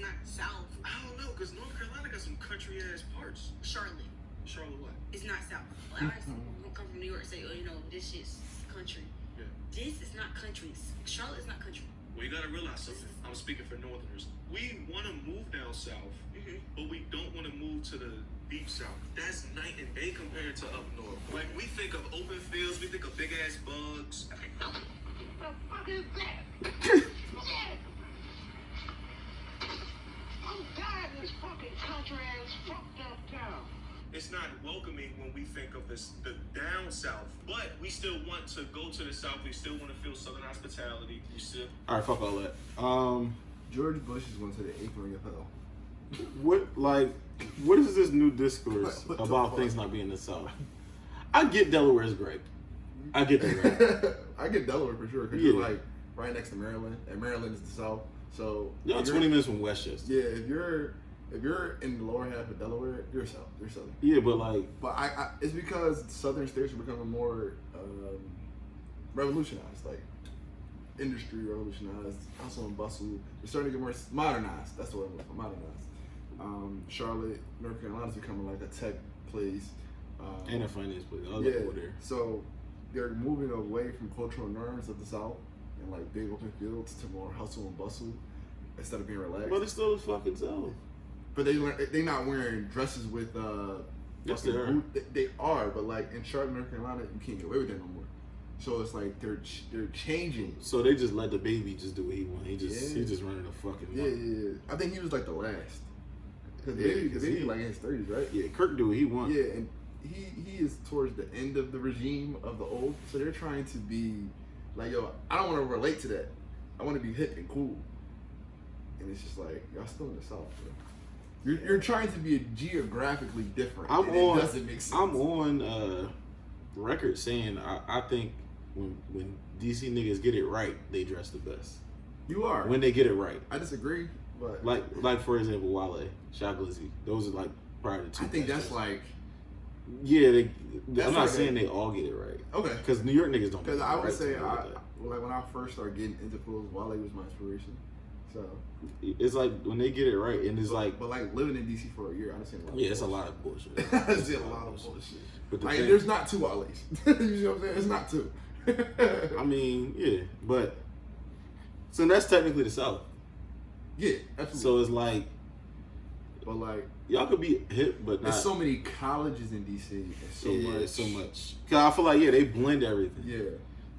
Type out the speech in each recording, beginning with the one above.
not South. I don't know, because North Carolina got some country-ass parts. Charlotte. Charlotte what? It's not South. Well, I come from New York and say, oh, you know, this shit's country. Yeah. This is not country. Charlotte is not country. Well, you got to realize something. I'm speaking for Northerners. We want to move down south, but we don't want to move to the deep south. That's night and day compared to up north. Like, we think of open fields, we think of big-ass bugs. What the fuck is that? I'm tired of this fucking country-ass fucked up town. It's not welcoming when we think of this, the down south, but we still want to go to the south. We still want to feel southern hospitality. You still. All right, fuck all that. George Bush is going to the 8th ring of hell. What is this new discourse about things not being the South? I get Delaware's great. I get that, right? I get Delaware for sure, because you're like right next to Maryland, and Maryland is the South. So you're 20 minutes from Westchester. Yeah, if you're in the lower half of Delaware, you're South. You're Southern. Yeah, but like, I it's because Southern states are becoming more revolutionized, like industry revolutionized, hustle and bustle. They're starting to get more modernized. That's the word I'm looking for, modernized. Charlotte, North Carolina is becoming like a tech place. And a finance place. I yeah, over there. So they're moving away from cultural norms of the South and like big open fields to more hustle and bustle instead of being relaxed. But it's still the fucking South. But they not wearing dresses with yes, they are. They are, but like in Charlotte, North Carolina, you can't get away with that no more. So it's like they're changing. So they just let the baby just do what he wants. He just running the fucking mouth. Yeah. I think he was like the last. Cause baby like in his 30s, right? Yeah, Kirk do what he wants. Yeah, and he is towards the end of the regime of the old. So they're trying to be like, yo, I don't want to relate to that. I want to be hip and cool. And it's just like, y'all still in the South, bro. You're trying to be geographically different. It doesn't make sense. I'm on record saying I think when DC niggas get it right, they dress the best. You are. When they get it right. I disagree, but like for example, Wale, Shy Glizzy. Those are like prior to two. I think that's like. Yeah, I'm not saying they all get it right. Okay. Because New York niggas don't. Because I would say, like when I first started getting into clothes, Wale was my inspiration. So it's like when they get it right, and it's like. But like living in DC for a year, I've seen a lot. Yeah, it's a lot of bullshit. I've seen a lot of bullshit. But like, there's not two Wale's. You know what I'm saying? It's not two. I mean, yeah, but so that's technically the South. Yeah, absolutely. So it's like, but like y'all could be hip, but not. There's so many colleges in DC. And so much. Cause I feel like they blend everything. Yeah.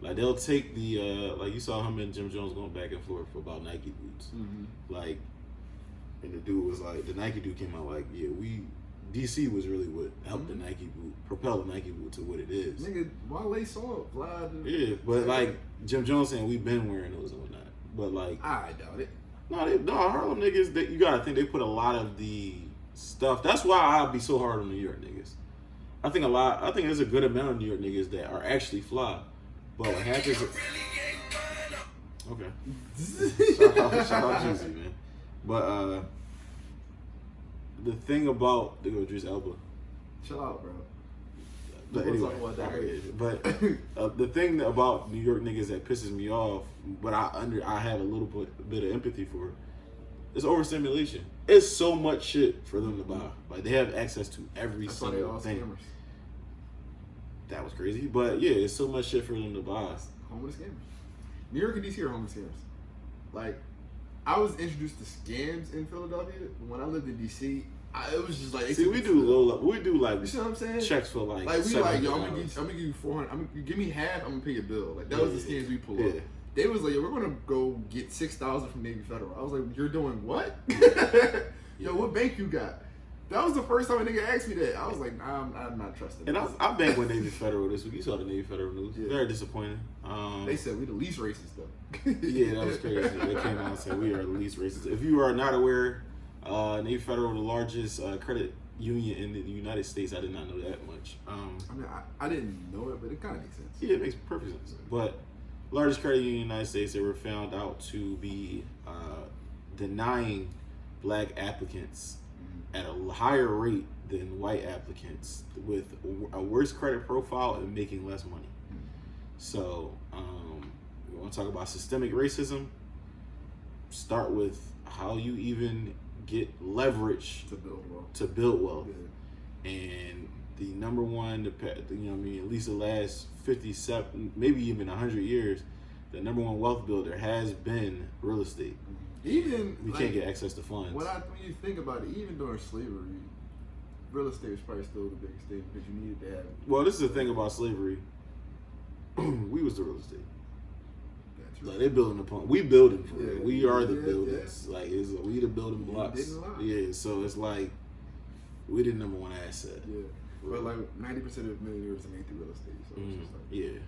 Like they'll take the like you saw him and Jim Jones going back and forth about Nike boots. Like, and the dude was like, the Nike dude came out like, yeah, DC was really what helped the Nike boot, propel the Nike boot to what it is. Nigga, Wale saw it fly. Yeah, but like Jim Jones saying we've been wearing those and whatnot. But like, I doubt it. No, Harlem niggas, you gotta think they put a lot of the stuff. That's why I'll be so hard on New York niggas. I think there's a good amount of New York niggas that are actually fly. But what happens? Okay. Shout out Juicy, man. But the thing about Idris Elba. Chill out, bro. But anyway, the thing about New York niggas that pisses me off, but I have a little bit of empathy for, is overstimulation. It's so much shit for them to buy. Like they have access to every single thing. Scammers. That was crazy, but yeah, it's so much shit for them to buy. Homeless scammers. New York and DC are homeless scammers. Like, I was introduced to scams in Philadelphia. When I lived in DC, it was just like we do like you know what I'm saying? Checks for like we like, yo, I'm gonna give you $400. You give me half, I'm gonna pay your bill. Like that was the scams we pulled up. They was like, yo, we're gonna go get $6,000 from Navy Federal. I was like, you're doing what? Yo, what bank you got? That was the first time a nigga asked me that. I was like, nah, I'm not trusting. And I banked with Navy Federal this week. You saw the Navy Federal news. Yeah. Very disappointing. They said we the least racist though. Yeah, that was crazy. They came out and said we are the least racist. If you are not aware, Navy Federal, the largest credit union in the United States. I did not know that much. I mean, I didn't know it, but it kind of makes sense. Yeah, it makes perfect sense. But largest credit union in the United States, they were found out to be denying black applicants at a higher rate than white applicants with a worse credit profile and making less money. So, we want to talk about systemic racism. Start with how you even get leverage to build wealth. Yeah. And the number one, at least the last 57, maybe even 100 years, the number one wealth builder has been real estate. Even we can't get access to funds. When you think about it, even during slavery, real estate was probably still the biggest thing because you needed to have. Well, this is the thing about slavery. We was the real estate. Like they building upon, we building for it. We are the builders. Yeah. Like we the building blocks. Yeah, so it's like we the number one asset. Yeah, but like 90% of millionaires are made through real estate. So it's just like, yeah,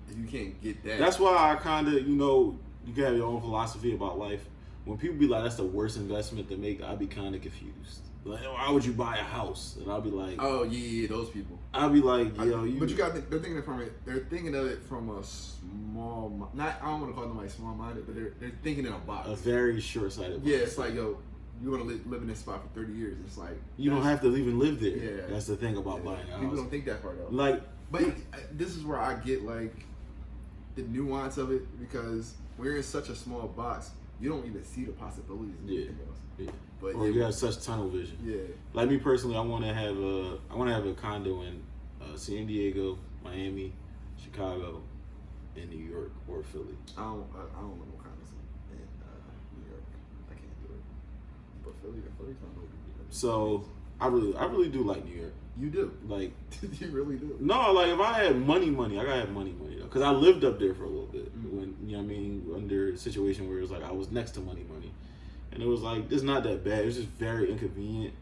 if you can't get that, that's why I kind of you can have your own philosophy about life. When people be like, that's the worst investment to make, I be kind of confused. Like, why would you buy a house? And I'll be like, oh yeah, those people. I'll be like, but you got they're thinking of it from a small, not I don't want to call them like small minded, but they're thinking in a box. A very short sighted box. Yeah, it's like you want to live in this spot for 30 years. It's like you don't have to even live there. Yeah, that's the thing about buying a house. People don't think that far though. Like, but this is where I get like the nuance of it because we're in such a small box. You don't even see the possibilities of anything else. Yeah. But or you have such tunnel vision. Yeah. Like me personally, I want to have a condo in San Diego, Miami, Chicago, and New York or Philly. I don't know no condos in New York. I can't do it. But Philly's not open. So I really do like New York. You do? Like you really do? No, like if I had money, I gotta have money though. Cause I lived up there for a little bit when under a situation where it was like I was next to money, and it was like it's not that bad. It's just very inconvenient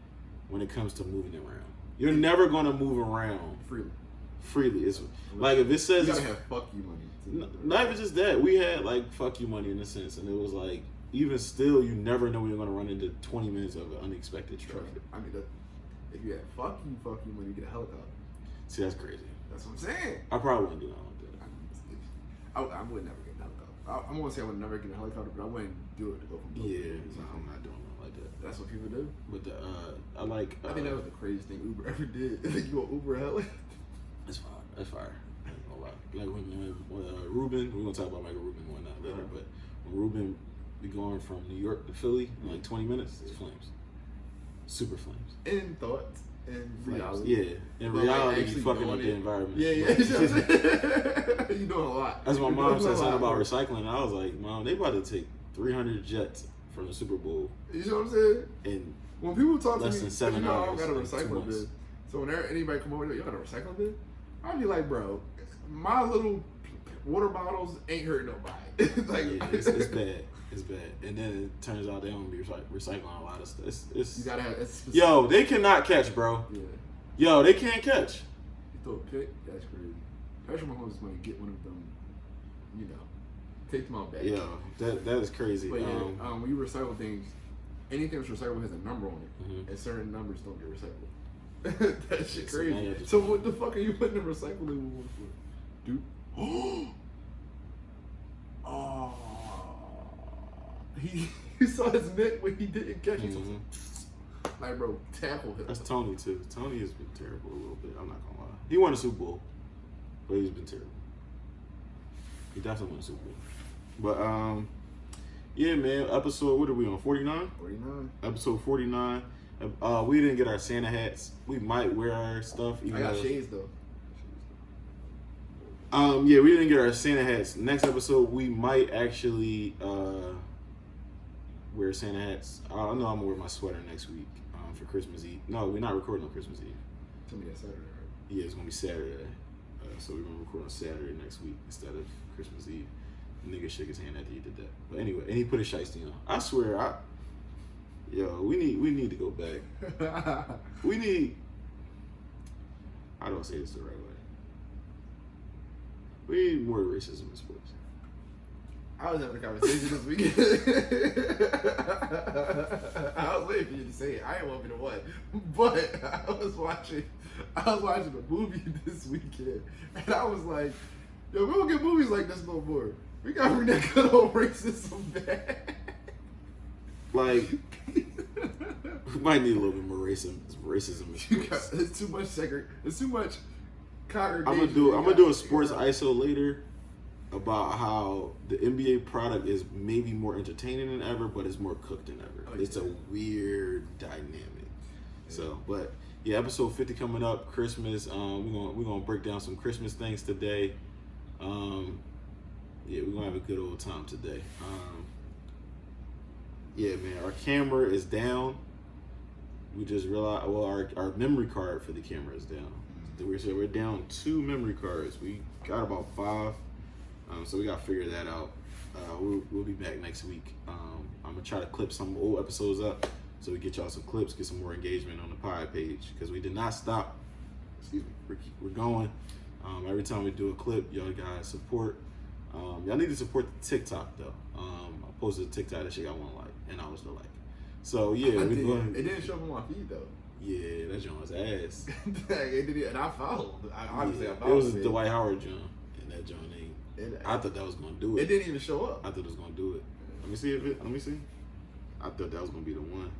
when it comes to moving around. You're never gonna move around freely. It's like if it says you gotta have fuck you money. Not even just that. We had like fuck you money in a sense, and it was like even still, you never know when you're gonna run into 20 minutes of unexpected traffic. I mean, if you had fuck you money, you get a helicopter. See, that's crazy. That's what I'm saying. I probably wouldn't do that like that. I would never get a helicopter. I'm gonna say I would never get a helicopter, but I wouldn't do it to go from. I'm not doing it like that. That's what people do. But I think that was the craziest thing Uber ever did. Like you want Uber heli? That's fire. That's fire. I ain't gonna lie. Like when Ruben, we're gonna talk about Michael Rubin and whatnot later, but when Ruben be going from New York to Philly in like 20 minutes, it's flames. Super flames. In thoughts. In reality. Yeah. In reality, you fucking up the environment. Yeah. You're doing a lot. That's why my mom said something about recycling. And I was like, Mom, they about to take 300 jets from the Super Bowl. You know what I'm saying? And when people talk to me, less than 7 hours. I got a recycling bin. So whenever anybody come over, you got a recycling bin? I'd be like, bro, my little water bottles ain't hurt nobody. Like, yeah, it's bad. It's bad. And then it turns out they don't be recycling a lot of stuff. It's you gotta have yo, they cannot catch, bro. Yeah. Yo, they can't catch. You throw a pick, that's crazy. Patrick Mahomes is gonna get one of them, take them out back. Yeah, that is crazy. But when you recycle things, anything that's recyclable has a number on it, and certain numbers don't get recycled. That shit crazy. So what the fuck are you putting in recycling for, dude? Oh. He saw his neck when he didn't catch it. Like, bro, tackle him. That's Tony too. Tony has been terrible a little bit. I'm not gonna lie. He won a Super Bowl, but he's been terrible. He definitely won a Super Bowl. But yeah, man. Episode, what are we on? 49. 49. Episode 49. We didn't get our Santa hats. We might wear our stuff. I got shades though. Yeah, we didn't get our Santa hats. Next episode, we might actually wear Santa hats. I know I'm gonna wear my sweater next week for Christmas Eve. No, we're not recording on Christmas Eve. It's gonna be Saturday, right? Yeah, it's gonna be Saturday. So we're gonna record on Saturday next week instead of Christmas Eve. The nigga shook his hand after he did that. But anyway, and he put a shiesty on. I swear, we need to go back. We need. I don't say this the right way. We need more racism in sports. I was having a conversation this weekend. I was waiting for you to say it. I ain't want me to what, but I was watching a movie this weekend, and I was like, "Yo, we don't get movies like this no more. We gotta bring that good old racism back." Like, we might need a little bit more racism in sports. It's too much It's too much congregation. I'm gonna do a sports ISO later. about how the NBA product is maybe more entertaining than ever, but it's more cooked than ever. Oh, yeah. It's a weird dynamic. Yeah. So, but yeah, episode 50 coming up, Christmas. We're gonna break down some Christmas things today. Yeah, we're gonna have a good old time today. Yeah, man, our camera is down. We just realized, well, our memory card for the camera is down. We're down 2 memory cards. We got about 5, so we got to figure that out. We'll be back next week. I'm going to try to clip some old episodes up so we get y'all some clips, get some more engagement on the pod page, because we did not stop. Excuse me. We're going. Every time we do a clip, y'all guys support. Y'all need to support the TikTok, though. I posted a TikTok that shit got 1 like, and I was the like. So, yeah. It didn't show up on my feed, though. Yeah, that joint was ass. It did, and I followed. I followed. It was a Dwight Howard joint, and that joint ain't. I thought that was gonna do it. It didn't even show up. I thought it was gonna do it. Let me see let me see. I thought that was gonna be the one.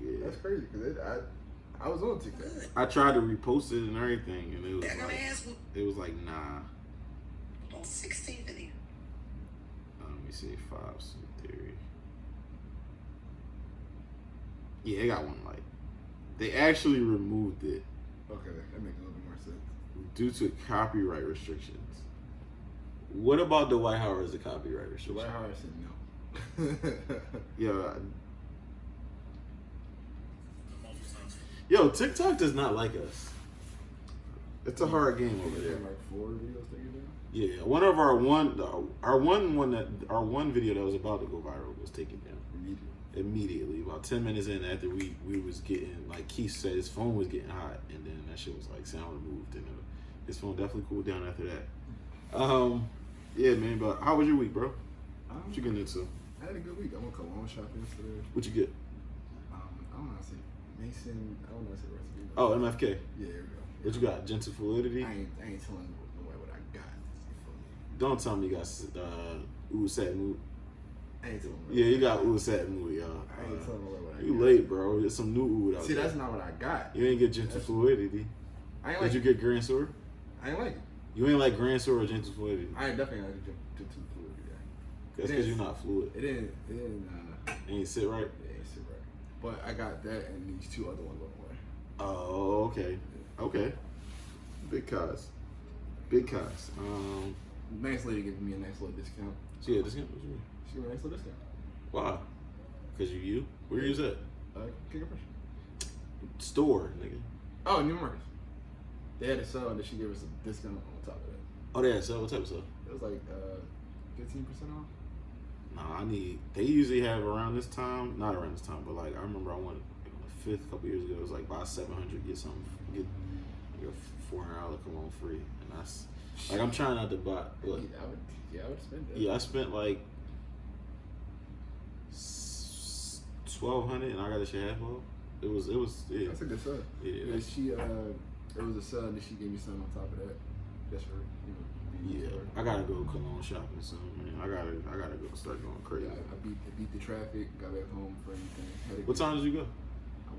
Yeah, that's crazy because I was on TikTok. I tried to repost it and everything, and it was like nah. 16 video. Let me see, 5 theory. Yeah, it got 1 like. They actually removed it. Okay, that makes a little bit more sense. Due to copyright restrictions. What about Dwight Howard as a copyright restriction? Dwight Howard said no. Yo, TikTok does not like us. It's a hard game over there. Like 4 videos taken down? Yeah, one of our one video that was about to go viral was taken down. Immediately, about 10 minutes in after we was getting, like Keith said, his phone was getting hot, and then that shit was like sound removed, and his phone definitely cooled down after that. Yeah, man. But how was your week, bro? What you getting into? I had a good week. I went cologne shopping yesterday. What you get? I don't know how to say Mason. I don't know how to say the recipe. Oh, MFK. Yeah, there we go. What you got? Gentle fluidity. I ain't telling nobody what I got. Don't tell me you got Usaid Mood. I ain't telling. Yeah, you got Usaid Mood, y'all. I ain't telling nobody what I got. You late, bro. There's some new Oud out See, there. that's not what I got. You ain't get gentle fluidity. I ain't Did like you get Grand Sewer? I ain't like it. You ain't like Grand Sewer or gentle fluidity? I ain't definitely like it to fluid. That's because you're not fluid. It didn't. It ain't sit right. It ain't sit right. But I got that and these 2 other ones on the way. Oh, okay. Okay. Big cuz. Nice lady giving me a nice little discount. She had a discount? What you mean? She gave me a nice little discount. Why? Because you? Where you was at? Kick a pressure. Store, nigga. Oh, New Marcus. They had a sale and then she gave us a discount on top of that. Oh, they had sale? What type of sale? It was like 15% off. Nah, they usually have around this time, not around this time, but like I remember I went on the 5th a couple years ago. It was like buy 700, get something, get a $400 cologne free, and that's like I'm trying not to buy. Look, I would spend that. Yeah, I spent like $1,200 and I got a shit half off. It was yeah. That's a good sale. Yeah, she it was a sale and then she gave me something on top of that. That's for yeah. I gotta go cologne shopping soon, man. I gotta go start going crazy. Yeah, I beat the traffic. Got back home for anything. What time did you go? I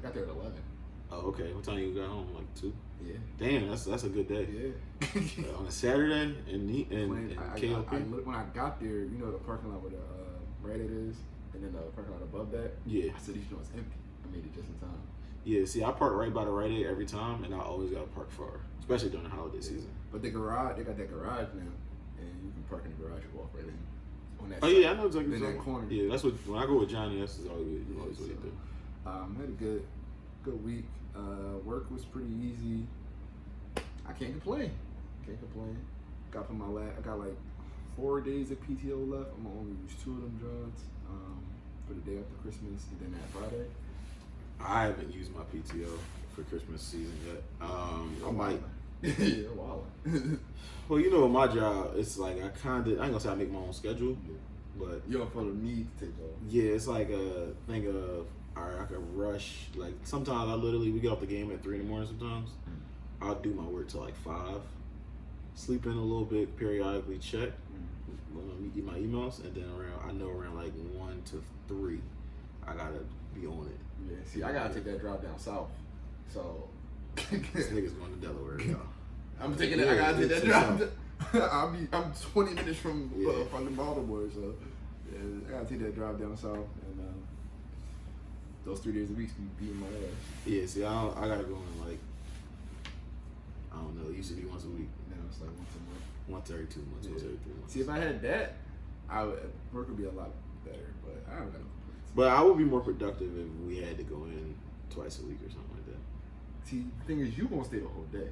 got there at 11. Oh, okay. What time you got home? Like 2? Yeah. Damn, that's a good day. Yeah. On a Saturday and KLP. When I got there, you know the parking lot where the Reddit is, and then the parking lot above that. Yeah. I said these joints empty. I made it just in time. Yeah. See, I park right by the Rite Aid every time, and I always gotta park far, especially during the holiday season. But the garage, they got that garage now, and you can park in the garage and walk right in. On that side. Yeah, I know exactly. In that corner. Yeah, that's what when I go with Johnny, that's always what he do. Had a good week. Work was pretty easy. I can't complain. Got from my lab. I got like 4 days of PTO left. I'm gonna only use 2 of them jobs for the day after Christmas and then that Friday. I haven't used my PTO for Christmas season yet. I might. Yeah, wow. Well, you know, my job, it's like I ain't gonna say I make my own schedule, but you don't feel the need to take off. Yeah, it's like a thing of, all right, I can rush. Like sometimes we get off the game at 3 in the morning. Sometimes I'll do my work till like 5, sleep in a little bit, periodically check, get my emails, and then around like 1 to 3, I gotta be on it. Yeah, see, I gotta take that drive down south, so this nigga's going to Delaware, y'all. I'm taking it. I gotta take that drive. I'm 20 minutes from Baltimore, so yeah, I gotta take that drive down south, and those 3 days a week be beating my ass. Yeah, see, I gotta go in like, I don't know, it used to be once a week. Now it's like once a month. Once every 2 months, once every 3 months. See, if I had that, work would be a lot better, but I don't know. But I would be more productive if we had to go in twice a week or something like that. See, the thing is, you won't stay the whole day.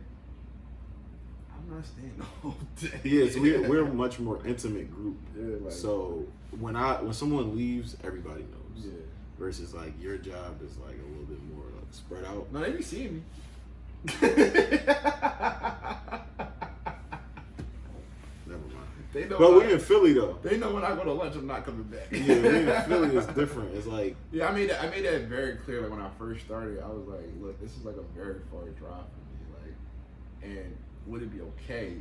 I'm not staying the whole day. Yeah, so we're a much more intimate group. Yeah, like, so when someone leaves, everybody knows. Yeah. Versus like your job is like a little bit more like spread out. No, they be seeing me. Never mind. They know. But we in Philly though. They know when I go to lunch, I'm not coming back. Yeah, we in Philly is different. It's like I made that very clear. Like when I first started, I was like, look, this is like a very far drive for me. Like, and would it be okay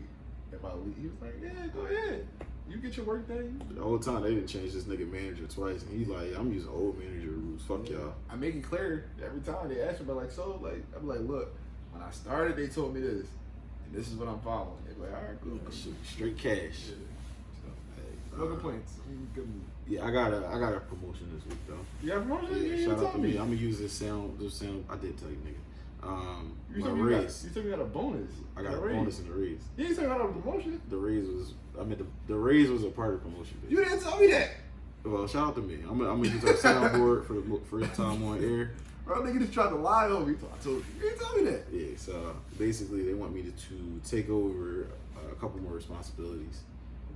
if I leave? He was like, yeah, go ahead. You get your work done. the whole time they didn't change this nigga manager twice, and he's like, I'm using old manager rules. Fuck y'all. I make it clear every time they ask me, but like, so like, I'm like, look, when I started, they told me this, and this is what I'm following. They're like, all right, cool. Straight cash. Yeah. So, hey, no complaints. Yeah, I got a promotion this week though. You got a promotion? Yeah, You shout didn't out to tell me. I'm gonna use this sound. I did tell you, nigga. You My told me raise. you got a bonus. I got a bonus in the raise. You didn't say you got a promotion. The raise was. The raise was a part of the promotion. Bitch. You didn't tell me that. Well, shout out to me. I'm gonna use our soundboard for the first time on air. Bro, nigga just tried to lie over me. I told you. You didn't tell me that. Yeah. So basically, they want me to take over a couple more responsibilities,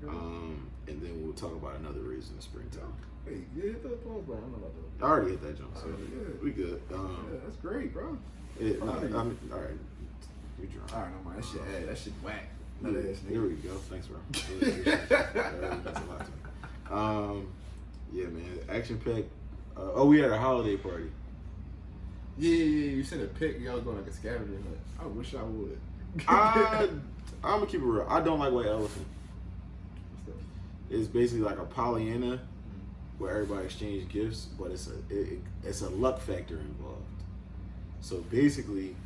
Okay. and then we'll talk about another raise in the springtime. Hey, you hit that pause button. I don't know about that. I already hit that jump, so yeah. we good. Yeah, that's great, bro. All right. We drunk. All right, no man, that shit, that shit whack. None of this, nigga. There we go. Thanks, bro. Really appreciate it. That's a lot to me. Yeah, man. Action pack. We had a holiday party. Yeah. You sent a pic. Y'all was going like a scavenger hunt. I wish I would. I'm gonna keep it real. I don't like white elephant. What's that? It's basically like a Pollyanna where everybody exchange gifts, but it's a luck factor involved. So basically,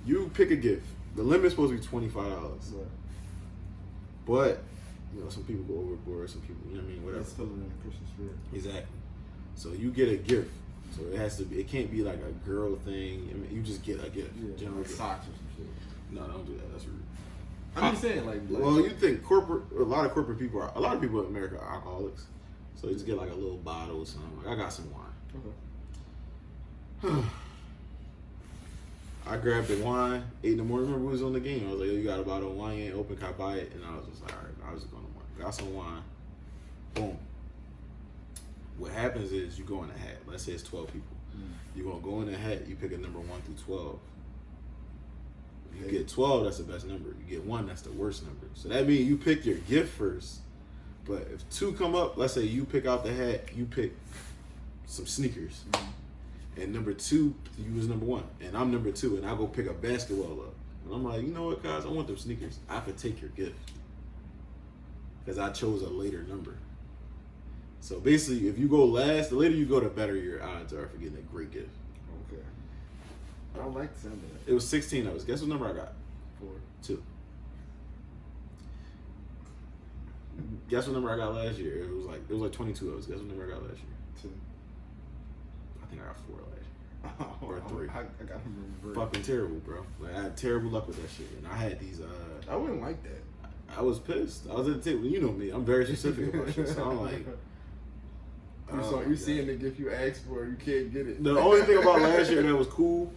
you pick a gift. The limit's supposed to be $25. Right. But, some people go overboard, some people, whatever. It's filling in the Christmas spirit. Exactly. So you get a gift. So it can't be like a girl thing. You just get a gift. Yeah, General like gift. socks or some shit. No, don't do that. That's rude. I'm just saying, like well, you think a lot of people in America are alcoholics. So you just get like a little bottle or something. Like, I got some wine. Okay. I grabbed the wine, 8 in the morning. Remember we was on the game. I was like, yo, you got a bottle of wine, you ain't open, can I buy it? And I was just like, all right, I was just going to work. Got some wine. Boom. What happens is you go in a hat. Let's say it's 12 people. You're going to go in a hat, you pick a number 1 through 12. You get 12, that's the best number. You get 1, that's the worst number. So that means you pick your gift first. But if 2 come up, let's say you pick out the hat, you pick some sneakers. And number 2, you was number 1. And I'm number 2, and I go pick a basketball up. And I'm like, you know what, guys? I want them sneakers. I could take your gift. Because I chose a later number. So basically, if you go last, the later you go, the better your odds are for getting a great gift. Okay. I like the sound of that. It was 16 of us. Guess what number I got? 4. 2. Guess what number I got last year? It was like 22 of us. Guess what number I got last year? 2. I think I got 4 last year. Or 3. I got him reversed. Fucking terrible, bro. Like, I had terrible luck with that shit. And I had these, I wouldn't like that. I was pissed. I was at the table. You know me. I'm very specific about shit. So I'm like, you seeing the gift you asked for, you can't get it. the only thing about last year that was cool,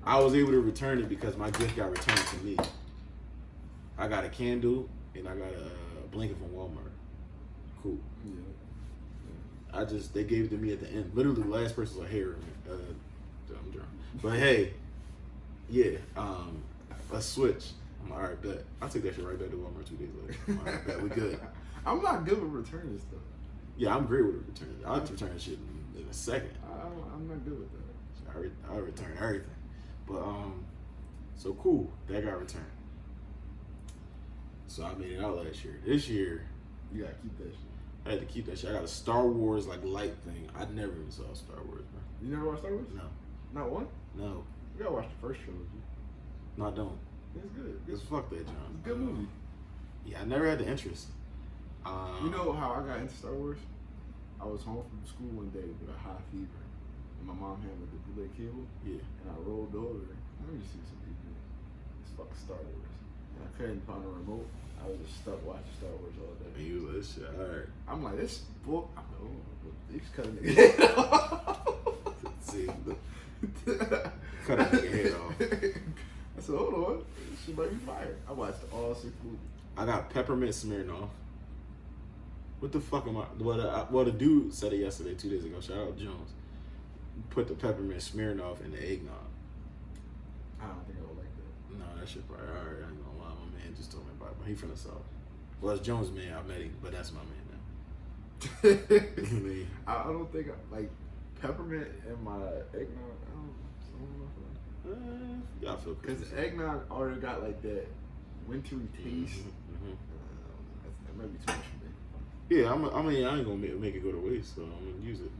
I was able to return it because my gift got returned to me. I got a candle and I got a blanket from Walmart. Cool. Yeah. They gave it to me at the end. Literally, the last person was like, "Here, I'm drunk." But hey, yeah, let's switch. I'm like, all right, bet. I took that shit right back to Walmart 2 days later. I'm like, all right, bet, we good. I'm not good with returning stuff. Yeah, I'm great with returning. I'll return shit in a second. I'm not good with that. I return everything. But so cool. That got returned. So I made it out last year. This year, You gotta keep that shit. I had to keep that shit. I got a Star Wars light thing. I never even saw Star Wars, bro. You never watched Star Wars? No. Not one? No. You gotta watch the first trilogy. No, I don't. It's good. Because fuck that, John. It's a good movie. Yeah, I never had the interest. You know how I got into Star Wars? I was home from school one day with a high fever, and my mom had the bootleg cable. Yeah. And I rolled over. Let me just see some people. It's fucking Star Wars. And I couldn't find a remote. I was just stuck watching Star Wars all day. And you was like, this shit, alright. I'm like, this book. I'm like, oh, they just cut a nigga head off. See, cut a nigga head off. I said, hold on. This shit might be fire. I watched all 6 movies. I got peppermint Smirnoff. What the fuck am I? Well, the dude said it yesterday, 2 days ago. Shout out Jones. Put the peppermint Smirnoff in the eggnog. I don't think I would like that. No, that shit probably alright. I ain't gonna lie. My man just told me about it, but he from the South. Well, it's Jones' man. I met him, but that's my man now. I don't think I like peppermint in my eggnog. I don't know. Y'all feel Because Christmas. eggnog already got like that wintry taste. Mhm. That might be too much for me. Yeah, I mean, I ain't gonna make it go to waste, so I'm gonna use it.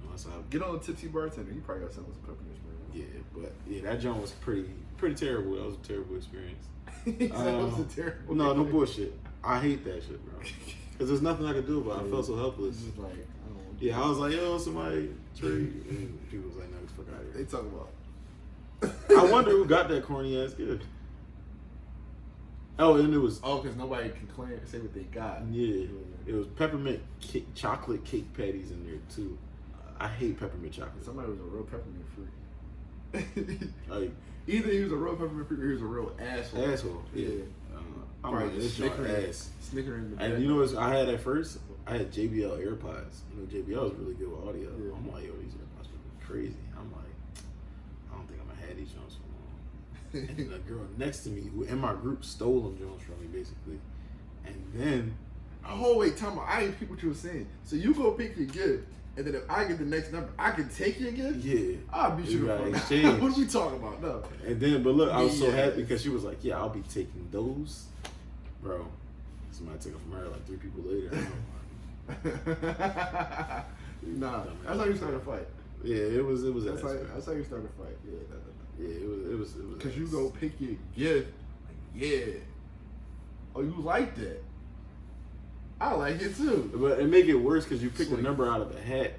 Unless I Get on the Tipsy Bartender. You probably got something with some peppermint. yeah, but yeah, that joint was pretty terrible. That was a terrible experience. He said it was a terrible. No bullshit. I hate that shit, bro. Because there's nothing I could do about it. I felt so helpless. It's just like, I don't know. Yeah, I was like, yo, somebody trade. And people was like, no, get the fuck out of They here. talking about. I wonder who got that corny ass gift. Oh, and it was, Oh, because nobody can say what they got. yeah, it was peppermint chocolate cake patties in there, too. I hate peppermint chocolate. Somebody was a real peppermint freak. Like, Either he was a real peppermint freak or he was a real asshole. asshole. Yeah. I'm Probably like, this joint snickering. ass. Snickering. And you know what I had at first? I had JBL AirPods. You know, JBL is really good with audio. Yeah. I'm like, yo, these AirPods are crazy. I'm like, I don't think I'm gonna have these Jones for long. And then the girl next to me, who in my group, stole them Jones from me, basically. And then, Oh wait, time out. I didn't pick what you were saying. So you go pick your gift, and then if I get the next number, I can take your gift. yeah. I'll be You sure. gotta What exchange. are we talking about? No. And then, but look, I was so Yeah. happy because she was like, yeah, I'll be taking those. Bro, somebody took it from her like 3 people later. Nah, that's how you start a fight. Yeah, it was That's how ass, you start a fight. Yeah, yeah, it was because you ass. go pick your gift. Like, yeah. Oh, you like that? I like it too. But it make it worse because you pick the Sweet. number out of a hat,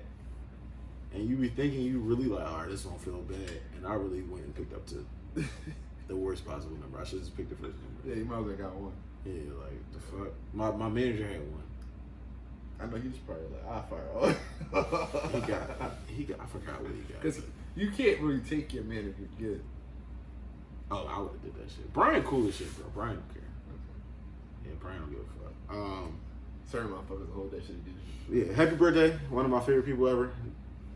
and you be thinking you really like, all right, this won't feel bad, and I really went and picked up to the worst possible number. I should just pick the first number. Yeah, you might as well got one. Yeah, like the fuck. My manager had one. I know he's probably like, I fire all. He got. I forgot what he got. Because you can't really take your manager gift. Oh, I would have did that shit. Brian cool as shit, bro. Brian don't care. Yeah, Brian don't give a fuck. Certain motherfuckers hold that shit against Yeah, happy birthday. One of my favorite people ever.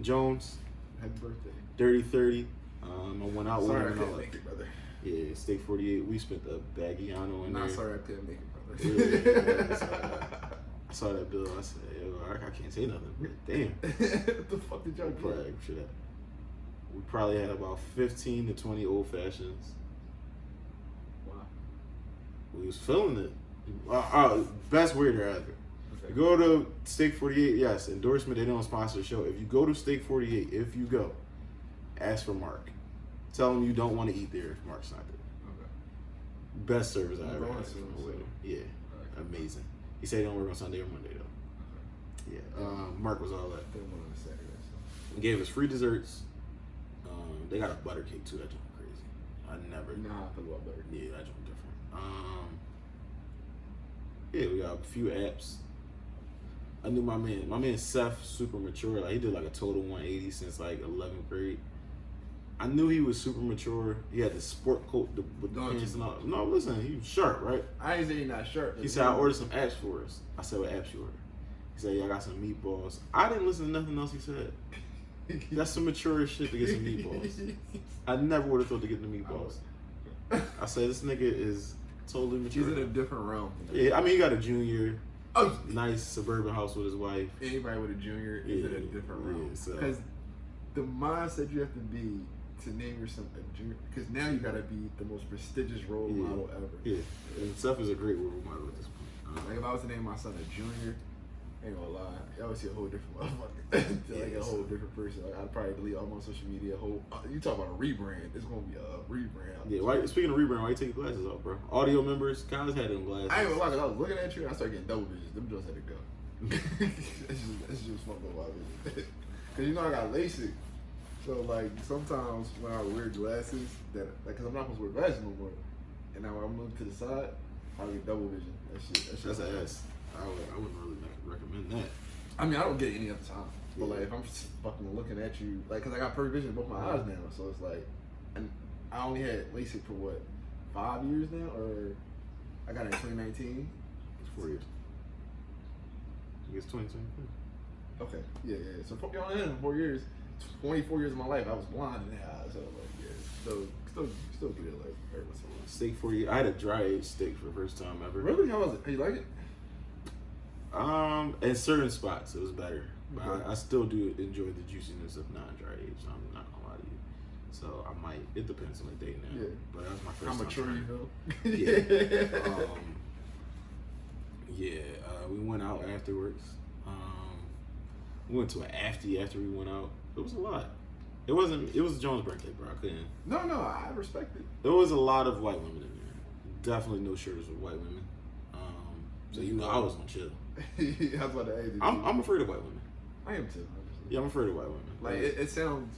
Jones. you. Happy birthday. Dirty 30. I went out with Sorry I him and couldn't all make it, brother. Yeah, Steak 48. We spent the Baggiano in Nah, there. sorry I couldn't make Yeah, it, yeah, I saw that bill. I said, yo, I can't say nothing. Damn. brother. What the fuck did y'all get? We probably had about 15 to 20 old fashions. Wow. We was feeling it. Best waiter ever. Okay. Go to Steak 48. Yes, endorsement. They don't sponsor the show. If you go to Steak 48, if you go, ask for Mark. Tell him you don't want to eat there if Mark's not there. Okay. Best service I I'm ever going had. soon, from a so- waiter. Yeah, Okay. amazing. He said he don't work on Sunday or Monday though. Yeah, Mark was all that. Didn't want to Saturday. He gave us free desserts. They got a butter cake too. That joint crazy. I never. You know how I feel about butter. Yeah, that joint different. Yeah, we got a few apps. I knew my man Seth, super mature. Like he did like a total 180 since like 11th grade. I knew he was super mature. He had the sport coat with the Don't pants you? and all. No, listen, he was sharp, right? I ain't saying not sharp. He said, I ordered some apps for us. I said, what apps you order? He said, yeah, I got some meatballs. I didn't listen to nothing else he said. That's some mature shit to get some meatballs. I never would have thought to get the meatballs. I said, this nigga is totally mature. He's in a different realm. Yeah, I mean, he got a junior, Oh, nice suburban house with his wife. anybody with a junior is in a different realm. Yeah, so- Because the mindset you have to be to name yourself a junior, because now you gotta be the most prestigious role Yeah. model ever. Yeah, and Seth is a great role model at this point. Like if I was to name my son a junior, Ain't gonna lie, I always see a whole different motherfucker. Like a whole different person. Like, I'd probably delete all my social media. You talk about a rebrand? It's gonna be a rebrand. Yeah. Speaking of rebrand, why you take your glasses off, bro? Audio members, guys had them glasses. I ain't gonna lie, 'cause I was looking at you and I started getting double vision. Them just had to go. It's just fucked up about it. Cause you know I got LASIK, so like sometimes when I wear glasses, that like, cause I'm not supposed to wear glasses no more, and now when I move to the side, I get double vision. That's ass. I wouldn't really recommend that. I mean, I don't get it any other time. But like, if I'm just fucking looking at you, like, cause I got perfect vision in both my eyes now, so it's like, and I only had LASIK for what, 5 years now, or I got it in 2019. It's 4 years. I guess 2022. Okay, yeah. So you only had it in 4 years. 24 years of my life, I was blind in the eyes. So like, yeah. Still get it like every once in a while. Steak for you. I had a dry aged steak for the first time ever. Really? How was it? You like it? In certain spots it was better, but Okay. I still do enjoy the juiciness of non-dry aged. I'm not gonna lie to you. So I might. It depends on the day now. Yeah. But that was my first How time. mature you feel? We went out afterwards. We went to an after we went out. It was a lot. It was Jones' birthday, bro. I couldn't. No, I respect it. There was a lot of white women in there. Definitely no shirts with white women. So you know I was gonna chill. I was about to ask you. I'm afraid of white women. I am too. Yeah, I'm afraid of white women. Like it sounds.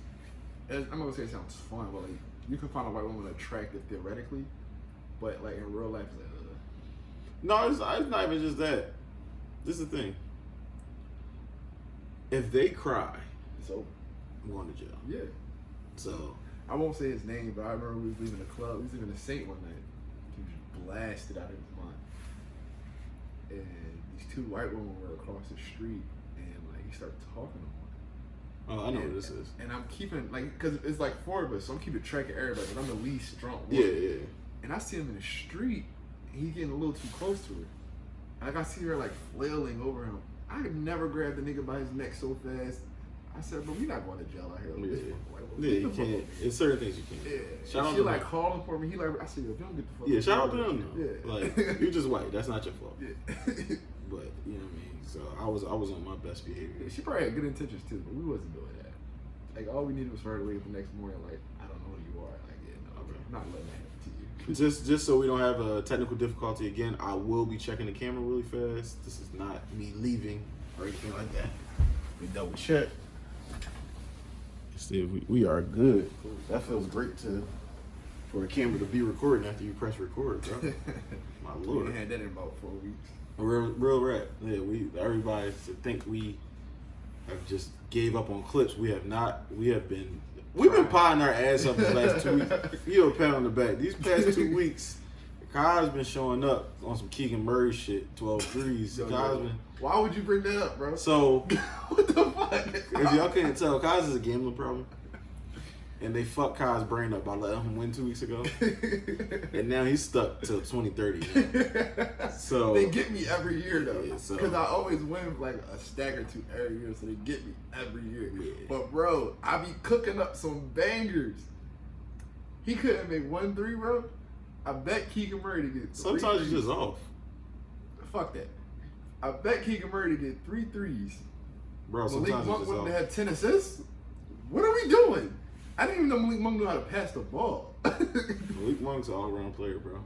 I'm not gonna say it sounds fun, but like you can find a white woman attractive theoretically, but like in real life, it's like. No, it's not even just that. This is the thing. If they cry, It's over. I'm going to jail. Yeah. So I won't say his name, but I remember we was leaving the club. We was leaving the Saint one night. He was blasted out of his mind. And these two white women were across the street, and like he started talking to one. oh, I know what this is. And I'm keeping like, cause it's like 4 of us, so I'm keeping track of everybody. But I'm the least drunk one. Yeah. And I see him in the street, and he getting a little too close to her. And I see her like flailing over him. I have never grabbed the nigga by his neck so fast. I said, "But we not going to jail out here." Like this fucking white woman. Yeah, you can't. It's certain things you can't. Yeah. Shout out She to like them. calling for me. He like, I said, "Yo, don't get the fuck." Yeah, out shout out here." to them though. Yeah. Like you're just white. That's not your fault. Yeah. But you know what I mean. So I was on my best behavior. She probably had good intentions too, but we wasn't doing that. Like all we needed was for her to wake up the next morning. Like, I don't know who you are. Like, yeah, no, Okay. I'm not letting that happen to you. Just so we don't have a technical difficulty again, I will be checking the camera really fast. This is not me leaving or anything like that. We double check. See if we are good. That feels great for a camera to be recording after you press record, bro. My We lord. ain't had that in about 4 weeks. Real rap. Yeah, everybody to think we have just gave up on clips. We have not. We've been potting our ass up the last 2 weeks. You a pat on the back. These past 2 weeks, Kai's been showing up on some Keegan Murray shit, 12 threes. Kai's been. Why would you bring that up, bro? So What the fuck? if y'all can't tell, Kai's is a gambling problem. And they fucked Kai's brain up by letting him win 2 weeks ago. And now he's stuck till 2030. So they get me every year though, Yeah, so- because I always win like a stack or two every year, so they get me every year. Yeah. But bro, I be cooking up some bangers. He couldn't make 1 3, bro. I bet Keegan Murray to get 3 sometimes threes. you're just off. Fuck that. I bet Keegan Murray to get 3 threes. Bro, Malik sometimes Monk it's wouldn't just have off. had 10 assists. What are we doing? I didn't even know Malik Monk knew how to pass the ball. Malik Monk's an all-around player, bro.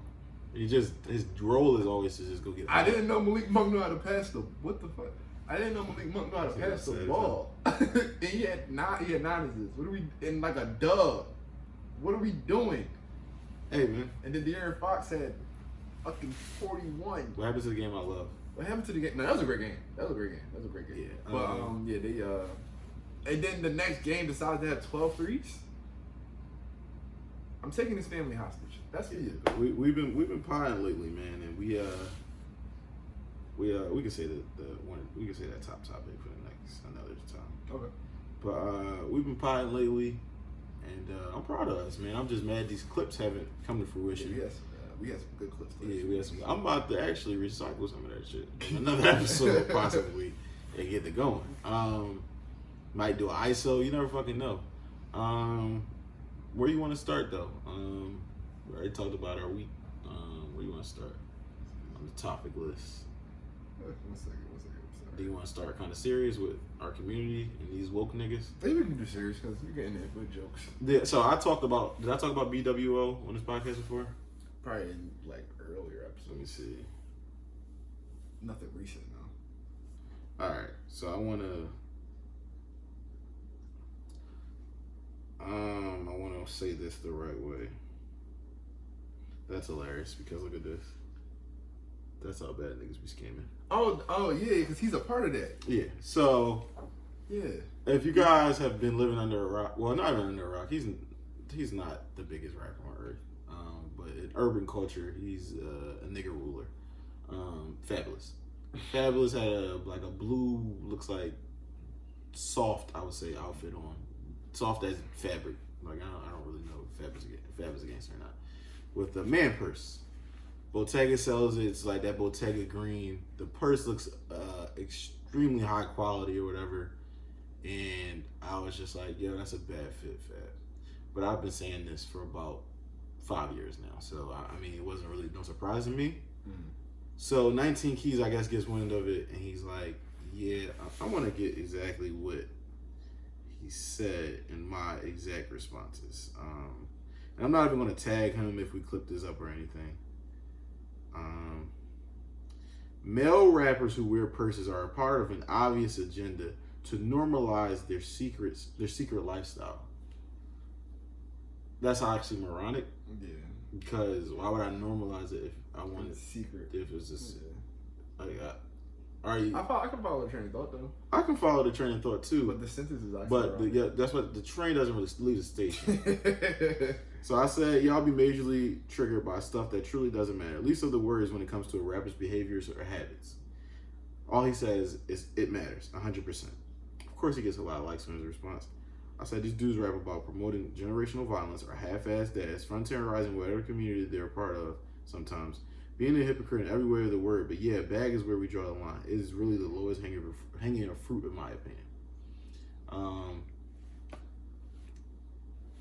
His role is always to just go get. I didn't know Malik Monk knew how to pass the what the fuck. I didn't know Malik Monk knew how to Yeah, pass the sad ball. And he had 9 assists. What are we in like a dub? What are we doing? Hey man, And then De'Aaron Fox had fucking 41. what happened to the game I love? What happened to the game? No, that was a great game. That was a great game. Yeah. But they and then the next game decided to have 12 threes. I'm taking his family hostage. That's for you. We've been pieing lately, man, and we can say we can say that top topic for the next another time. Okay. But we've been pieing lately, and I'm proud of us, man. I'm just mad these clips haven't come to fruition. Yeah, we had some good clips. Yeah, we had some. I'm about to actually recycle some of that shit. Another episode possibly and get it going. Might do an ISO. You never fucking know. Where you want to start though? We already talked about our week. Where you want to start on the topic list? One second. Do you want to start kind of serious with our community and these woke niggas? Maybe we can do serious because you're getting there good jokes. Yeah. So I talked about. Did I talk about BWO on this podcast before? Probably in like earlier episodes. Let me see. Nothing recent though. All right. So I want to say this the right way. That's hilarious because look at this. That's how bad niggas be scamming. Oh yeah, because he's a part of that. Yeah. So yeah. If you guys have been living under a rock, well, not even under a rock. He's not the biggest rapper on earth. But in urban culture, he's a nigger ruler. Fabulous. Fabulous had a blue, looks like soft, I would say, outfit on. Soft as fabric. Like I don't really know if Fab is a gangster or not. With a man purse. Bottega sells it. It's like that Bottega green. The purse looks extremely high quality or whatever. And I was just like, yo, that's a bad fit, Fab. But I've been saying this for about 5 years now. So, I mean, it wasn't really no surprise to me. Mm. So 19 Keys, I guess, gets wind of it. And he's like, yeah, I want to get exactly what he said in my exact responses. And I'm not even going to tag him if we clip this up or anything. Male rappers who wear purses are a part of an obvious agenda to normalize their secret lifestyle. That's actually moronic. Yeah. Because why would I normalize it if I wanted a secret? If it's just like, I can follow the train of thought though. I can follow the train of thought too. But the sentence is actually that's what the train doesn't really leave the station. So I said, y'all be majorly triggered by stuff that truly doesn't matter. Least of the worries when it comes to a rapper's behaviors or habits. All he says is it matters, 100%. Of course, he gets a lot of likes on his response. I said these dudes rap about promoting generational violence or half-assed dads, frontierizing whatever community they're a part of. Sometimes being a hypocrite in every way of the word, but yeah, bag is where we draw the line. It is really the lowest hanging of fruit, in my opinion.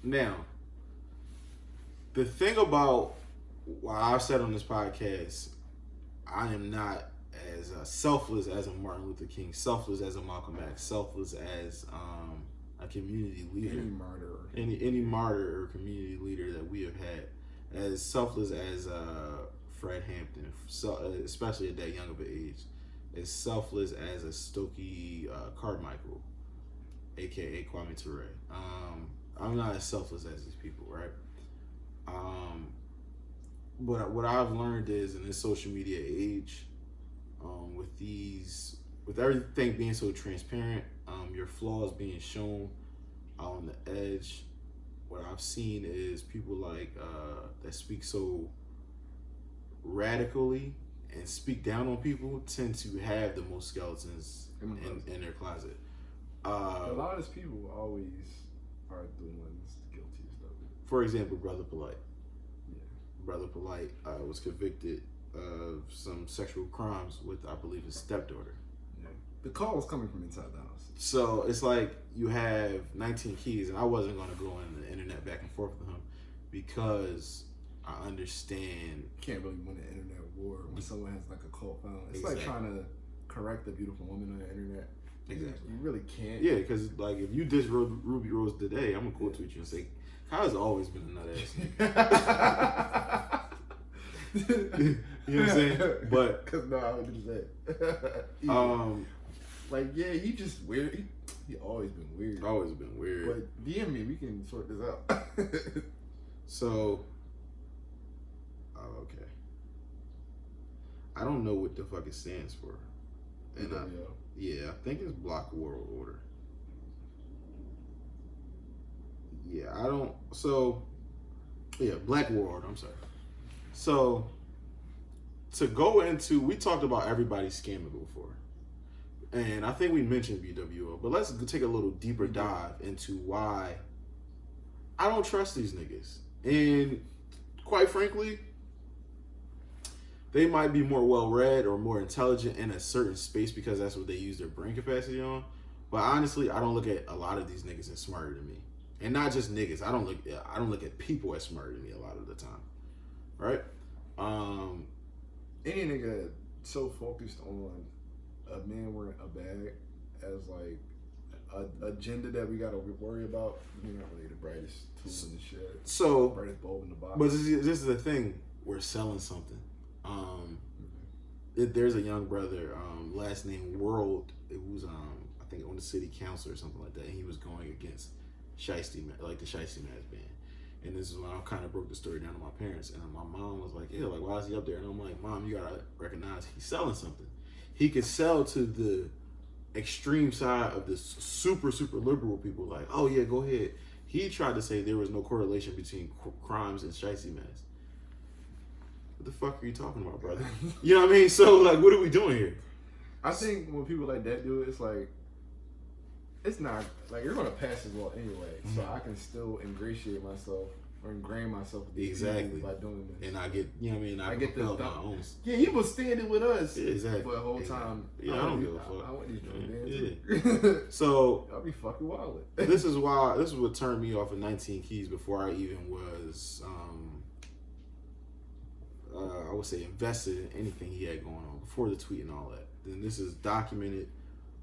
Now, the thing about what I've said on this podcast, I am not as selfless as a Martin Luther King, selfless as a Malcolm X, selfless as a community leader. Any martyr or community leader that we have had, as selfless as Fred Hampton, especially at that young of an age, as selfless as a Stokely Carmichael, aka Kwame Ture. I'm not as selfless as these people, right? But what I've learned is in this social media age, with everything being so transparent, your flaws being shown on the edge, what I've seen is people like that speak so radically and speak down on people tend to have the most skeletons in their closet. A lot of these people always are the ones guilty of stuff. For example, Brother Polite. Yeah. Brother Polite was convicted of some sexual crimes with, I believe, his stepdaughter. Yeah. The call was coming from inside the house. So it's like you have 19 Keys, and I wasn't going to go on the internet back and forth with him because I understand. Can't really win an internet war when someone has like a cult following. It's like trying to correct a beautiful woman on the internet. Exactly. You really can't. Yeah, because like if you diss Ruby Rose today, I'm going to quote tweet you and say, Kyle's always been a nut ass. You know what I'm saying? But because no, I would just say. Like yeah, he just weird. He always been weird. Always been weird. But DM me, we can sort this out. So, okay. I don't know what the fuck it stands for. And I think it's Block World Order. Yeah, I don't. So, yeah, Black World Order. I'm sorry. So, to go into, we talked about everybody scamming before. And I think we mentioned BWO, but let's take a little deeper dive into why I don't trust these niggas. And quite frankly, they might be more well-read or more intelligent in a certain space because that's what they use their brain capacity on. But honestly, I don't look at a lot of these niggas as smarter than me. And not just niggas. I don't look at people as smarter than me a lot of the time. Right? Any nigga so focused on a man wearing a bag as like a agenda that we gotta worry about, we're not really the brightest tool in the shed. So, brightest bulb in the box. but this is the thing. We're selling something. There's a young brother, last name World. It was I think on the city council or something like that. And he was going against Shiesty, like the Shiesty Mask band. And this is when I kind of broke the story down to my parents. And my mom was like, yeah, like, why is he up there? And I'm like, Mom, you gotta recognize he's selling something. He could sell to the extreme side of this super, super liberal people. Like, oh yeah, go ahead. He tried to say there was no correlation between crimes and Shiesty Mask. What the fuck are you talking about, brother? You know what I mean? So, like, what are we doing here? I think when people like that do it, it's like, it's not, like, you're going to pass this law anyway, so I can still ingratiate myself or ingrain myself with these people by doing this. And I get, you know what I mean? I get the own. Yeah, he was standing with us for the whole time. Yeah, I don't give a fuck. I want these bands. Yeah. So, I'll be fucking wild. This is what turned me off of 19 Keys before I even was, I would say, invested in anything he had going on before the tweet and all that. Then this is documented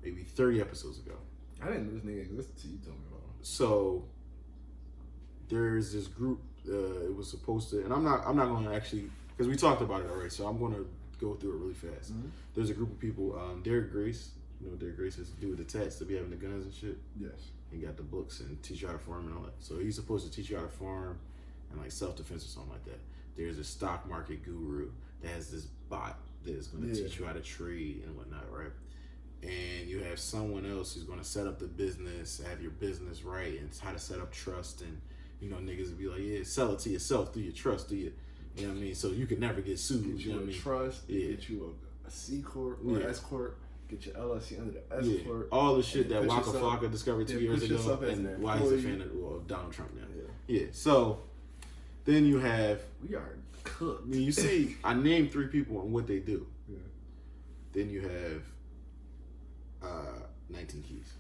maybe 30 episodes ago. I didn't know this nigga existed until you told me about him. So there's this group. It was supposed to, and I'm not going to actually, because we talked about it already. So I'm going to go through it really fast. Mm-hmm. There's a group of people. Derek Grace, you know, Derek Grace has to do with the tats to be having the guns and shit. Yes. He got the books and teach you how to farm and all that. So he's supposed to teach you how to farm and like self-defense or something like that. There's a stock market guru that has this bot that is going to teach you how to trade and whatnot, right? And you have someone else who's going to set up the business, have your business right, and how to set up trust. And, you know, niggas would be like, yeah, sell it to yourself through your trust, you know what I mean? So you can never get sued. Get you, know what I mean? Trust, get you a C Corp or S Corp, get your LLC under the S Corp. All the shit that Waka Flocka discovered 2 years ago, and why he's a fan of Donald Trump now. Yeah. So then you have... We are cooked. I mean, you see, I named 3 people and what they do. Yeah. Then you have 19 Keys.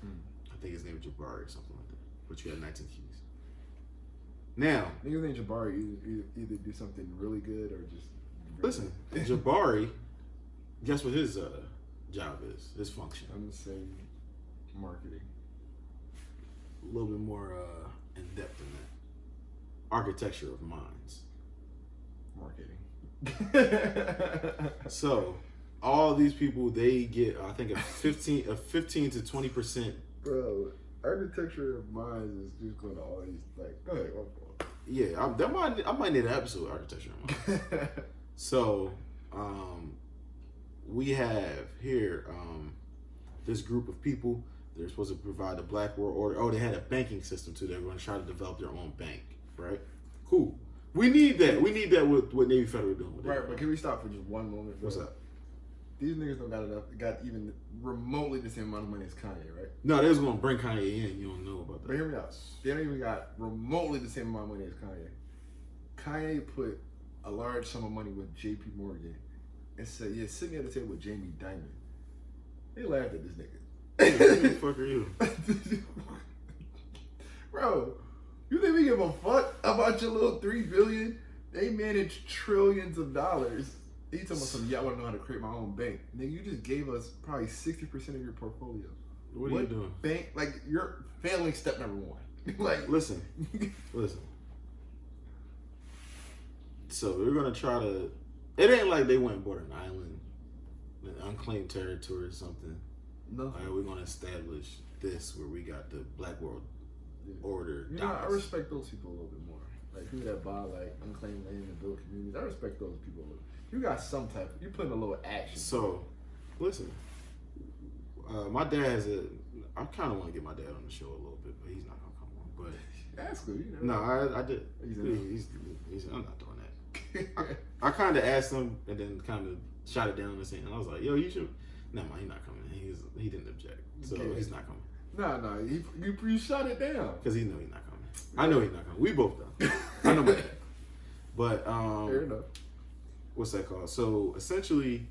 I think his name is Jabari or something like that. But you have 19 Keys. Now, niggas named Jabari either do something really good or just... Listen, Jabari, guess what his job is? His function. I'm going to say marketing. A little bit more in depth than that. Architecture of minds. Marketing. So, all these people, they get, I think, a 15 to 20%. Bro, architecture of minds is just going to always, like, go ahead. Yeah, I might need an episode of architecture of minds. So, we have here this group of people. They're supposed to provide the Black World Order. Oh, they had a banking system too. They were going to try to develop their own bank, right? Cool. We need that. We need that with what Navy Federal doing. Right, but can we stop for just one moment? What's up? These niggas don't got even remotely the same amount of money as Kanye, right? No, they was going to bring Kanye in. You don't know about that. But hear me out. They don't even got remotely the same amount of money as Kanye. Kanye put a large sum of money with J.P. Morgan and said, yeah, sit me at the table with Jamie Dimon. They laughed at this nigga. Who the fuck are you? Bro, you think we give a fuck about your little $3 billion? They manage trillions of dollars. He talking about some, I want to know how to create my own bank. Nigga, you just gave us probably 60% of your portfolio. What are you doing? Bank, like, you're failing step number 1. Like, listen. So we're gonna try to. It ain't like they went and bought an island, an unclaimed territory or something. No. All right, we're gonna establish this where we got the Black World Order. You know, I respect those people a little bit more. Like people that buy like unclaimed land and build communities. I respect those people a little. You got some type. You put in a little action. So, listen. My dad has a. I kind of want to get my dad on the show a little bit, but he's not gonna come on. But that's good. You know. No, I did. He's I'm not doing that. I kind of asked him and then kind of shot it down and saying, I was like, "Yo, you should." No, he's not coming. He didn't object, so he's not coming. No, you shot it down because he know he's not coming. I know he's not coming. We both know. I know my dad. But fair enough. What's that called? So essentially,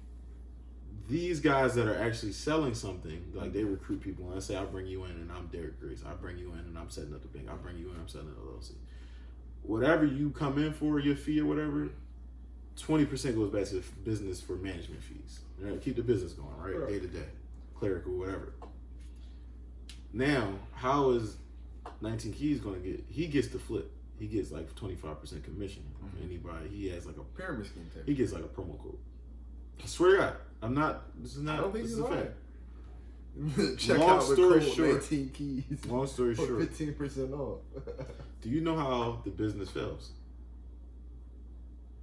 these guys that are actually selling something, like they recruit people. And let's say I bring you in and I'm Derek Grace. I bring you in and I'm setting up the bank. I bring you in, I'm setting up the LLC. Whatever you come in for, your fee or whatever, 20% goes back to the business for management fees. Right? Keep the business going, right? Day to day. clerical, whatever. Now, how is 19 Keys going to get? He gets the flip. He gets like 25% commission from anybody. He has like a pyramid scheme type. He gets like a promo code. I swear to God, I'm not. This is not. I don't think this he's is a lying. fact. Check Long out story the code short. 19 Keys. Long story for short. 15% off. Do you know how the business fails?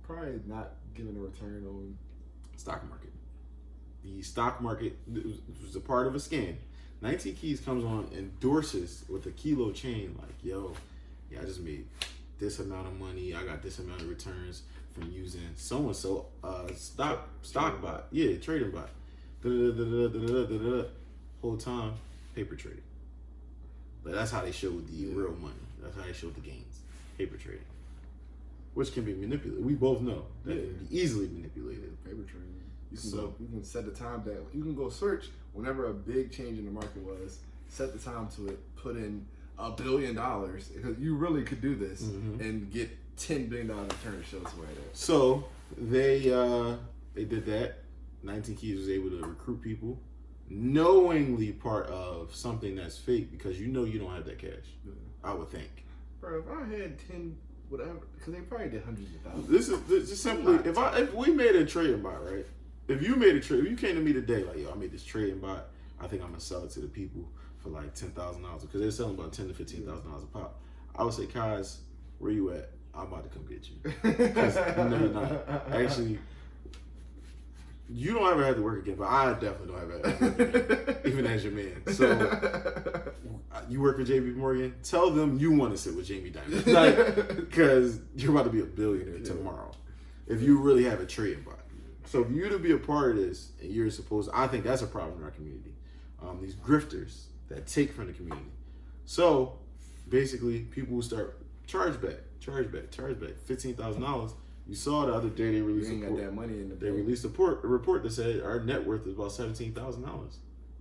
Probably not giving a return on Stock market. The stock market was a part of a scam. 19 Keys comes on, endorses with a kilo chain, like, yo, yeah, I just made this amount of money. I got this amount of returns from using so-and-so stock bot. Yeah, trading bot. Whole time, paper trading. But that's how they showed the real money. That's how they showed the gains. Paper trading. Which can be manipulated. We both know that can be easily manipulated. paper trading. You can go. You can set the time back. You can go search whenever a big change in the market was. Set the time to it. Put in $1 billion because you really could do this and get $10 billion return shows right there. So they did that. 19 Keys was able to recruit people, knowingly part of something that's fake because you know you don't have that cash. Yeah. I would think. Bro, if I had 10, whatever, because they probably did hundreds of thousands. This is just simply if we made a trading bot, right? If you made a trade, if you came to me today like, yo, I made this trading bot. I think I'm gonna sell it to the people for like $10,000 because they're selling about $10,000 to $15,000 a pop. I would say, Kaz, where you at? I'm about to come get you. Because no, you're not. Actually, you don't ever have to work again, but I definitely don't ever have to work again, even as your man. So you work for JP Morgan. Tell them you want to sit with Jamie Dimon, like, because you're about to be a billionaire tomorrow if you really have a trading bot. So for you to be a part of this, and you're supposed, I think that's a problem in our community. These grifters that take from the community. So basically, people will start charge back, $15,000. You saw the other day they released got that money in the they released a report that said our net worth is about $17,000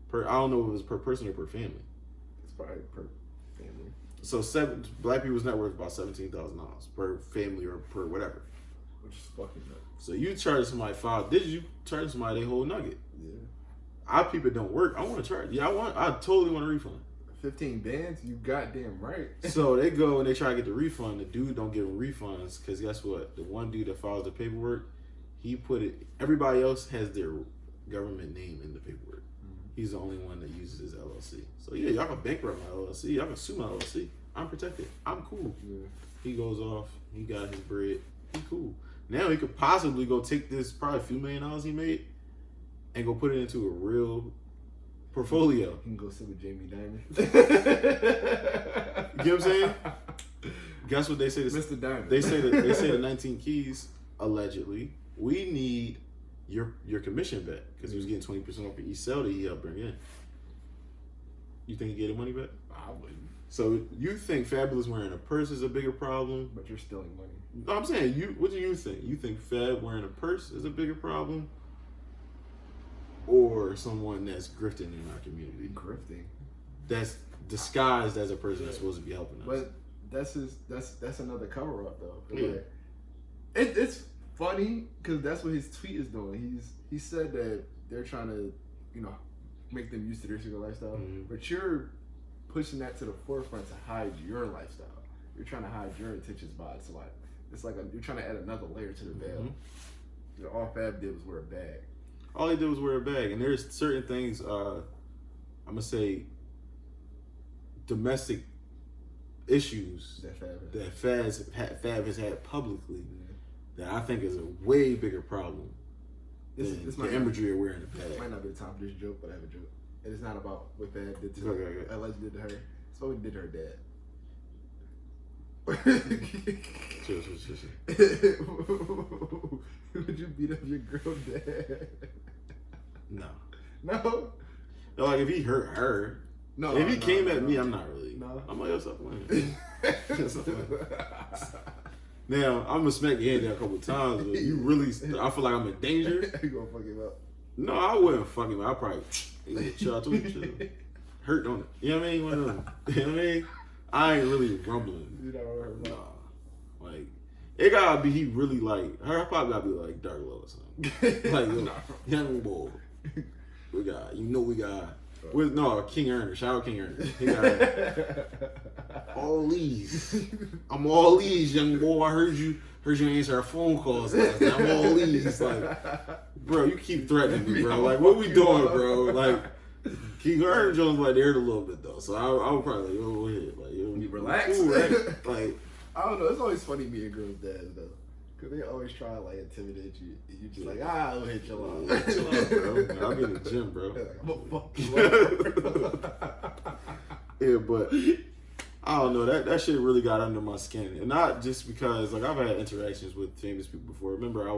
per. I don't know if it was per person or per family. It's probably per family. So black people's net worth is about $17,000 per family or per whatever. Which is fucking nuts. So you charge somebody $5. Did you charge somebody their whole nugget? Yeah. Our people don't work. I want to charge. Yeah, I totally want a refund. 15 bands, you goddamn right. So they go and they try to get the refund. The dude don't give them refunds because guess what? The one dude that files the paperwork, he put it. Everybody else has their government name in the paperwork. He's the only one that uses his LLC. So yeah, y'all can bankrupt my LLC. Y'all can sue my LLC. I'm protected. I'm cool. Yeah. He goes off. He got his bread. He cool. Now he could possibly go take this probably a few $1 million he made and go put it into a real portfolio. You can go sit with Jamie Dimon. You know what I'm saying? Guess what they say? Mr. Diamond. They say the 19 Keys allegedly. We need your commission back because he was getting 20% off of each sale that he helped bring in. You think he get the money back? I wouldn't. So you think Fabulous wearing a purse is a bigger problem? But you're stealing money. No, I'm saying what do you think? You think Fab wearing a purse is a bigger problem? Or someone that's grifting in our community? Grifting. That's disguised as a person that's supposed to be helping us. But that's another cover up though. Yeah. Like, it's funny because that's what his tweet is doing. He said that they're trying to, make them used to their secret lifestyle. But you're pushing that to the forefront to hide your lifestyle. You're trying to hide your intentions by it. So like it's like you're trying to add another layer to the veil. All Fab did was wear a bag. All he did was wear a bag, and there's certain things. I'm gonna say domestic issues that Fab has had publicly that I think is a way bigger problem than the imagery of wearing a bag. Might not be the time for this joke, but I have a joke, and it's not about what Fab did to allegedly did to her. It's what he did to her dad. Chill. Would you beat up your girl dad? No. No? Like if he hurt her. No. If he came at me, I'm not really. No. I'm like, what's up, man? Now, I'm gonna smack your hand there a couple times, but you really, I feel like I'm in danger. You gonna fuck him up? No, I wouldn't fuck him up. I'd probably chill. Hurt, don't it? You know what I mean? One of them. You know what I mean? I ain't really rumbling. You don't hurt him. Nah. Like, it gotta be, he really like, her probably gotta be like Dark Low or something. Like, you know what I mean, boy. We got King Ernest. Shout out King Ernest. He got all these. I'm all these, young boy. I heard you answer our phone calls last night. I'm all these. Like, bro, you keep threatening me, bro. Like, what we doing, bro? Like, King Ernest Jones like there a little bit though. So I would probably like, go ahead. Like, you relax. Cool, right? Like, I don't know. It's always funny meeting girls' dads though. Cause they always try to like intimidate you. And you just like, I'll hit your line. Chill out, bro. I'll be in the gym, bro. Like, I'm gonna fuck you up. Yeah, but I don't know. That shit really got under my skin, and not just because like I've had interactions with famous people before. Remember,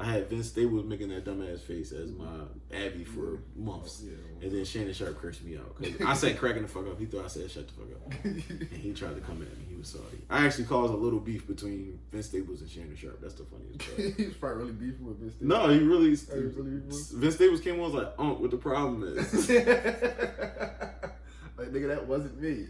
I had Vince Staples making that dumbass face as my Abby for months, and then Shannon Sharp cursed me out because I said cracking the fuck up. He thought I said shut the fuck up, and he tried to come at me. He was sorry. I actually caused a little beef between Vince Staples and Shannon Sharp. That's the funniest part. He was probably really beefing with Vince Staples. No, he really. Vince Staples came on and was like, what the problem is? Like, nigga, that wasn't me.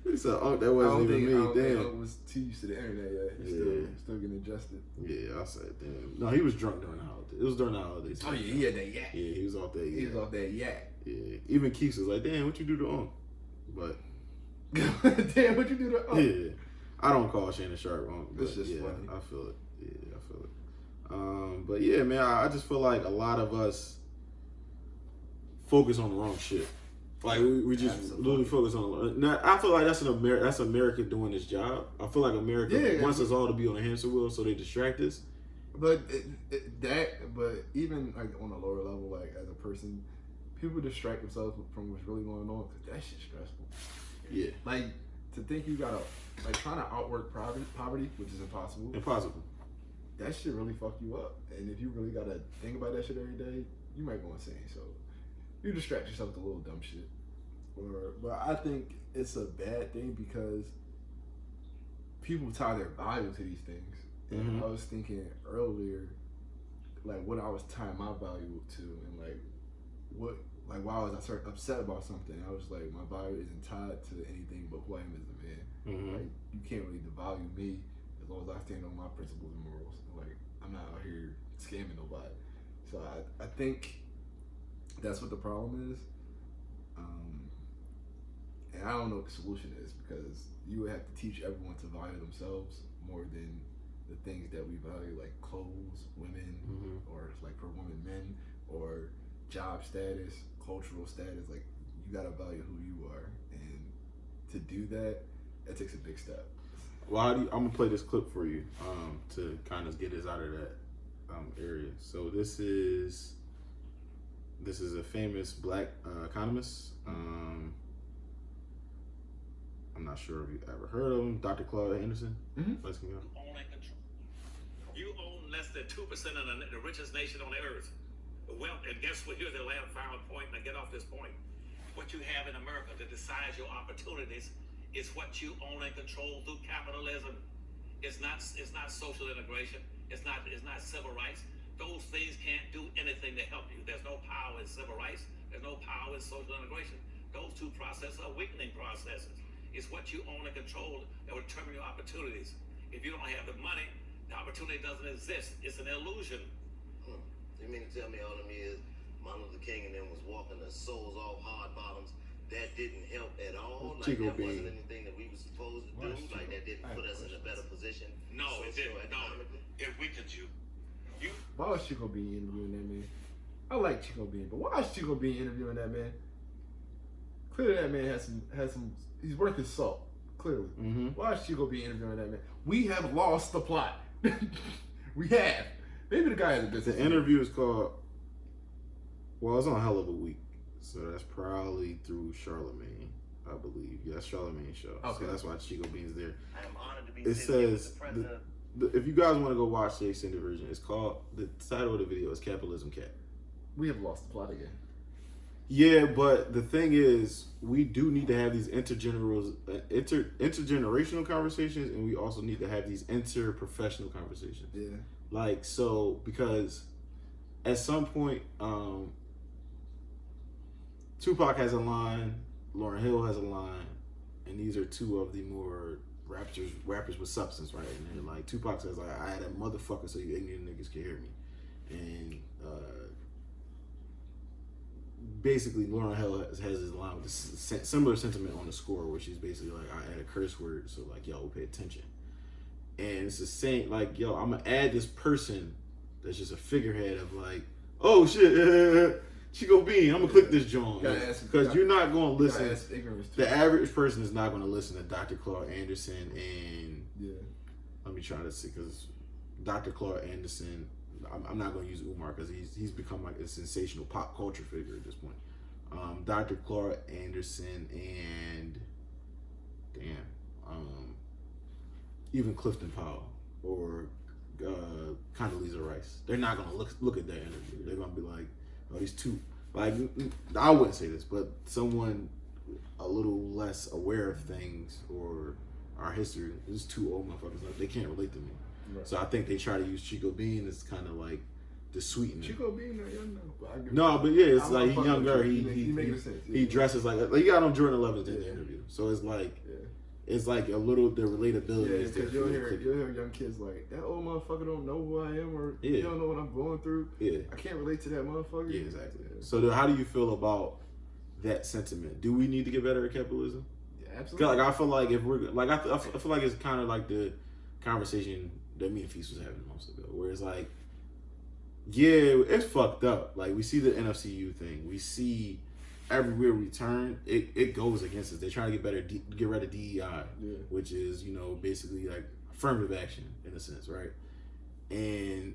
He said, that wasn't even me. Damn. I was too used to the internet yet. He's still getting adjusted. Yeah, I said, damn. No, he was drunk during the holidays. It was during the holidays. Oh, yeah, he had that yak. Yeah, he was off that yak. He was off that yak. Yeah. Even Keeks was like, damn, what you do to Unc? But. Damn, what you do to Unc? Yeah. I don't call Shannon Sharp Unc. It's just funny. I feel it. Yeah, I feel it. But yeah, man, I just feel like a lot of us focus on the wrong shit. Like we just literally focus on. Now, I feel like that's America doing its job. I feel like America wants us all to be on a hamster wheel, so they distract us. But but even like on a lower level, like as a person, people distract themselves from what's really going on because that shit's stressful. Yeah. Like to think you gotta like trying to outwork poverty, which is impossible. Impossible. That shit really fuck you up, and if you really gotta think about that shit every day, you might go insane. So. You distract yourself with a little dumb shit. But I think it's a bad thing because people tie their value to these things. And I was thinking earlier, like what I was tying my value to and like why was I upset about something. I was like, my value isn't tied to anything but who I am as a man. Like you can't really devalue me as long as I stand on my principles and morals. Like I'm not out here scamming nobody. So I think that's what the problem is, and I don't know what the solution is because you would have to teach everyone to value themselves more than the things that we value, like clothes, women, or like for women, men, or job status, cultural status. Like you gotta value who you are, and to do that, that takes a big step. Well, I'm gonna play this clip for you to kind of get us out of that area. So this is a famous black economist. I'm not sure if you've ever heard of him, Dr. Claude Anderson. Let's go. You own less than 2% of the richest nation on the earth. Well, and guess what? Here's the last final point, and I get off this point. What you have in America that decides your opportunities is what you own and control through capitalism. It's not social integration. It's not civil rights. Those things can't do anything to help you. There's no power in civil rights. There's no power in social integration. Those two processes are weakening processes. It's what you own and control that will determine your opportunities. If you don't have the money, the opportunity doesn't exist. It's an illusion. You mean to tell me all of me is Martin Luther King and them was walking the soles off hard bottoms? That didn't help at all? Like that wasn't anything that we were supposed to do? Like that didn't put us in a better position? No, it didn't. No, it weakened you. Why was Chico Bean interviewing that man? I like Chico Bean, but why is Chico Bean interviewing that man? Clearly that man has some he's worth his salt. Clearly. Why is Chico Bean interviewing that man? We have lost the plot. We have. Maybe the guy has a business. The interview is called, well, it's on Hell of a Week. So that's probably through Charlemagne, I believe. Yeah, that's Charlemagne's show. Okay. So that's why Chico Bean's there. I am honored to be it says, if you guys want to go watch the extended version, it's called, the title of the video is Capitalism Cat. We have lost the plot again. Yeah, but the thing is, we do need to have these intergenerational conversations, and we also need to have these interprofessional conversations. Yeah. Like, so, because at some point, Tupac has a line, Lauryn Hill has a line, and these are two of the more rappers with substance, right? And they're like, Tupac says, like, I had a motherfucker so you ignorant niggas can hear me. And basically Lauryn Hill has his line with this similar sentiment on the score where she's basically like, I add a curse word, so like y'all will pay attention. And it's the same, like, yo, I'm gonna add this person that's just a figurehead of like, oh shit, Chico Bean, I'm gonna click this joint because you're not gonna listen. The average person is not gonna listen to Dr. Claude Anderson and let me try to see, because Dr. Claude Anderson, I'm not gonna use Umar because he's become like a sensational pop culture figure at this point. Dr. Claude Anderson and even Clifton Powell or Condoleezza Rice. They're not gonna look at that interview. They're gonna be like, oh, these two, like, I wouldn't say this, but someone a little less aware of things or our history. These two old motherfuckers, like, they can't relate to me. Right. So I think they try to use Chico Bean as kind of like the sweetener. Chico Bean not young though. No, but yeah, it's like he's younger. He dresses like he got on Jordan 11s in the interview. So it's like it's like a little the relatability. Yeah, because you'll hear young kids like, that old motherfucker don't know who I am, or you don't know what I'm going through. Yeah, I can't relate to that motherfucker. Yeah, exactly. Yeah. So how do you feel about that sentiment? Do we need to get better at capitalism? Yeah, absolutely. Like I feel like if we're like I feel like it's kind of like the conversation that me and Feast was having months ago, where it's like, yeah, it's fucked up. Like we see the NFCU thing, we see everywhere we turn, it goes against us. They're trying to get better, get rid of DEI, which is, you know, basically like affirmative action in a sense, right? And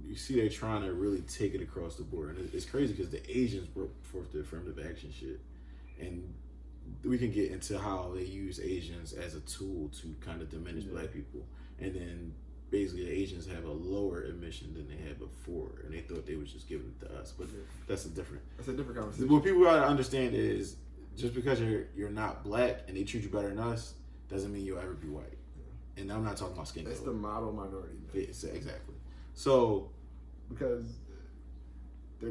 you see they're trying to really take it across the board, and it's crazy because the Asians broke forth the affirmative action shit, and we can get into how they use Asians as a tool to kind of diminish black people, and then basically the Asians have a lower admission than they had before, and they thought they was just giving it to us, but that's a different conversation. What people gotta understand is just because you're not black and they treat you better than us doesn't mean you'll ever be white. And I'm not talking about skin color. That's the model minority. Yes, exactly. So because they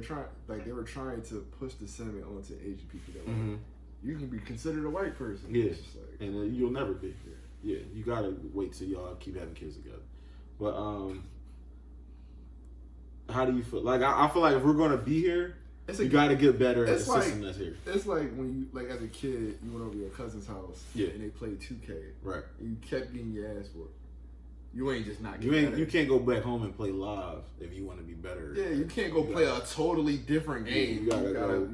were trying to push the sentiment onto Asian people that you can be considered a white person. Yeah, and you'll never be. Yeah, you gotta wait till y'all keep having kids together. But how do you feel? Like I feel like if we're gonna be here, you gotta get better at the system that's here. It's like when you, like as a kid, you went over your cousin's house and they played 2K. Right. And you kept getting your ass whooped. You ain't just not getting better. You can't go back home and play live if you want to be better. Yeah, you can't go play a totally different game. You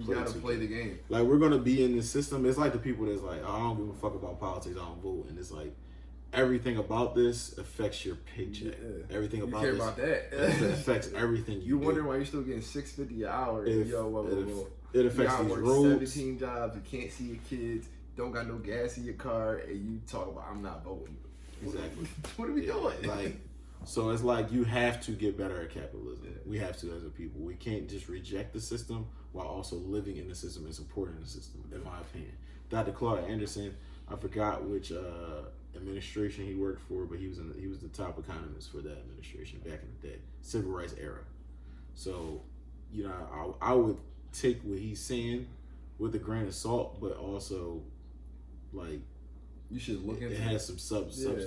gotta play the game. Like we're gonna be in this system. It's like the people that's like, oh, I don't give a fuck about politics, I don't vote, and it's like everything about this affects your paycheck. Yeah. Everything about you care this about that. affects everything you do. Wondering why you're still getting $650 an hour. It affects these roads. 17 jobs, you can't see your kids, don't got no gas in your car, and you talk about I'm not voting. Exactly. What are we doing? Like, so it's like you have to get better at capitalism. Yeah. We have to as a people. We can't just reject the system while also living in the system and supporting the system, in my opinion. Dr. Claude Anderson, I forgot which administration he worked for, but he was the top economist for that administration back in the day, civil rights era. So, you know, I would take what he's saying with a grain of salt, but also like you should look into it. Has some substance to it.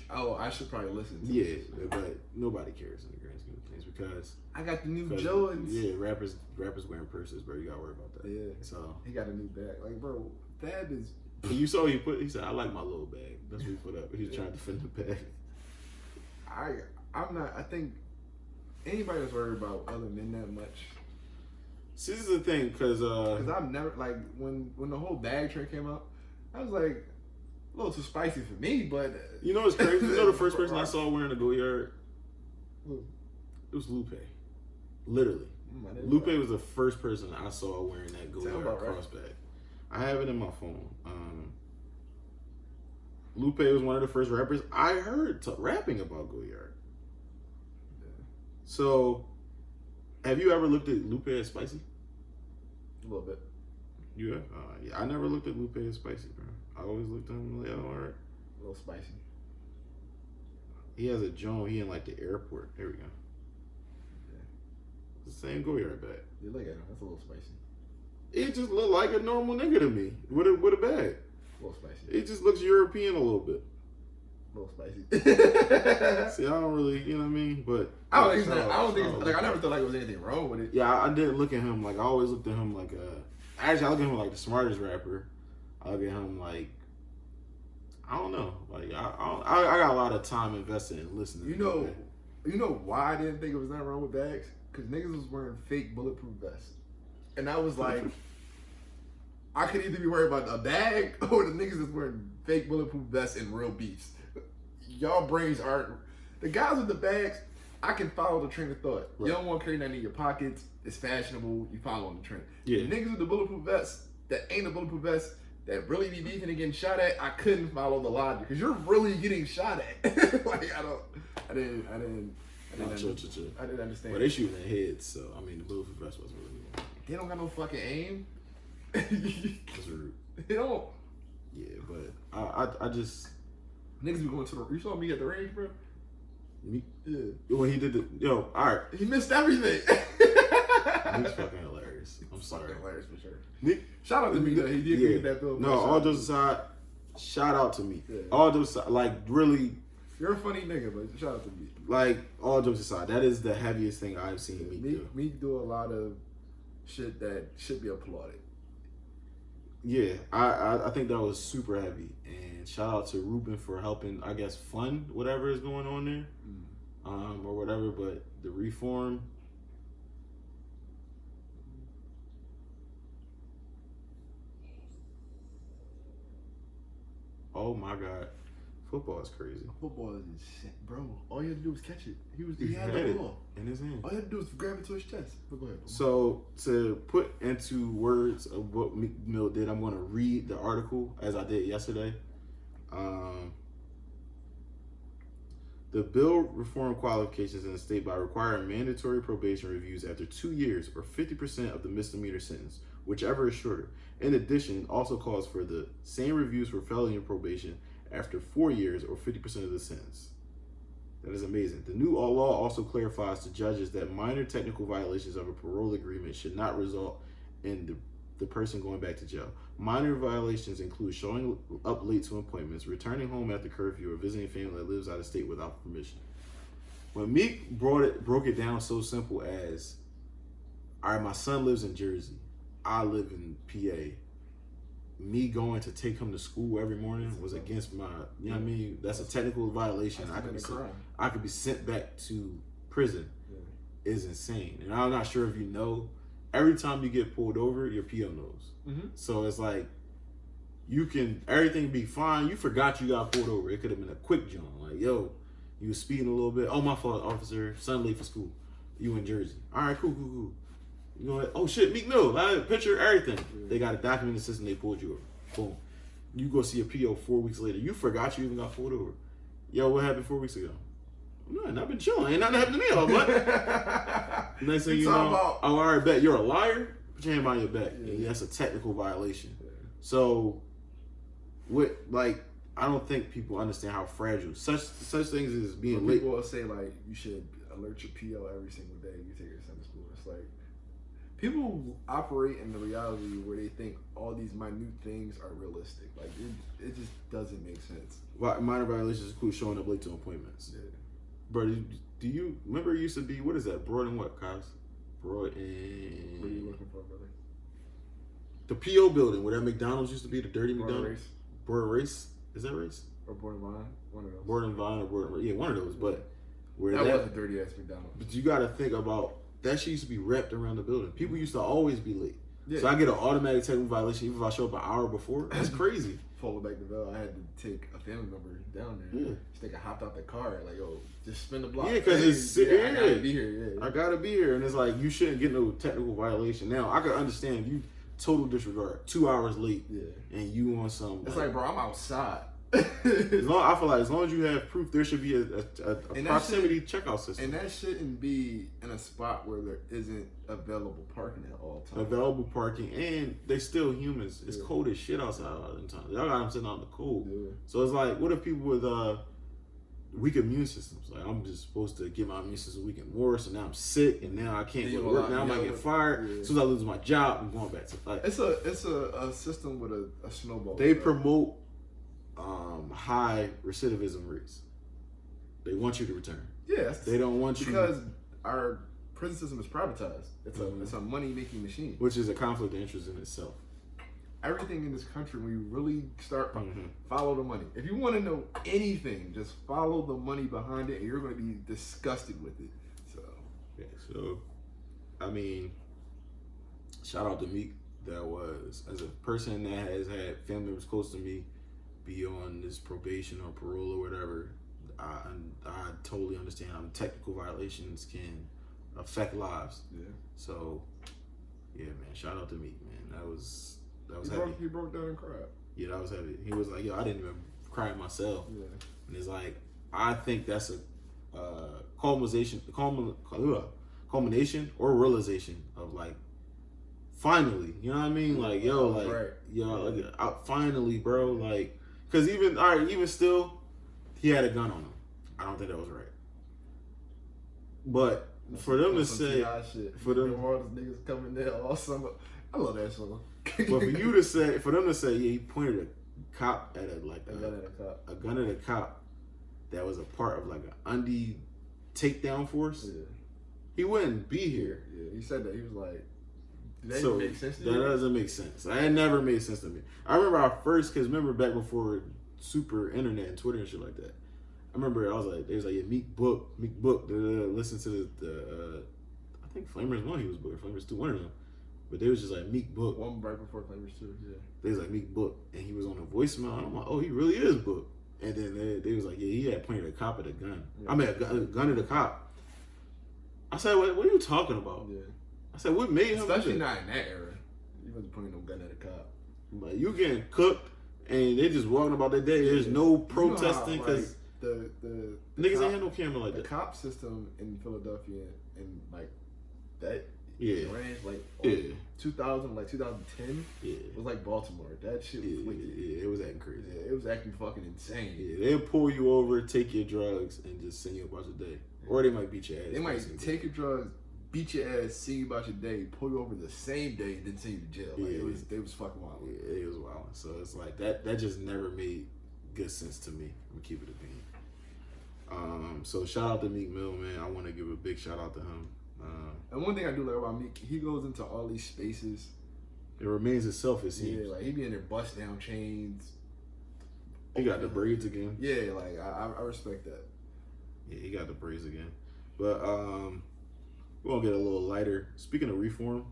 I should probably listen to it. Yeah, but nobody cares in the grand scheme of things because I got the new Jordans. Yeah, rappers wearing purses, bro. You gotta worry about that. Yeah. So he got a new bag. Like, bro, that is. You saw he said, I like my little bag. That's what he put up. He was trying to defend the bag. I'm not. I think anybody that's worried about other men that much. See, this is the thing, because I've never, like, when the whole bag trend came out, I was like, a little too spicy for me, but you know what's crazy? You know the first person I saw wearing a Goyard? It was Lupe. Literally. Lupe was the first person I saw wearing that Goyard crossbag. I have it in my phone. Lupe was one of the first rappers I heard rapping about Goyard. Yeah. So, have you ever looked at Lupe as spicy? A little bit. You have? Yeah, I never looked at Lupe as spicy, bro. I always looked at him like, all right. A little spicy. He has a joint. He in like the airport. There we go. Yeah. It's the same Goyard bag. You look at him. That's a little spicy. He just looked like a normal nigga to me with a bag. A little spicy. He just looks European a little bit. A little spicy. See, I don't really, you know what I mean? But I don't think I never thought like there was anything wrong with it. yeah, I didn't look at him like, I always looked at him like actually I look at him like the smartest rapper. I look at him like, I don't know. Like I got a lot of time invested in listening. You know why I didn't think it was nothing wrong with bags? Because niggas was wearing fake bulletproof vests. And I was like, I could either be worried about a bag or the niggas that's wearing fake bulletproof vests in real beefs. Y'all brains aren't. The guys with the bags, I can follow the train of thought. Right. You don't want to carry nothing in your pockets. It's fashionable. You follow on the trend. Yeah. The niggas with the bulletproof vests that ain't a bulletproof vest that really be beefing and getting shot at, I couldn't follow the logic because you're really getting shot at. Like I didn't understand. Well, they shooting their heads, so I mean the bulletproof vest wasn't really good. They don't got no fucking aim. That's rude. They don't. Yeah, but I just niggas be going to the. You saw me at the range, bro. Me? Yeah. When he did all right. He missed everything. Meek's fucking hilarious. I'm sorry. Fucking hilarious for sure. Meek, shout out to Meek though. He did get that bill. No, all jokes aside, shout out to Meek. Yeah. All jokes aside, like really. You're a funny nigga, but shout out to Meek. Like all jokes aside, that is the heaviest thing I've seen Meek do. Meek do a lot of shit that should be applauded. Yeah, I think that was super heavy, and shout out to Ruben for helping, I guess, fund whatever is going on there, or whatever. But the reform, oh my God, football is crazy. Football is insane, bro. All you had to do was catch it. He had the ball in his hand. All you had to do was grab it to his chest. But go ahead. So to put into words of what Meek Mill did, I'm going to read the article as I did yesterday. The bill reform qualifications in the state by requiring mandatory probation reviews after 2 years or 50% of the misdemeanor sentence, whichever is shorter. In addition, also calls for the same reviews for felony probation after 4 years or 50% of the sentence. That is amazing. The new law also clarifies to judges that minor technical violations of a parole agreement should not result in the person going back to jail. Minor violations include showing up late to appointments, returning home after curfew, or visiting family that lives out of state without permission. When Meek broke it down so simple as, all right, my son lives in Jersey. I live in PA. Me going to take him to school every morning was against my, you know what I mean? That's a technical violation. I could be sent back to prison. Is insane. And I'm not sure if you know, every time you get pulled over, your PO knows. Mm-hmm. So it's like, everything be fine. You forgot you got pulled over. It could have been a quick jump. Like, yo, you was speeding a little bit. Oh, my fault, officer. Son late for school. You in Jersey. All right, cool. You know what? Oh shit, Meek Mill. I have a picture, everything. Yeah. They got a documented system. They pulled you over. Boom. You go see a PO 4 weeks later. You forgot you even got pulled over. Yo, what happened 4 weeks ago? Nothing. I've been chilling. Ain't nothing happened to me all month. Next thing you know, oh, all right, bet you're a liar. Put your hand behind your back. Yeah. That's a technical violation. Yeah. So, I don't think people understand how fragile such things as being late. People will say like you should alert your PO every single day you take your son to school. It's like people operate in the reality where they think all these minute things are realistic. Like it just doesn't make sense. Minor violations include showing up late to appointments. Yeah. Bro, do you remember it used to be, what is that? Broad and what, Kyle? Broad and... What are you looking for, brother? The PO building where that McDonald's used to be, the dirty Broad McDonald's. Race. Broad Race? Is that Race? Or Broad and Vine? One of those. Broad and Vine or Broad, yeah, one of those. But where that was a dirty ass McDonald's. But you got to think about, that shit used to be wrapped around the building. People used to always be late. Yeah. So I get an automatic technical violation even if I show up an hour before. That's crazy. Followed back the bell. I had to take a family member down there. Yeah. This nigga hopped out the car like, yo, just spin the block. Yeah, because I gotta be here. Yeah. I gotta be here, and it's like you shouldn't get no technical violation. Now I can understand if you total disregard 2 hours late, and you on some. It's like, bro, I'm outside. I feel like as long as you have proof, there should be a proximity checkout system. And that shouldn't be in a spot where there isn't available parking at all times. Available parking, and they still humans. It's cold as shit outside a lot of the time. Y'all got them sitting out in the cold. Yeah. So it's like, what if people with weak immune systems? Like, I'm just supposed to get my immune system weak and more, so now I'm sick, and now I can't go to work. Now I might get fired. As soon as I lose my job, I'm going back to like. It's a system with a snowball. They promote high recidivism rates. They want you to return. Yeah, they don't want you because our prison system is privatized. It's a money making machine, which is a conflict of interest in itself. Everything in this country, when you really start follow the money. If you want to know anything, just follow the money behind it, and you're going to be disgusted with it. So, I mean, shout out to Meek. That was, as a person that has had family members close to me be on this probation or parole or whatever, I totally understand how technical violations can affect lives. Yeah. So, yeah, man, shout out to Meek, man. That was heavy. He broke down and cried. Yeah, that was heavy. He was like, yo, I didn't even cry myself. Yeah. And it's like, I think that's a culmination or realization of like, finally, you know what I mean? Like, yo, like, right. Yo, like, finally, bro, like, because even still, he had a gun on him. I don't think that was right. But for them to say, for them, all these niggas coming there all summer, I love that song. But for them to say, yeah, he pointed a cop at a gun at a cop that was a part of like an undie takedown force. Yeah. He wouldn't be here. Yeah, he said that. He was like, that make sense to you? That doesn't make sense. That never made sense to me. I remember because remember back before super internet and Twitter and shit like that. I remember I was like, they was like, yeah, Meek book. Listen to the I think Flamers 1 he was book, or Flamers 2, one of them. But they was just like, Meek book. One right before Flamers 2, yeah. They was like, Meek book. And he was on a voicemail. And I'm like, oh, he really is book. And then they was like, yeah, he had pointed a cop at a gun. Yeah. I mean, a gun at a cop. I said, what are you talking about? Yeah. I said, what made him? Especially not in that era. You wasn't pointing no gun at a cop. Like, you getting cooked and they just walking about their day. There's no protesting because the niggas cop, ain't had no camera like that. The cop system in Philadelphia and like that range, like 2000, like 2010, was like Baltimore. That shit was wicked. Yeah, it was acting crazy. Yeah, it was acting fucking insane. Yeah, they'll pull you over, take your drugs, and just send you about your day. Or they might beat your ass. They might take your drugs, beat your ass, sing you about your day, pull you over the same day, and then send you to jail. Like, they was fucking wild. Yeah, it was wild. So it's like that just never made good sense to me. I'm gonna keep it a bean. So shout out to Meek Mill, man. I want to give a big shout out to him. And one thing I do like about Meek, he goes into all these spaces. It remains itself, it seems. Yeah, like he be in there bust down chains. He got the braids again. Yeah, like I respect that. Yeah, he got the braids again. But we're gonna get a little lighter. Speaking of reform,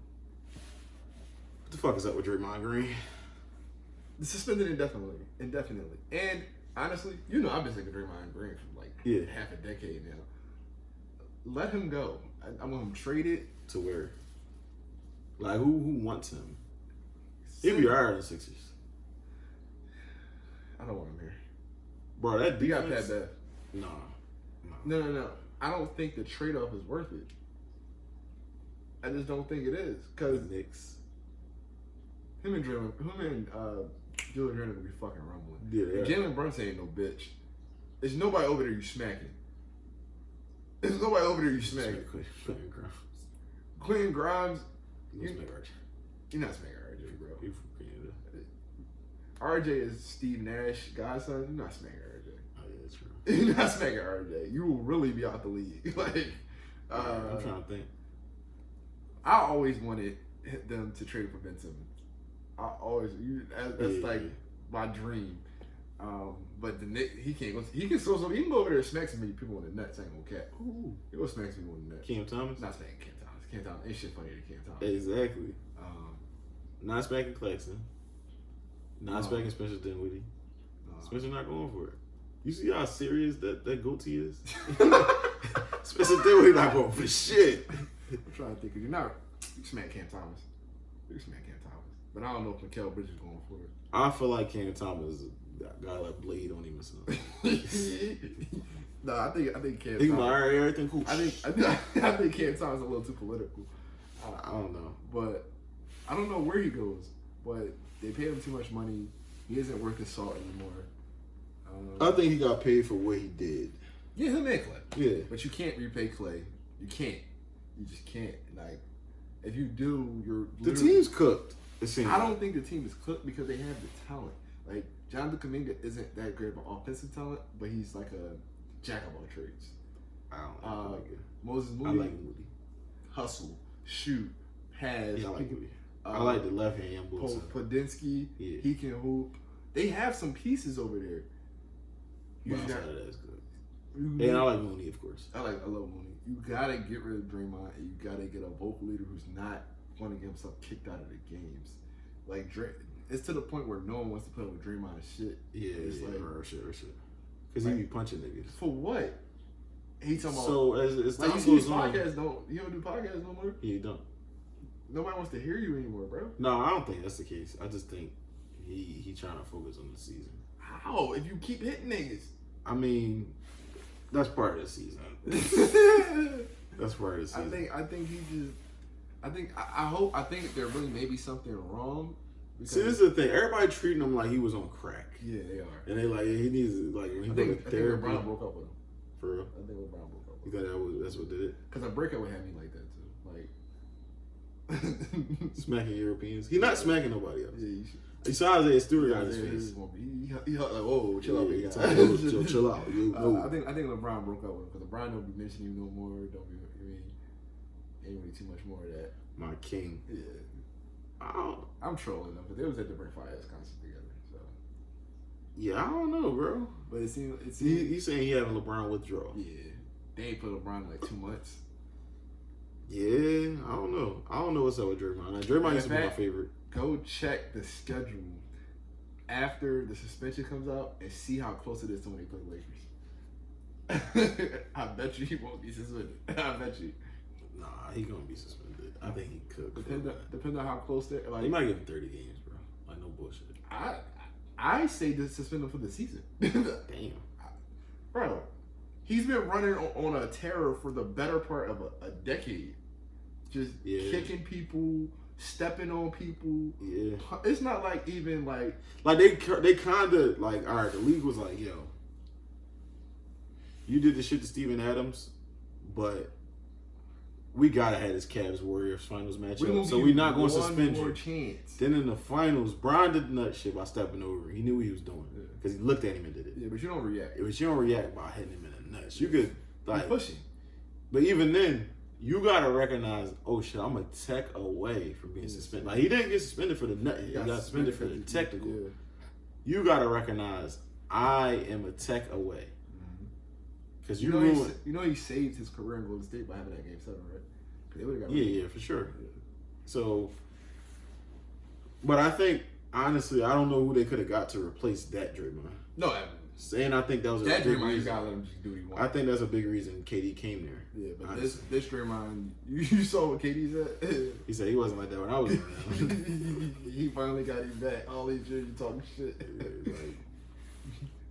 what the fuck is up with Draymond Green? Suspended indefinitely. And honestly, you know I've been sick of Draymond Green for like half a decade now. Let him go. I want him traded. To where? Like who wants him? He'd be alright in the Sixers. I don't want him here. Bro, that defense. You got Pat Bev. No. I don't think the trade-off is worth it. I just don't think it is. Because Knicks. Him and Julian Draymond will be fucking rumbling. Yeah. Jalen Brunson ain't no bitch. There's nobody over there you smacking. There's nobody over there you smacking. Quentin Grimes. You're not smacking RJ, bro. He's from Canada. RJ is Steve Nash godson. You're not smacking RJ. Oh yeah, that's true. You're not smacking RJ. You will really be out the league. Like, I'm trying to think. I always wanted them to trade for Ben Simmons. That's like my dream. But the Knicks, he can't go. He can go over there and smack some people on the nuts. Ain't gonna cap. He go smack some people on the nuts. Cam Thomas? Not smacking Cam Thomas. Cam Thomas ain't shit funny to Cam Thomas. Exactly. Not smacking Claxton. Not smacking Spencer Dinwiddie. Spencer not going for it. You see how serious that goatee is? Spencer Dinwiddie not going for shit. I'm trying to think. You smack Cam Thomas. You smack Cam Thomas. But I don't know if Mikal Bridges is going for it. I feel like Cam Thomas got like blade on him or something. No, I think Cam. He Thomas. Everything cool. I think Cam Thomas is a little too political. I don't know, but I don't know where he goes. But they paid him too much money. He isn't worth his salt anymore. I think he got paid for what he did. Yeah, him and Clay. Yeah, but you can't repay Clay. You can't. You just can't. Like, if you do, the team's cooked. I don't think the team is cooked because they have the talent. Like Jonathan Kuminga isn't that great of an offensive talent, but he's like a jack of all trades. I don't like it. Moses Moody, I like Moody. hustle, shoot, pass. Yeah, I like Moody. I like the left hand Wilson. Podinski, Yeah. he can hoop. They have some pieces over there. You But got- outside of that, it's good. And I like Mooney, of course. I love Mooney. You gotta get rid of Draymond, and you gotta get a vocal leader who's not going to get himself kicked out of the games. Like it's to the point where no one wants to play with Draymond's shit. Yeah, it's like or shit. Because he be punching niggas. for what? He talking about. So as like time you see his goes on, podcasts you don't do podcasts no more. yeah, he don't. Nobody wants to hear you anymore, bro. No, I don't think that's the case. I just think he trying to focus on the season. How? If you keep hitting niggas. I mean, that's part of the season. That's part of the season. I think he just. I think there really may be something wrong. See, this is the thing. Everybody treating him like he was on crack, Yeah, they are. and they like he needs like when he I go think to therapy. LeBron broke up with him. For real, I think LeBron broke up you with him. thought that's what did it? Because a breakup would have me like that too. Like Smacking Europeans. He's not smacking nobody else. yeah, you should. You saw Isaiah Stewart got his He face. like, whoa, chill out, big guy. Chill out. I think LeBron broke up with him because LeBron don't be mentioning him no more. Don't be, ain't really too much more of that. My king. Yeah, I'm trolling them, but they was at the Bring Fire Ass concert together. So, Yeah, I don't know, bro. but it seemed He's saying he having LeBron withdrawal. yeah, they ain't put LeBron in like 2 months. Yeah, I don't know. I don't know what's up with Draymond. Now, Draymond used to be my favorite. Go check the schedule after the suspension comes out and see how close it is to when they play the Lakers. I bet you he won't be suspended. I bet you. Nah, he gonna be suspended. I think he could. Depend on how close they're. Like, He might give him 30 games, bro. Like, no bullshit. I say to suspend him for the season. Damn. Bro, he's been running on a terror for the better part of a decade. Just kicking people, stepping on people. Yeah. It's not like even like they kind of like, all right, the league was like, yo, you did the shit to Steven Adams, but we gotta have this Cavs Warriors finals matchup, so we're not gonna suspend you. Chance. Then in the finals, Brian did the nut shit by stepping over. He knew what he was doing because he looked at him and did it. Yeah, but you don't react. But you don't react by hitting him in the nuts. You could like You're pushing. But even then, you gotta recognize, oh shit, I'm a tech away from being suspended. Like, he didn't get suspended for the nut hit. He got suspended for the technical. Yeah. You gotta recognize, I am a tech away. Because You know he saved his career in Golden State by having that game 7, right? They would have got Yeah, for sure. Yeah. So, but I think honestly, I don't know who they could have got to replace that Draymond. No, and I think that was a big Draymond, you reason. gotta let him just do what he wants. I think that's a big reason KD came there. Yeah, but honestly. this Draymond, you saw what KD said. He said he wasn't like that when I was around. He finally got him back. All these years you talking shit. Yeah, like,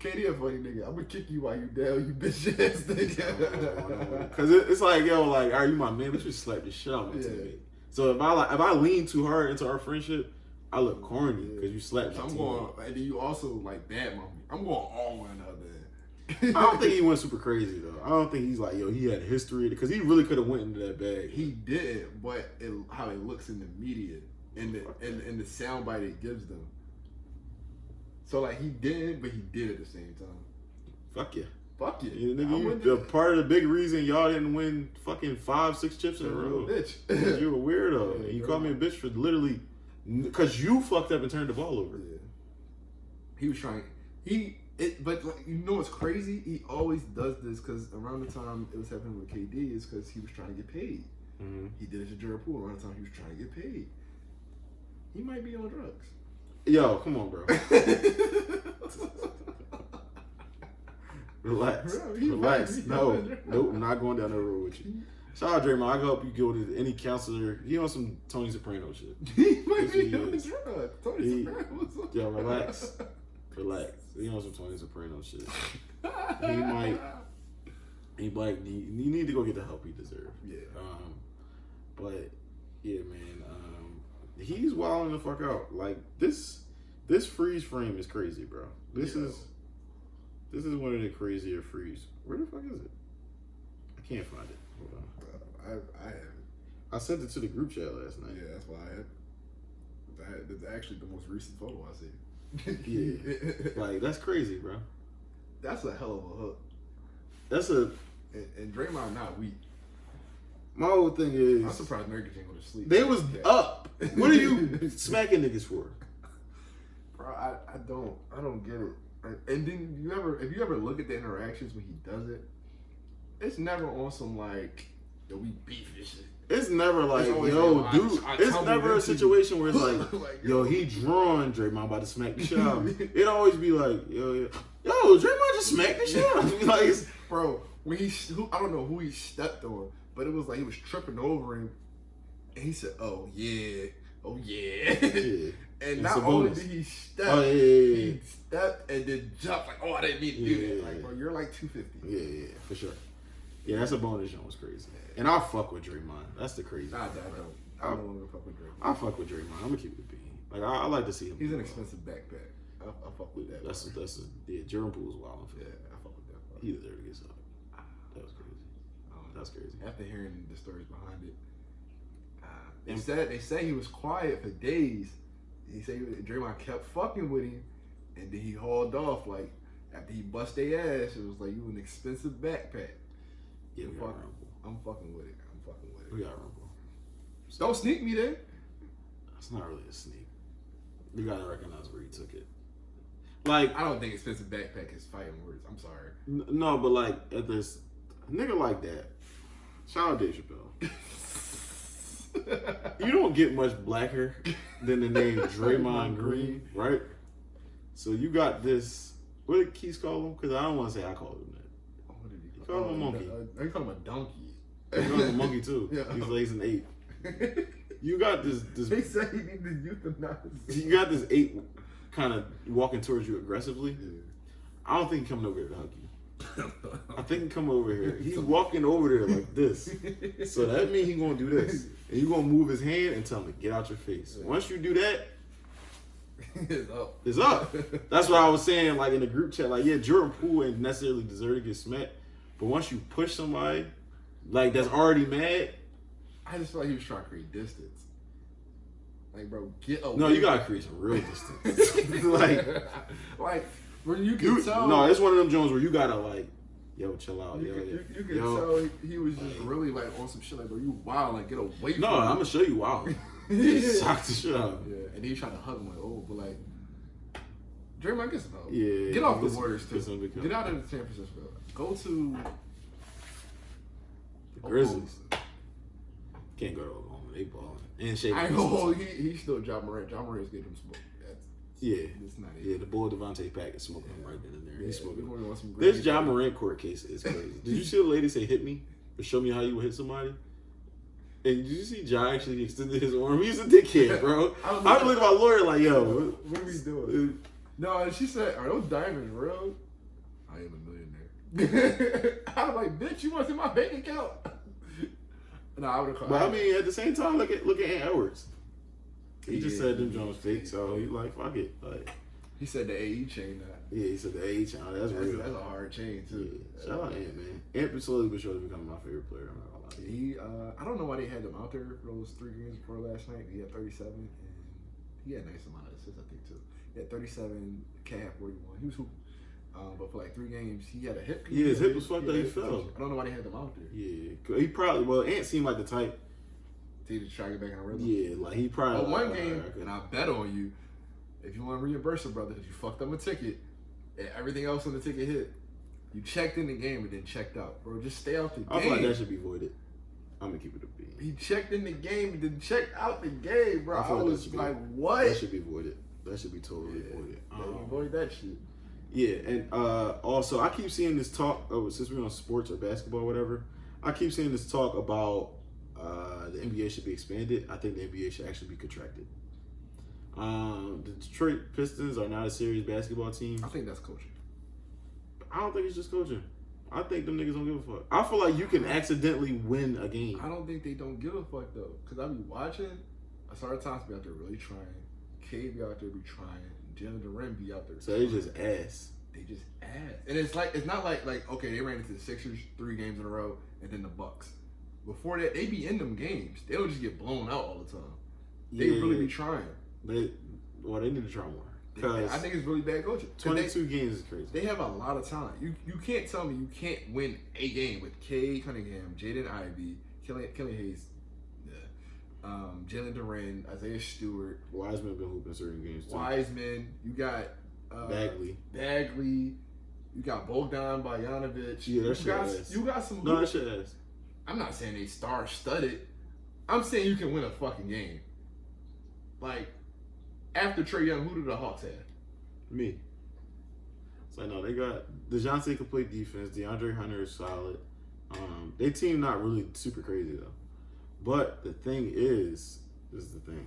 KD a funny nigga. I'm gonna kick you while you down, you bitch ass nigga. Because it's like, yo, like, are you my man? Let's just slap the shit out of my teammate. So if I lean too hard into our friendship, I look corny because you slapped my teammate. And then you also like bad mommy. I'm going all one out there. I don't think he went super crazy though. I don't think he's like, yo, he had a history because he really could have went into that bag. He did, but how it looks in the media and the soundbite it gives them. So like he did, but he did at the same time. Fuck yeah. Fuck yeah. The part of the big reason y'all didn't win fucking 5-6 chips in a row. Bitch. You're a weirdo. Yeah, and you called me a bitch for literally because you fucked up and turned the ball over. Yeah. He was trying. But like, you know what's crazy? He always does this because around the time it was happening with KD is because he was trying to get paid. Mm-hmm. He did it to Jared Poole around the time he was trying to get paid. He might be on drugs. Yo, come on, bro. Relax. Relax. No, nope, I'm not going down that road with you. Shout out Draymond. I can help you go to any counselor. He on some Tony Soprano shit. He might Yes, be he on is. drugs. Tony Soprano. Yo, relax. Relax. He on some Tony Soprano shit. He might. You need to go get the help he deserves. Yeah. But yeah, man. He's wilding the fuck out. Like this freeze frame is crazy, bro. This is one of the crazier freeze. Where the fuck is it? I can't find it. Hold on. I have it. I sent it to the group chat last night. Yeah, that's why I have. That's actually the most recent photo I see. Yeah. Like, that's crazy, bro. That's a hell of a hook. That's a... And Draymond not weak. My whole thing is... I'm surprised Nurkic ain't go to sleep. They was up. What are you smacking niggas for? Bro, I don't get it. And then if you ever look at the interactions when he does it, it's never on some like, yo, we beef this shit. It's never like, It's always yo, like, dude. It's never a situation where it's like, Like, yo, he drawn Draymond about to smack the shit out of him. It always be like, yo, Draymond just smacked the shit out of him. Like, bro, when I don't know who he stepped on, but it was like he was tripping over him, and he said, "Oh yeah." yeah. And It's not a only bonus. did he step, Yeah. he stepped and then jumped like, "Oh, I didn't mean to do that." Like, bro, you're like 250. Yeah, for sure. Yeah, that's a bonus. Jones crazy. And I fuck with Draymond. That's the crazy. Nah, I part. don't. I don't want to fuck with Draymond. I fuck with Draymond. I'm gonna keep it a bean. Like I like to see him. He's do an well. expensive backpack. I fuck with that. Yeah. Jordan Poole's wild. Yeah, I fuck with that. He deserved to get sucked. That was crazy. That's crazy. After hearing the stories behind it, they say he was quiet for days. He said Draymond kept fucking with him, and then he hauled off. Like after he bust their ass, it was like, you an expensive backpack. Yeah, we got Rumble. I'm fucking with it. We got Rumble. Don't sneak me then. It's not really a sneak. You gotta recognize where he took it. Like I don't think expensive backpack is fighting words. I'm sorry. no, but like at this a nigga like that. Shout out Dave Chappelle. You don't get much blacker than the name Draymond Green, right? So you got this. What did Keith call him? Because I don't want to say I called him that. What did he Call him a monkey. He called him a donkey. He called him a monkey too. Yeah. He's lays an ape. You got this. He said he needed euthanize. You got this ape kind of walking towards you aggressively. I don't think he's coming over here to hug you. I think he coming over here. He's walking over there like this. So that means he's gonna do this. And you're gonna move his hand and tell him to get out your face. Once you do that, It's up. it's up. That's what I was saying, like in the group chat. Like, yeah, Jordan Poole ain't necessarily deserve to get smacked. But once you push somebody, like that's already mad. I just feel like he was trying to create distance. Like, bro, get away. No, you gotta create some real distance. like when you can tell. no, it's one of them Jones where you gotta like, yo, chill out. You Yo, can tell he was just really like on some shit. Like, bro, you wild. Like, get away from no, me. I'm gonna show you wow. Sock the shit out. Yeah, and then he tried to hug him like, oh, but like, Draymond, get some help. Yeah, Get off the get some- Warriors get some too. big Get help. out of San Francisco. Go to Grizzlies. Can't go to Oklahoma. They balling. And Shea. I know he's still John Morant. John Morant's getting him smoke. Yeah. That's not it. Yeah, the boy Devontae Pack is smoking him right then and there. He's Yeah, smoking. we only want some This green. John Morant court case is crazy. Did you see the lady say hit me? Or show me how you would hit somebody? And did you see John actually extended his arm? He's a dickhead, bro. I was looking at my lawyer like, yo, What are we doing? No, and she said, are those diamonds real? I am a millionaire. I was like, bitch, you want to see my bank account? No, I would have called. But I mean, at the same time, look at Ant Edwards. He just Yeah. said them Jones fake, so he like, fuck it. Like, He said the AE chain that. yeah, he said the age. That's real. That's a hard chain too. Yeah. Shout out Ant, man. Ant slowly but surely becoming my favorite player. I'm not gonna lie to you. He, I don't know why they had him out there for those 3 games before last night. He had 37, and he had a nice amount of assists, I think, too. He had 37, Cat had 41. He was hooping. But for like 3 games, he had a hip. Yeah, his hip was fucked up. He fell. I don't know why they had him out there. Yeah, he probably. Well, Ant seemed like the type. He just try to get back in a rhythm. Yeah, like he probably. But one like, game, alright, and I bet on you, if you want to reimburse him, brother, because you fucked up a ticket, and everything else on the ticket hit, you checked in the game and then checked out, bro. Just stay out the game. I feel like that should be voided. I'm gonna keep it a beat. He checked in the game and then checked out the game, bro. I feel like that was should be- like, what? That should be voided. That should be totally voided. Avoid that shit. Yeah, and also I keep seeing this talk. Since we're on sports or basketball, or whatever, I keep seeing this talk about the NBA should be expanded. I think the NBA should actually be contracted. The Detroit Pistons are not a serious basketball team. I think that's coaching. I don't think it's just coaching. I think them niggas don't give a fuck. I feel like you can accidentally win a game. I don't think they don't give a fuck though, because I be watching. Asara Thomas be out there really trying. K be out there be trying. Jalen Duren be out there. So they just ass. They just ass, and it's not like okay, they ran into the Sixers 3 games in a row, and then the Bucks. Before that, they be in them games. They don't just get blown out all the time. They really be trying. They need to try more. Because I think it's really bad coaching. 22 games is crazy. They have a lot of talent. You can't tell me you can't win a game with Cade Cunningham, Jaden Ivey, Kelly Hayes, Jalen Duren, Isaiah Stewart. Wiseman been hooping certain games too. Wiseman. You got Bagley. You got Bogdan Bogdanovic. Yeah, that shit ass. You got some. No, that shit ass. I'm not saying they star-studded. I'm saying you can win a fucking game. Like, after Trae Young, who do the Hawks have? Me. So no, they got DeJounte can play defense. DeAndre Hunter is solid. Their team not really super crazy though. But the thing is, this is the thing.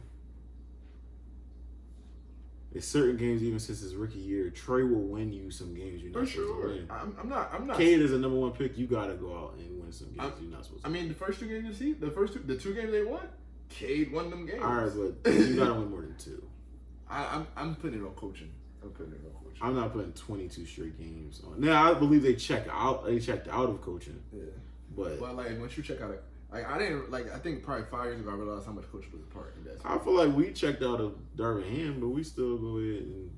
There's certain games, even since his rookie year, Trae will win you some games you're not supposed to win. I'm not. Cade is a number one pick. You gotta go out and win some games you're not supposed to. I mean, the first two games you see, the two games they won, Cade won them games. All right, but you gotta win more than two. I'm putting it on coaching. I'm not putting 22 straight games on. Now I believe they checked out of coaching. Yeah, but like once you check out it. Like I think probably 5 years ago I realized how much coaching was a part in that. I feel like we checked out of Darvin Ham, but we still go ahead and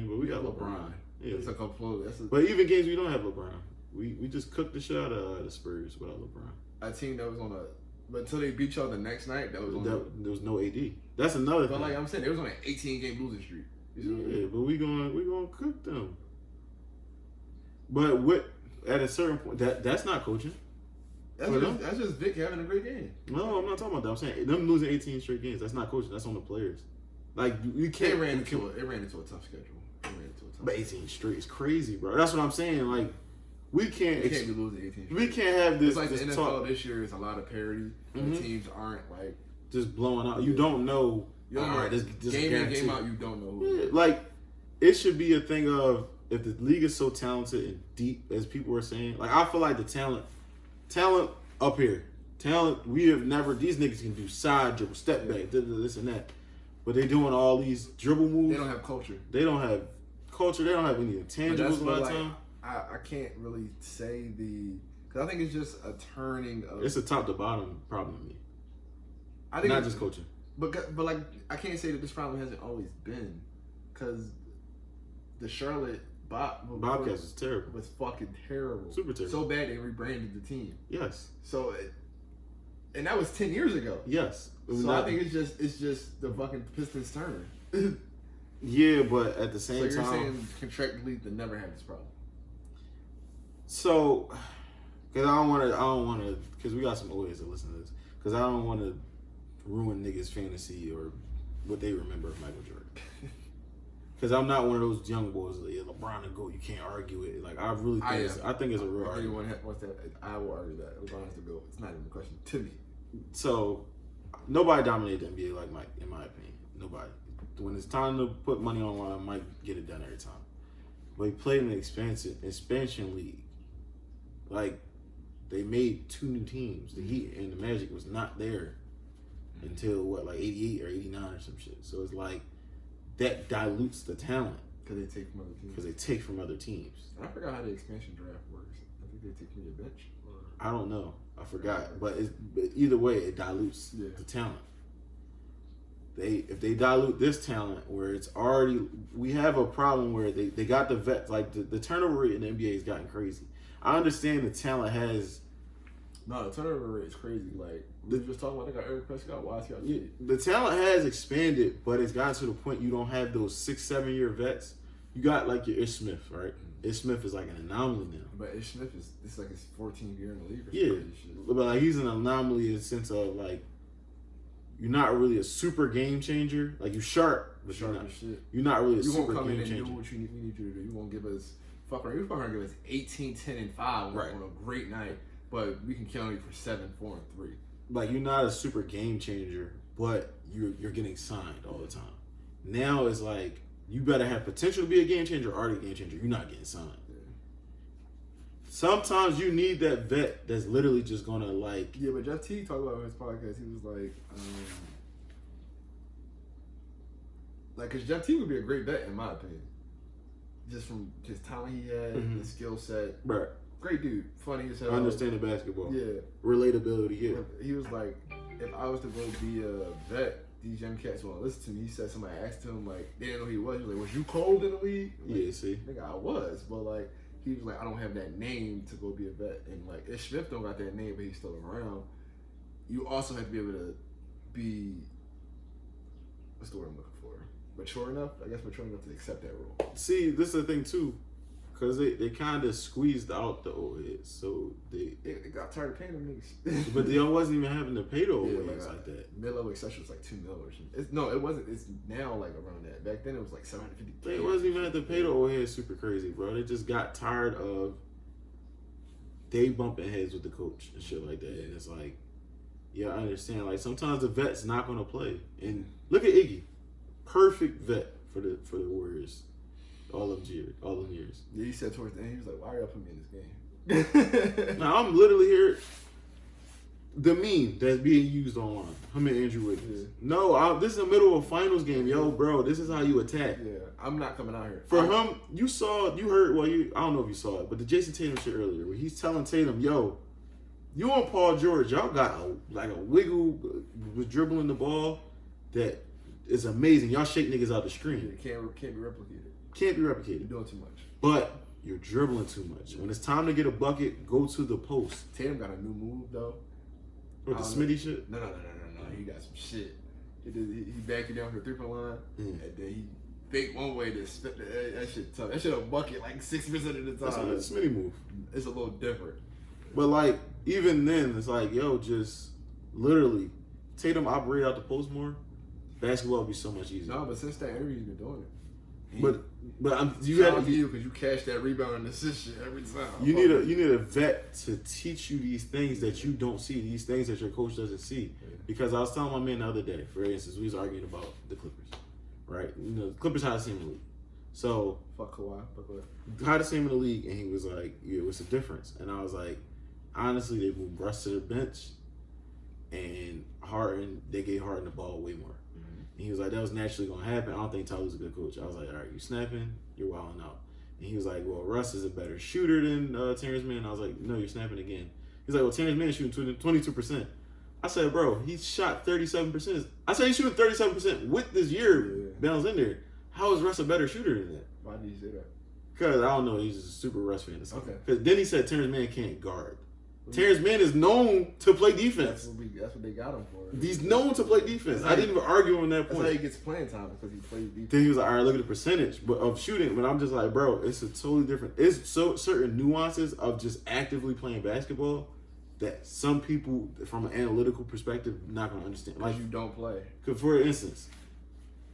but we got LeBron. Yeah. It's a complete. But even games we don't have LeBron, we just cooked the shit out of the Spurs without LeBron. A team that was on but until they beat y'all the next night, there was no AD. That's another thing. But like I'm saying, they was on an 18-game losing streak. Yeah, but we gonna cook them. But at a certain point, that's not coaching. That's just Vic having a great game. No, I'm not talking about that. I'm saying them losing 18 straight games. That's not coaching. That's on the players. Like you can't. It ran into a tough schedule. But 18 straight is crazy, bro. That's what I'm saying. Like we can't. You can't be losing 18 straight. We can't have this. It's like this the NFL talk. this year is a lot of parity. The teams aren't like just blowing out. You don't know. All right, this game in, game out. You don't know. Yeah, like it should be a thing of if the league is so talented and deep as people are saying. Like I feel like the talent up here. Talent, we have never. These niggas can do side dribble, step back, this and that, but they doing all these dribble moves. They don't have culture. They don't have culture. They don't have any intangibles a lot of time. I can't really say because I think it's just a turning of. It's a top to bottom problem to me. I think not just coaching. But like I can't say that this problem hasn't always been, because the Charlotte Bobcats is terrible. Was fucking terrible. Super terrible. So bad they rebranded the team. Yes. So, and that was 10 years ago. Yes. So I think it's just the fucking Pistons turn. Yeah, but at the same time, so you're saying contractually they never had this problem. So, because I don't want to, because we got some old heads that listen to this. Because I don't want to ruin niggas' fantasy or what they remember of Michael Jordan. Because I'm not one of those young boys like LeBron to go. You can't argue it. Like I really think I think it's a real argument. I will argue that LeBron has to go. It's not even a question to me. So nobody dominated the NBA like Mike, in my opinion. Nobody. When it's time to put money on line, Mike get it done every time. But he played in the expansion league. Like they made 2 new teams. The Heat and the Magic was not there until like 88 or 89 or some shit. So it's like. That dilutes the talent. Because they take from other teams. I forgot how the expansion draft works. I think they take from your bench. I don't know. I forgot. But either way, it dilutes the talent. If they dilute this talent where it's already... We have a problem where they got the vets. Like, the turnover rate in the NBA has gotten crazy. I understand the talent has... No, the turnover rate is crazy. Like, we were just talking about, they got Eric Prescott. Why is he out there? The talent has expanded, but it's gotten to the point you don't have those 6-7 year vets. You got like your Ish Smith, right? Ish Smith is like an anomaly now. But Ish Smith it's like his 14th year in the league. Yeah, but like he's an anomaly in the sense of like you're not really a super game changer. Like you sharp, but you're not really a super game changer. You won't come in and do what we need you to do. You won't give us you fucking give us 18, 10, and 5 on a great night. But we can count on you for 7, 4, and 3. Like you're not a super game changer, but you're getting signed all the time. Now it's like you better have potential to be a game changer or already a game changer. You're not getting signed. Yeah. Sometimes you need that vet that's literally just gonna like. Yeah, but Jeff T talked about on his podcast. He was like, cause Jeff T would be a great vet in my opinion, just from his talent he had, his skill set. Right. Great dude, funny as hell. Understand the basketball. Yeah. Relatability, yeah. He was like, if I was to go be a vet, these young cats won't listen to me. He said somebody asked him, like, they didn't know who he was. He was like, was you cold in the league? Like, Yeah, see. Nigga, I was. But, like, he was like, I don't have that name to go be a vet. And, like, if Smith don't got that name, but he's still around, you also have to be able to be, what's the word I'm looking for? Mature enough to accept that role. See, this is the thing, too. Because they kind of squeezed out the old heads. So they got tired of paying them niggas. But they wasn't even having to pay the old heads like that. Mid-level accessory was like $2 million. No, it wasn't. It's now like around that. Back then it was like $750K. They wasn't even have to pay the old heads super crazy, bro. They just got tired of they bumping heads with the coach and shit like that. And it's like, yeah, I understand. Like sometimes the vet's not gonna play. And look at Iggy. Perfect vet for the Warriors. All them years. Yeah, he said towards the end, he was like, why are y'all putting me in this game? Now I'm literally here. The meme that's being used online. Him and Andrew Wiggins. Yeah. No, this is the middle of a finals game, yo, bro. This is how you attack. Yeah, I'm not coming out here. For him, you heard. Well, I don't know if you saw it, but the Jason Tatum shit earlier, where he's telling Tatum, yo, you and Paul George, y'all got a wiggle with dribbling the ball that is amazing. Y'all shake niggas out the screen. Yeah, can't be replicated. Can't be replicated. You're doing too much. But you're dribbling too much. When it's time to get a bucket, go to the post. Tatum got a new move though. With the Smitty shit? No. He got some shit. He backed you down to the 3-point line, and then he faked one way to spit that shit tough. That shit a bucket like 60% of the time. That's a Smitty move. It's a little different. But like even then, it's like yo, just literally Tatum operate out the post more. Basketball would be so much easier. No, but since that interview, he's been doing it. You have to you because you catch that rebound and assist shit every time. You need a vet to teach you these things that you don't see, these things that your coach doesn't see. Yeah. Because I was telling my man the other day, for instance, we was arguing about the Clippers, right? You know, the Clippers highest team in the league. So fuck Kawhi, highest team in the league, and he was like, "Yeah, what's the difference?" And I was like, honestly, they moved Russ to the bench, and Harden, they gave Harden the ball way more. And he was like, that was naturally going to happen. I don't think Tyler's a good coach. I was like, all right, you snapping, you're wilding out. And he was like, well, Russ is a better shooter than Terrence Mann. I was like, no, you're snapping again. He's like, well, Terrence Mann is shooting 22%. I said, bro, he shot 37%. I said he's shooting 37% with this year balance in there. How is Russ a better shooter than that? Why did you say that? Because, I don't know, he's a super Russ fan. Okay. Because then he said Terrence Mann can't guard. Terrence Mann is known to play defense. That's what they got him for. He's known to play defense. I didn't even argue on that point. That's how he gets playing time, because he plays defense. Then he was like, all right, look at the percentage of shooting. But I'm just like, bro, it's a totally different. It's so certain nuances of just actively playing basketball that some people, from an analytical perspective, not going to understand. Like you don't play. Because for instance,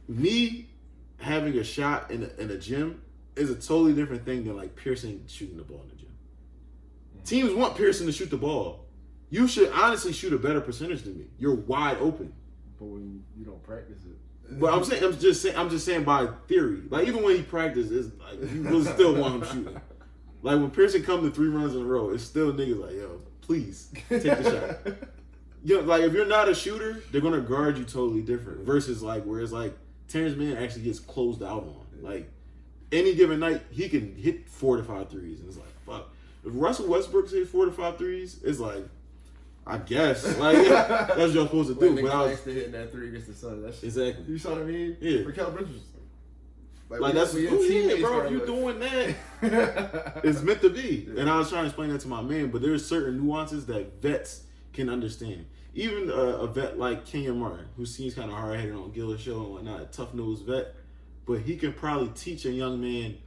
me having a shot in a gym is a totally different thing than like Pearson shooting the ball in the gym. Teams want Pearson to shoot the ball. You should honestly shoot a better percentage than me. You're wide open. But when you don't practice it. But I'm just saying by theory. Like even when he practices, like you really still want him shooting. Like when Pearson come to 3 runs in a row, it's still niggas like, yo, please take the shot. You know, like if you're not a shooter, they're gonna guard you totally different. Versus like where it's like Terrence Mann actually gets closed out on. Like any given night, he can hit 4 to 5 threes, and it's like fuck. If Russell Westbrook hit 4 to 5 threes, it's like, I guess, like that's what you're supposed to do. But I was still hitting that 3 against the Sun. That's exactly. You saw what I mean? Yeah. Raquel Bridges. Like that's what your teammates, bro. If you doing that, it's meant to be. Yeah. And I was trying to explain that to my man, but there's certain nuances that vets can understand. Even a vet like Kenyon Martin, who seems kind of hard-headed on Gillis' show and whatnot, a tough-nosed vet, but he can probably teach a young man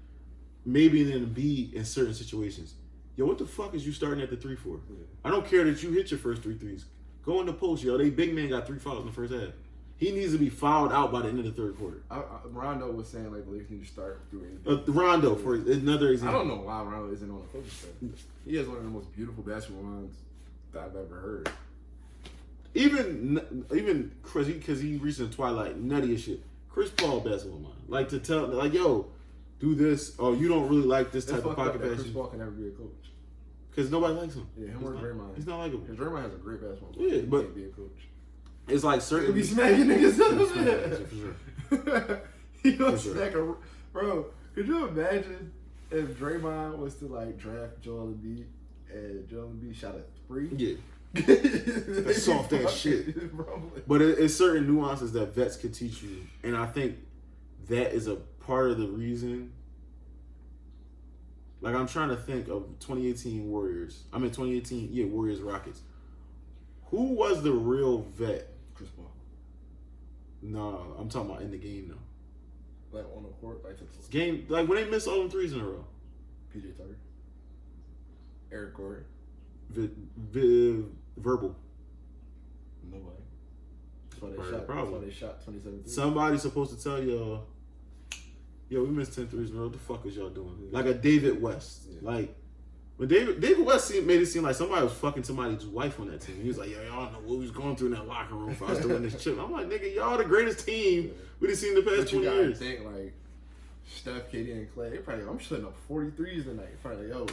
maybe an Embiid in certain situations. Yo, what the fuck is you starting at the 3 for? Yeah. I don't care that you hit your first 3 threes. Go in the post, yo. They big man got 3 fouls in the first half. He needs to be fouled out by the end of the 3rd quarter. Rondo was saying like the Lakers need to start doing Rondo for another example. I don't know why Rondo isn't on the Clippers side. He has one of the most beautiful basketball lines that I've ever heard. Even Chris, because he reached the twilight, nutty as shit. Chris Paul basketball line, like to tell like yo, do this. Oh, you don't really like this type of pocket pass. Chris Paul can never be a coach. Because nobody likes him. Yeah, him or Draymond. He's not likable. Because Draymond has a great basketball player. Yeah, but he can't be a coach. It's like certain. He'll be smacking niggas up. For sure. He gonna smack a bro. Could you imagine if Draymond was to like draft Joel Embiid and Joel Embiid shot a 3? Yeah. That's soft ass shit. But it's certain nuances that vets could teach you, and I think that is a part of the reason. Like, I'm trying to think of 2018 Warriors. I mean, 2018, Warriors Rockets. Who was the real vet? Chris Paul. No, I'm talking about in the game though. Like on the court, like game, like when they missed all them threes in a row. PJ Tucker. Eric Gordon. Verbal. Nobody. That's why they shot 27. Somebody's supposed to tell y'all, yo, we missed 10 threes in a row. What the fuck is y'all doing? Like a David West. Yeah. Like, when David West made it seem like somebody was fucking somebody's wife on that team. He was like, yo, y'all know what we was going through in that locker room for us to win this chip. I'm like, nigga, y'all the greatest team we done seen in the past 20 years. But you gotta think, like, Steph, KD, and Clay, they probably, I'm shooting up 43s tonight. Probably, yo.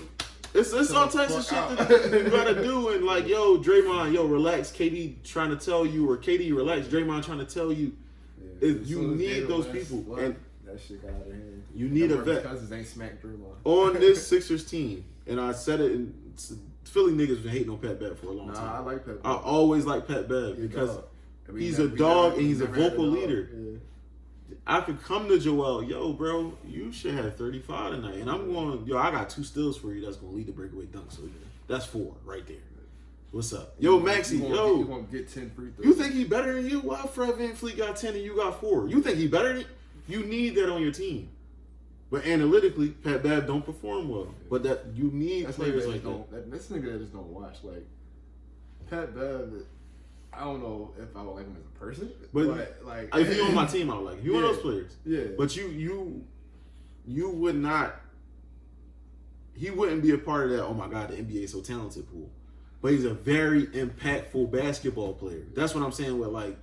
It's all types of shit that you gotta do. And like, yo, Draymond, yo, relax. KD trying to tell you, or KD, relax. Draymond trying to tell you. Yeah, you need those people. And that shit got out of hand. You need a vet. Cousins ain't smack Draymond. On this Sixers team, and I said it, Philly niggas been hating on Pat Bev for a long time. I like Pat Bev. I always like Pat Bev because he's a dog and he's a vocal leader. Yeah. I could come to Joel, yo, bro, you should have 35 tonight. And I'm going, yo, I got 2 steals for you that's going to lead the breakaway dunk. So that's 4 right there. What's up? Yo, Maxie, you won't get 10 free throws. You think he better than you? Why Fred VanVleet got 10 and you got 4? You think he better than you? Need that on your team. But analytically, Pat Bev don't perform well. But that you need players like that. This nigga that just don't watch. Like, Pat Bev, I don't know if I would like him as a person, but like if he on my team, I would like him. He one of those players. Yeah. But you would not. He wouldn't be a part of that. Oh my God, the NBA is so talented pool. But he's a very impactful basketball player. That's what I'm saying. With like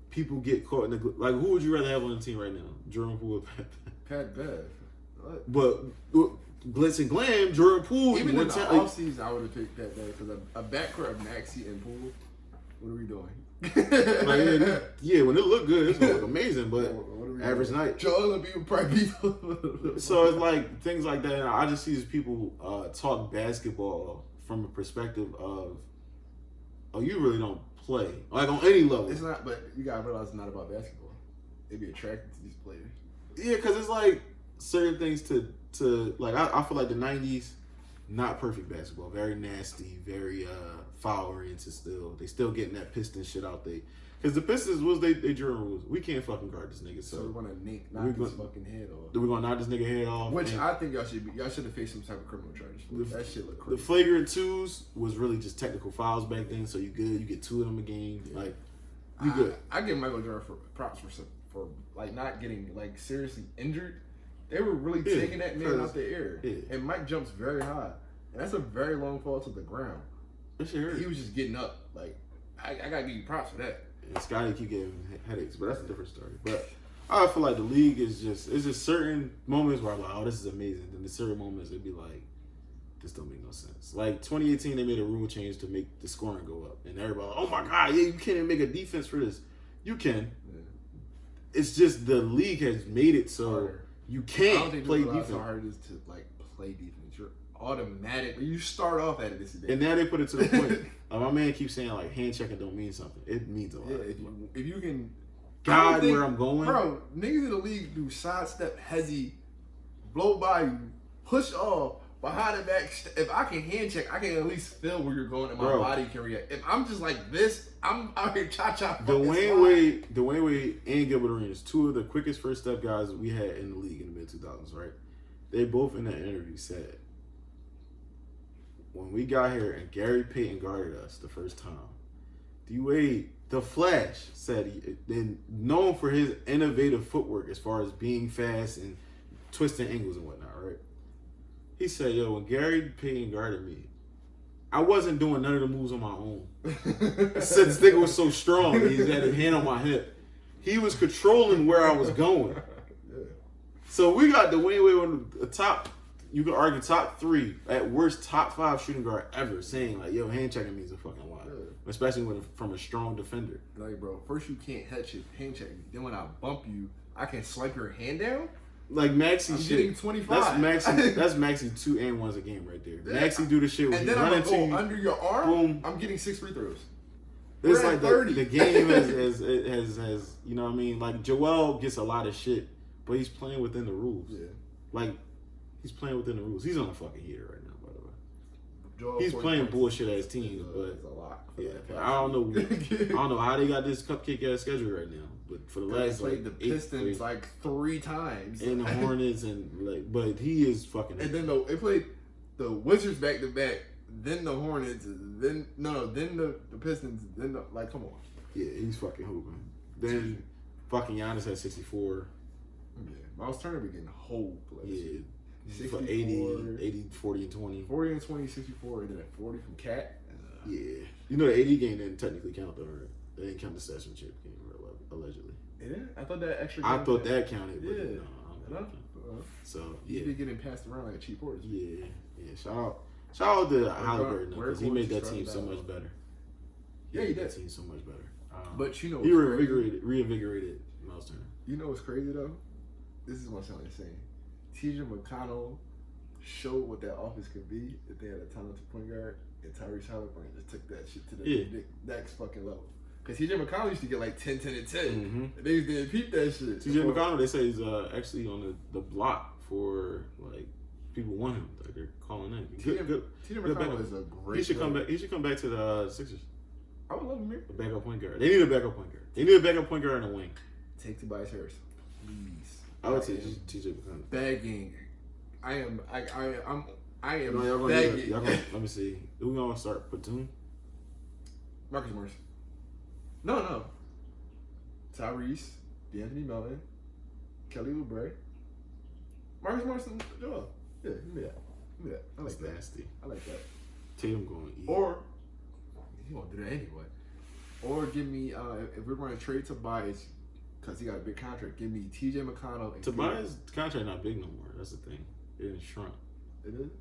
people get caught in the like. Who would you rather have on the team right now, Jordan Poole or Pat Bev? But glitz and glam, Jordan Poole. Even in the offseason, I would have picked Pat Bev because a backcourt of Maxey and Poole. What are we doing? Like, yeah, when it look good, it's gonna look amazing. But average doing? night, Joel Embiid would probably be. So it's like things like that. And I just see these people talk basketball from a perspective of, oh, you really don't play like on any level. It's not, but you gotta realize it's not about basketball. They be attracted to these players. Yeah, because it's like certain things to like. I feel like the '90s, not perfect basketball, very nasty, very foul oriented. Still, they still getting that Piston shit out there. Because the Pistons was they Jordan rules. We can't fucking guard this nigga. So we're gonna knock his fucking head off. We're gonna knock this nigga head off. Which I think y'all should have faced some type of criminal charges for. That shit look crazy. The flagrant 2s was really just technical fouls back then. So you good. You get 2 of them a game. Yeah. Like you good. I give Michael Jordan props for like not getting like seriously injured. They were really taking that man out the air. Yeah. And Mike jumps very high. And that's a very long fall to the ground. He was just getting up. Like, I gotta give you props for that. And Scotty keep getting headaches, but that's a different story. But I feel like the league is just certain moments where I'm like, oh, this is amazing. Then there's certain moments it'd be like, this don't make no sense. Like 2018, they made a rule change to make the scoring go up, and everybody, like, oh my God, yeah, you can't even make a defense for this. You can. Yeah. It's just the league has made it so harder. You can't play defense. How hard it is to like play defense. You're automatic. You start off at it. And now they put it to the point. My man keeps saying like hand checking don't mean something. It means a lot. Yeah, if you can guide where I'm going, bro. Niggas in the league do sidestep, hezzy, blow by you, push off, behind the back. If I can hand check, I can at least feel where you're going and my body can react. If I'm just like this, I'm out here cha-cha. Dwayne Wade and Gilbert Arenas, 2 of the quickest first step guys we had in the league in the mid-2000s, right? They both in that interview said, when we got here and Gary Payton guarded us the first time, D-Wade, the Flash, said then known for his innovative footwork as far as being fast and twisting angles and whatnot, right? He said, yo, when Gary Payton guarded me, I wasn't doing none of the moves on my own. Since this nigga was so strong, he had his hand on my hip. He was controlling where I was going. Yeah. So we got Dwayne Wade on the top, you can argue top 3, at worst top 5 shooting guard ever, saying like, yo, hand checking means a fucking lot. Yeah. Especially from a strong defender. Like, bro, first you can't hand check me. Then when I bump you, I can swipe your hand down. Like Maxi I'm shit. getting 25. That's Maxi 2 and 1s a game right there. Yeah. Maxi do the shit where And you then run I'm into gonna you. go under your arm. Boom. I'm getting 6 free throws. It's We're like at 30. the game has you know what I mean? Like Joel gets a lot of shit, but he's playing within the rules. Yeah. Like he's playing within the rules. He's on a fucking heater right now, by the way. Joel, He's 40 playing points bullshit ass teams, but it's a lot. yeah, I don't know how they got this cupcake ass schedule right now. But for the last they played like the Pistons like 3 times, and the Hornets and like, but he is fucking. and then they played the Wizards back to back, then the Hornets, then the Pistons, then like come on. Yeah, he's fucking hooping. Then fucking Giannis had 64. Yeah, Miles Turner be getting whole. Yeah. 64, For 80, 40, and 20. 40 and 20, 64, and then 40 from Cat. Yeah. You know the 80 game didn't technically count though, right? They didn't count the session chip game, allegedly. Yeah, I thought that extra. I thought that counted, but Yeah. no, I don't think it counted. So He's yeah, been getting passed around like a cheap horse. yeah. Shout out to Halliburton because he made that team so much better. Yeah, he made did. that team so much better. But you know, he what's crazy? reinvigorated Miles Turner. You know what's crazy though? This is gonna sound insane. TJ McConnell showed what that offense could be if they had a talented point guard, and Tyrese Halliburton just took that shit to the next fucking level. Because TJ McConnell used to get like 10, 10, and 10. Mm-hmm. They didn't peep that shit. TJ McConnell, they say, is actually on the block for like people want him. Like they're calling in. TJ McConnell is a great. He should player. come back. He should come back to the Sixers. I would love him here. A backup point guard. They need a backup point guard. They need a backup point guard in the wing. Take Tobias Harris, please. I would say TJ McConnell. Begging. I am No, y'all begging. gonna, let me see. Who gonna start? Platoon? Marcus Morris. No. Tyrese, D'Anthony Melton, Kelly Oubre, Marcus Morris, and Joel. Yeah, give me that. I like That's that. nasty. I like that. Tatum going to eat. Or he won't do that anyway. Or give me if we're going to trade Tobias because he got a big contract. Give me T.J. McConnell. And Tobias' contract not big no more. That's the thing. It didn't shrunk. It is.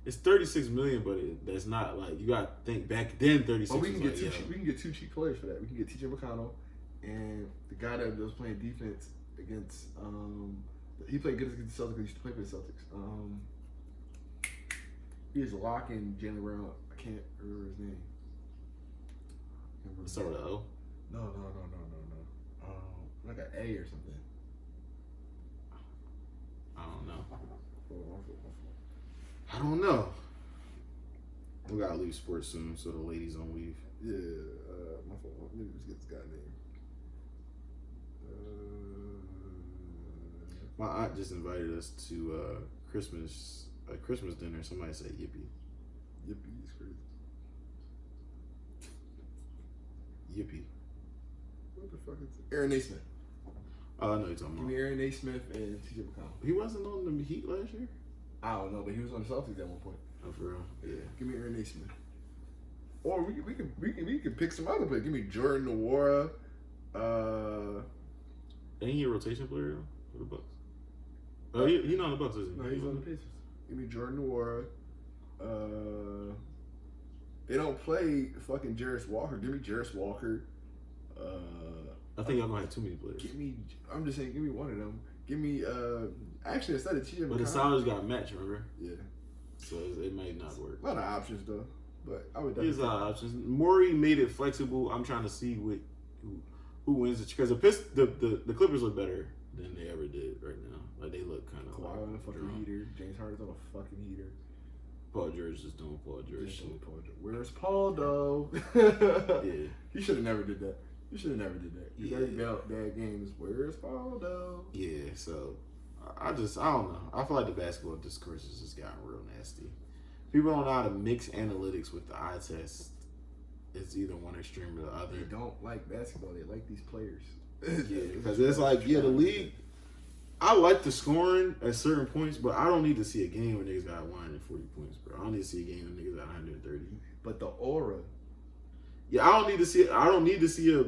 It's $36 million, but that's not like you got to think back then. 36. But we can was get like, two. We can get 2 cheap players for that. We can get T.J. McConnell and the guy that was playing defense against. He played good against the Celtics. He used to play for the Celtics. He was locking Jalen Brown. I can't remember his name. Start with an O. No. Like an A or something. I don't know. I don't know. We gotta leave sports soon, so the ladies don't leave. Yeah, my fault. Let me just get this guy's name. My aunt just invited us to a Christmas dinner. Somebody said yippee. Yippee is crazy. Yippee. What the fuck is it? Aaron Naismith. Oh, I know you're talking Give about. me Aaron Naismith and T.J. McConnell. He wasn't on the Heat last year? I don't know, but he was on the Celtics at one point. Oh, for real? Yeah. Give me Aaron Naismith. Or we can pick some other players. Give me Jordan Nwora. Ain't he a rotation player for the Bucks? Oh, he's not on the Bucks, is he? No, he's on the Pacers. Give me Jordan Nwora. They don't play fucking Jarris Walker. Give me Jarris Walker. I think y'all gonna have too many players. I'm just saying, give me one of them. Give me, actually, instead of T.J. McConnell. But the salaries got matched, remember? Yeah. So it might not work. A lot of options, though. But I would There's a definitely. lot of options. Maury made it flexible. I'm trying to see who wins it. Because the Clippers look better than they ever did right now. Like, they look kind of Kawhi on a fucking drunk. heater. James Harden's on a fucking heater. Paul George just doing Paul George Just shit. doing Paul George. Where's Paul, though? Yeah. He should have never did that. He should have never did that. He's Yeah. already bad games. Where's Paul, though? Yeah, so I don't know. I feel like the basketball discourse has just gotten real nasty. People don't know how to mix analytics with the eye test. It's either one extreme or the other. They don't like basketball. They like these players. Yeah, because it's like, the league, I like the scoring at certain points, but I don't need to see a game where niggas got 140 points, bro. I don't need to see a game where niggas got 130. But the aura. Yeah, I don't need to see a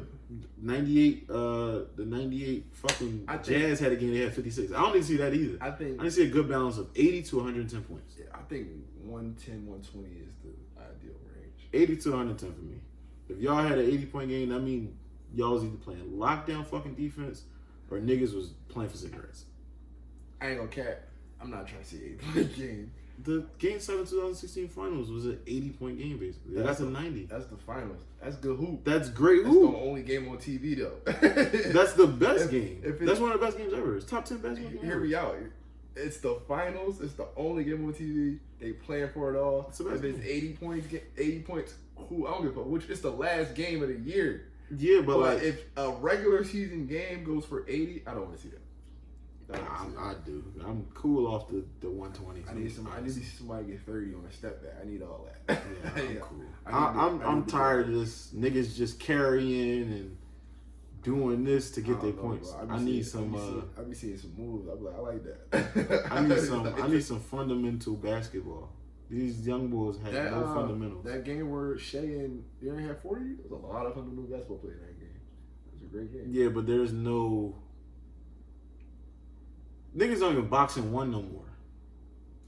98, the 98 fucking Jazz had a game, they had 56. I don't need to see that either. I need to see a good balance of 80 to 110 points. Yeah, I think 110, 120 is the ideal range. 80 to 110 for me. If y'all had an 80-point game, that mean y'all was either playing lockdown fucking defense or niggas was playing for cigarettes. I ain't gonna cap. I'm not trying to see 80-point game. The Game 7 2016 Finals was an 80-point game, basically. That's a 90. That's the finals. That's good hoop. That's great That's hoop. the only game on TV, though. That's the best game. If That's one of the best games ever. It's top 10 best games ever. Hear me out. It's the finals. It's the only game on TV. They playing for it all. It's the best if it's game. 80 points, who I don't give a fuck. Which it's the last game of the year. Yeah, but like if a regular season game goes for 80, I don't want to see that. I do. I'm cool off the 120. I need to see somebody get 30 on a step back. I need all that. Yeah, I'm cool. I'm tired of this niggas just carrying and doing this to get their points. I need some. I be seeing some moves. I'm like, I like that. I need some fundamental basketball. These young boys have no fundamentals. That game where Shea and Aaron had 40, there was a lot of fundamental basketball play in that game. It was a great game. Yeah, but there's no. Niggas don't even boxing one no more.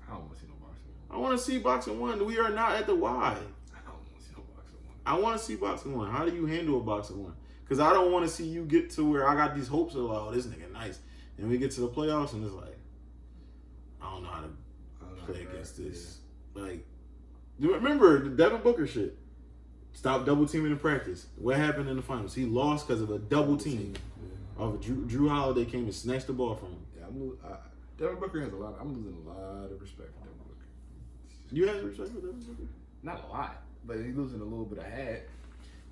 I don't want to see no boxing one. I want to see boxing one. We are not at the Y. I don't want to see no boxing one. I want to see boxing one. How do you handle a boxing one? Because I don't want to see you get to where I got these hopes of, like, oh, this nigga nice. And we get to the playoffs and it's like, I don't know how to play against this. Yeah. Like, remember the Devin Booker shit? Stop double teaming in practice. What happened in the finals? He lost because of a double team. Of Drew Holiday came and snatched the ball from him. Devin Booker has a lot. I'm losing a lot of respect for Devin Booker. You have respect for Devin Booker? Not a lot, but he's losing a little bit of head.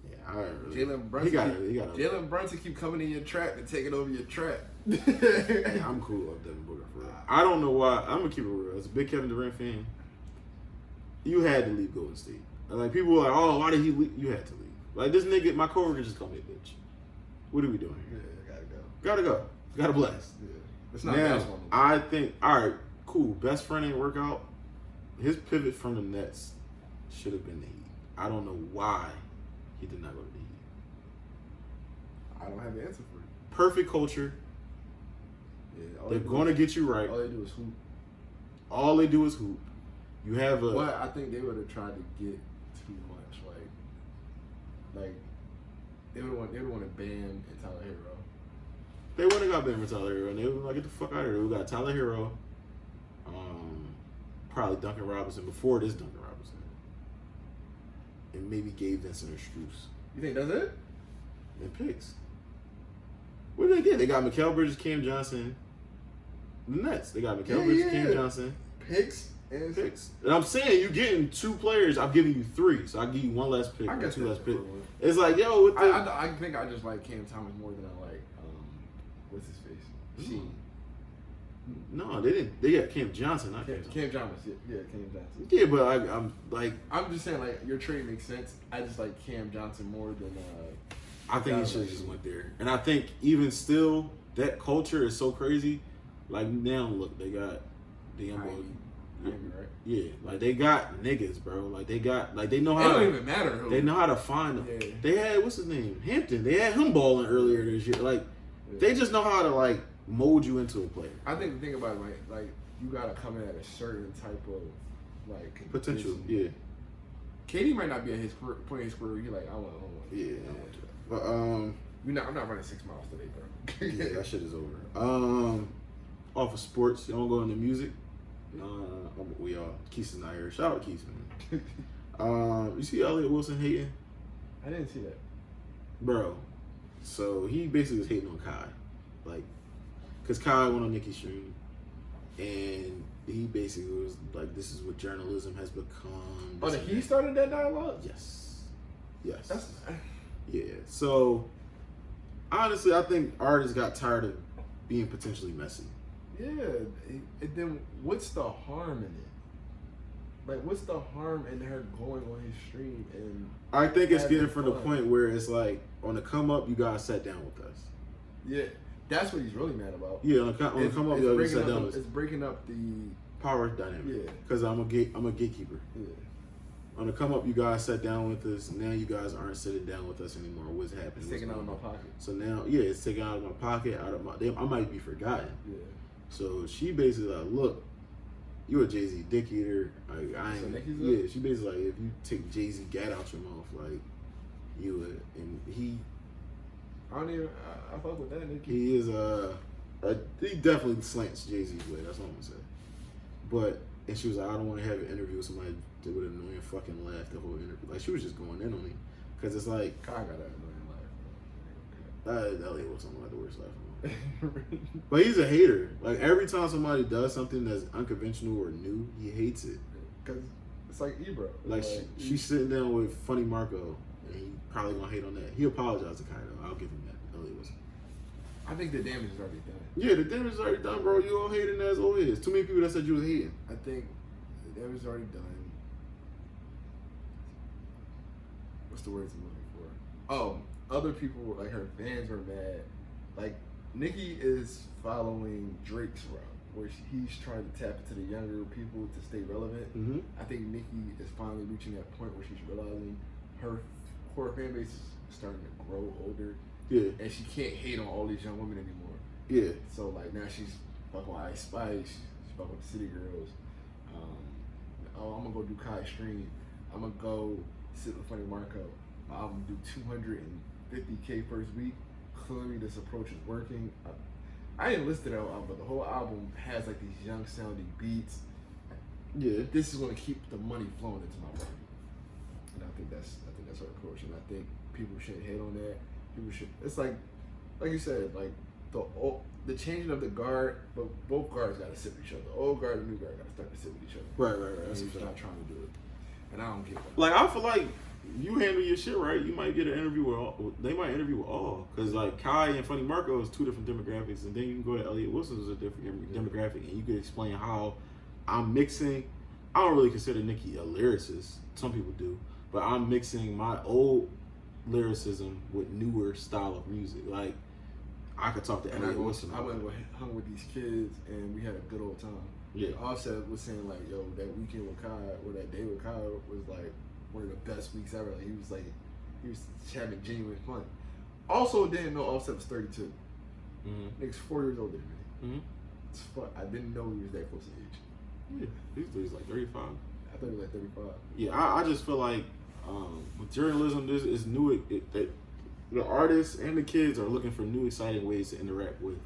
Yeah, Jalen Brunson keep coming in your trap and taking over your trap. Hey, I'm cool with Devin Booker for real. I don't know why. I'm gonna keep it real. As a big Kevin Durant fan, you had to leave Golden State. Like people were like, "Oh, why did he leave?" You had to leave. Like this nigga, my coworker just called me a bitch. What are we doing here? Yeah, Gotta go. Gotta blast. Yeah. It's not now, basketball. I think, all right, cool. Best friend ain't work out. His pivot from the Nets should have been the Heat. I don't know why he did not go to the Heat. I don't have an answer for it. Perfect culture. Yeah, they're going to get you right. All they do is hoop. All they do is hoop. You have a... Well, I think they would have tried to get too much. Like they would want to ban and Tyler Hero. They wouldn't have got Ben for Tyler Hero, and they would like, get the fuck out of here. We got Tyler Hero, probably Duncan Robinson before this Duncan Robinson, and maybe Gabe Vincent or Strus. You think that's it? And picks. What did they get? They got Mikal Bridges, Cam Johnson. The Nets. They got Mikal Bridges, Cam Johnson. Picks. And I'm saying you're getting 2 players. I'm giving you 3, so I'll give you 1 less pick or 2 less pick. It's like, yo, with the... I think I just like Cam Thomas more than I like what's his face? Sheen. No, they didn't. They got Cam Johnson, not Cam Cam Johnson. Yeah, Cam Johnson. Yeah, but I'm like... I'm just saying, like, your trade makes sense. I just like Cam Johnson more than... I think he should have just went there. And I think even still, that culture is so crazy. Like, now, look, they got the young boy. Right? Yeah, like, they got niggas, bro. Like, they got... Like, they know how... It don't even matter who. They know how to find them. Yeah. They had... What's his name? Hampton. They had him balling earlier this year. Like, they just know how to, like, mold you into a player. I think the thing about it, like you gotta come in at a certain type of like potential. Yeah. KD might not be at his point in his career. He like I want. Yeah. But I'm not running 6 miles today, bro. Yeah, that shit is over. Off of sports, you don't go into music. We are. Keison's not here. Shout out Keison, man. You see Elliot Wilson hating? I didn't see that, bro. So he basically was hating on Kai, like. Because Kai went on Nicki's stream, and he basically was like, this is what journalism has become. Oh, he started that dialogue? Yes. That's yeah. So, honestly, I think artists got tired of being potentially messy. Yeah. And then what's the harm in it? Like, what's the harm in her going on his stream? And I think it's getting from the point where it's like, on the come up, you guys sat down with us. Yeah. That's what he's really mad about. Yeah, on the come up, you sat down with us. It's breaking up the power dynamic. Yeah. Because I'm a gatekeeper. Yeah. On the come up, you guys sat down with us. Now you guys aren't sitting down with us anymore. What's happening? It's taken out of my pocket. So now, yeah, it's taken out of my pocket. I might be forgotten. Yeah. So she basically like, look, you a Jay-Z dick eater. Yeah. She basically like, if you take Jay-Z gat out your mouth, like you would, and he. I fuck with that nigga. He is He definitely slants Jay-Z's way. That's all I'm gonna say. But and she was like, I don't want to have an interview with somebody that would annoying fucking laugh the whole interview. Like she was just going in on him because it's like Kai got that annoying laugh. Elliot was something like the worst laugh. But he's a hater. Like every time somebody does something that's unconventional or new, he hates it. Because it's like Ebro. Like she's sitting down with Funny Marco, and he probably gonna hate on that. He apologized to Kai though. I'll give him that. Elliot was. I think the damage is already done. Yeah, the damage is already done, bro. You all hating as always. Too many people that said you was hating. I think the damage is already done. What's the words I'm looking for? Oh, other people, like her fans are mad. Like, Nicki is following Drake's route, where he's trying to tap into the younger people to stay relevant. Mm-hmm. I think Nicki is finally reaching that point where she's realizing her fan base is starting to grow older. Yeah. And she can't hate on all these young women anymore. Yeah. So, like, now she's fucking with Ice Spice, she's fucking with the City Girls. I'm gonna go do Kai Stream. I'm gonna go sit with Funny Marco. I'm gonna do 250K first week. Clearly, this approach is working. I didn't list it out, but the whole album has like these young sounding beats. Yeah. This is gonna keep the money flowing into my pocket, and I think that's her approach. And I think people shouldn't hate on that. People should. It's like you said, like the changing of the guard, but both guards gotta sit with each other. The old guard and the new guard gotta start to sit with each other. Right. That's what I'm trying to do it, and I don't get that. Like I feel like you handle your shit right, you might get an interview with all. They might interview with all, because like Kai and Funny Marco is two different demographics, and then you can go to Elliot Wilson is a different demographic, and you can explain how I'm mixing. I don't really consider Nicki a lyricist. Some people do, but I'm mixing my old lyricism with newer style of music. Like I could talk to Elliot Wilson. I went and hung with these kids, and we had a good old time. Yeah. Offset was saying like, yo, that weekend with Kai, or that day with Kai was like one of the best weeks ever. Like, he was having genuine fun. Also, didn't know Offset was 32. Mm-hmm. Nigga's 4 years older than me. Mm-hmm. It's fuck. I didn't know he was that close in age. Yeah, he's like 35. I thought he was like 35. Yeah, I just feel like with journalism, this is new. The artists and the kids are looking for new, exciting ways to interact with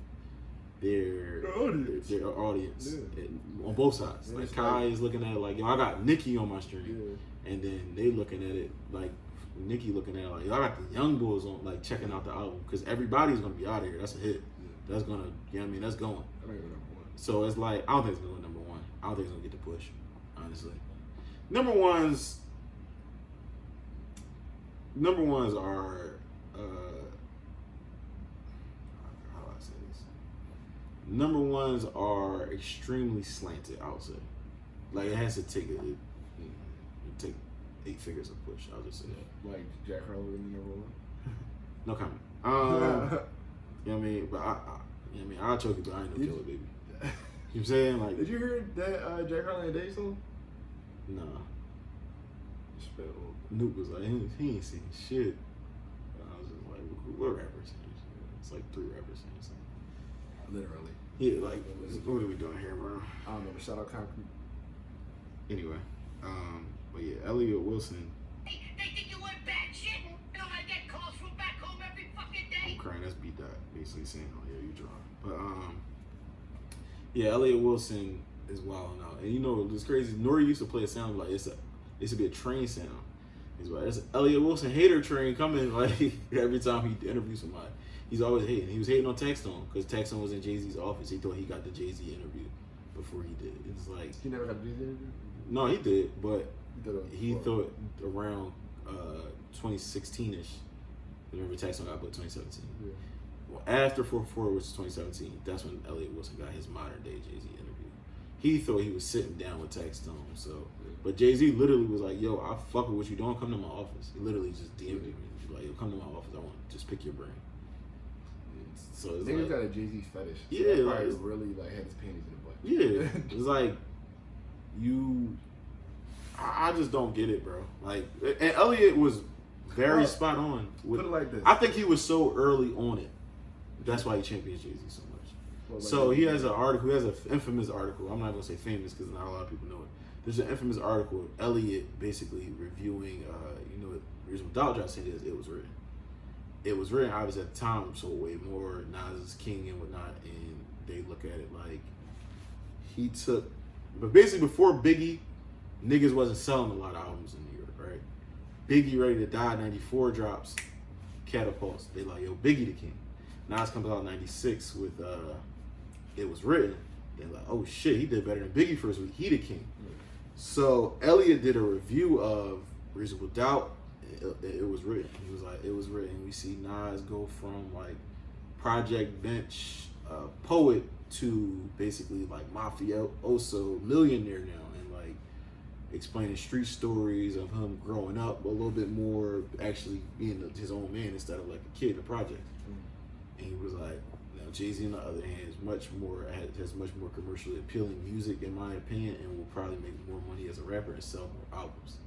their audience on both sides. Like Kai is looking at it like, yo, I got Nicki on my stream, and then they looking at it like Nicki looking at it like, yo, I got the young boys on, like checking out the album, because everybody's gonna be out of here. That's a hit. That's gonna, you know what I mean? That's going. So it's like, I don't think it's gonna go number one. I don't think it's gonna get the push, honestly. Number ones are how do I say this? Number ones are extremely slanted, I would say. Like it has to take take 8 figures of push. I'll just say that. Like Jack Harlow in number one. No comment. You know what I mean? But you know what I mean? I'll choke you, but I ain't no killer, baby. You know what I'm saying? Like, did you hear that Jack Harlow and Dave song? Nah. Nuke was like, he ain't seen shit. I was just like, what rappers saying this shit? It's like 3 rappers saying something. Literally. Yeah, like, what are we doing here, bro? I don't know, but shout out Concrete. Anyway, but yeah, Elliot Wilson. They think you want bad shit. You know, I get calls from back home every fucking day. I'm crying, that's beat that, basically saying, oh yeah, you draw. But, yeah, Elliot Wilson is wilding out. And you know, it's crazy. Nori used to play a sound like it used to be a train sound. He's like, there's an Elliot Wilson hater train coming, like every time he interviews somebody. He's always hating. He was hating on Textone because Textone was in Jay-Z's office. He thought he got the Jay-Z interview before he did. It's like, He never got a Jay-Z interview? no, he did, but he before. thought around 2016-ish. Remember Textone got put 2017. Yeah. Well, after 4-4, which is 2017, that's when Elliot Wilson got his modern day Jay-Z interview. He thought he was sitting down with Textone, so. But Jay-Z literally was like, yo, I fuck with what you doing, come to my office. He literally just DM'd me. Like, yo, come to my office, I want to just pick your brain. So it's Niggas like, got a Jay-Z fetish. So yeah, that like, probably really like had his panties in the butt. yeah, it's like I just don't get it, bro. Like, and Elliot was very spot on. With, put it like this. I think he was so early on it. That's why he championed Jay-Z so much. Well, like So he has an article. He has an infamous article. I'm not gonna say famous because not a lot of people know it. There's an infamous article of Elliot basically reviewing. You know, the reason without Josh saying is it was written. It was written obviously at the time, so way more Nas is king and whatnot, and they look at it. Like, he took, but basically before Biggie, niggas wasn't selling a lot of albums in New York, right? Biggie Ready to Die 94 drops, catapults. They like, yo, Biggie the king. Nas comes out in 96 with It Was Written. They're like, oh shit, he did better than Biggie first week. He the king. So Elliot did a review of Reasonable Doubt. It was written. He was like, it was written. We see Nas go from like Project Bench poet to basically like mafioso millionaire now, and like explaining street stories of him growing up a little bit more, actually being his own man instead of like a kid in the project. And he was like, now Jay-Z on the other hand is has much more commercially appealing music in my opinion, and will probably make more money as a rapper and sell more albums.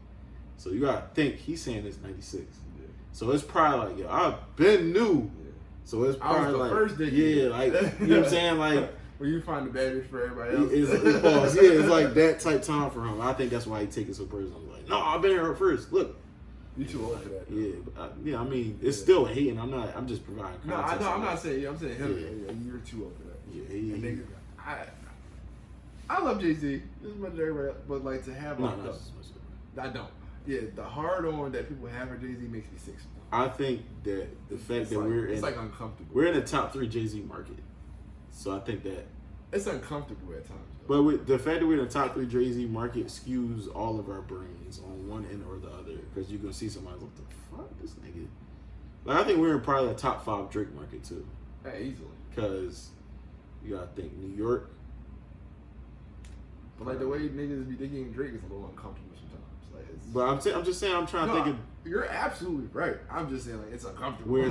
So you gotta think he's saying this 96. Yeah. So it's probably like, yo, I've been new. Yeah. So it's probably like, first like you know what I'm saying? Like when you find the bad bitch for everybody else. It's like that type time for him. I think that's why he take it so personal. Like, no, I've been here first. Look. You too old for that. Yeah, but I mean, it's still hating. I'm just providing context. No, I'm not saying. I'm saying him. Yeah, you're too old for that. Yeah, I love Jay-Z as much as everybody else, but like to have like I don't. Yeah, the hard on that people have for Jay-Z makes me sick. I think that the fact that it's like uncomfortable. We're in the top 3 Jay-Z market, so I think that it's uncomfortable at times. Though. But with the fact that we're in the top 3 Jay-Z market skews all of our brains on one end or the other, because you're gonna see somebody like, what the fuck, this nigga. Like I think we're in probably the top 5 Drake market too. Yeah, easily. Because you gotta think New York. But like the way niggas be thinking Drake is a little uncomfortable sometimes. But I'm just saying, I'm trying to think of. You're absolutely right. I'm just saying, like, it's uncomfortable. We're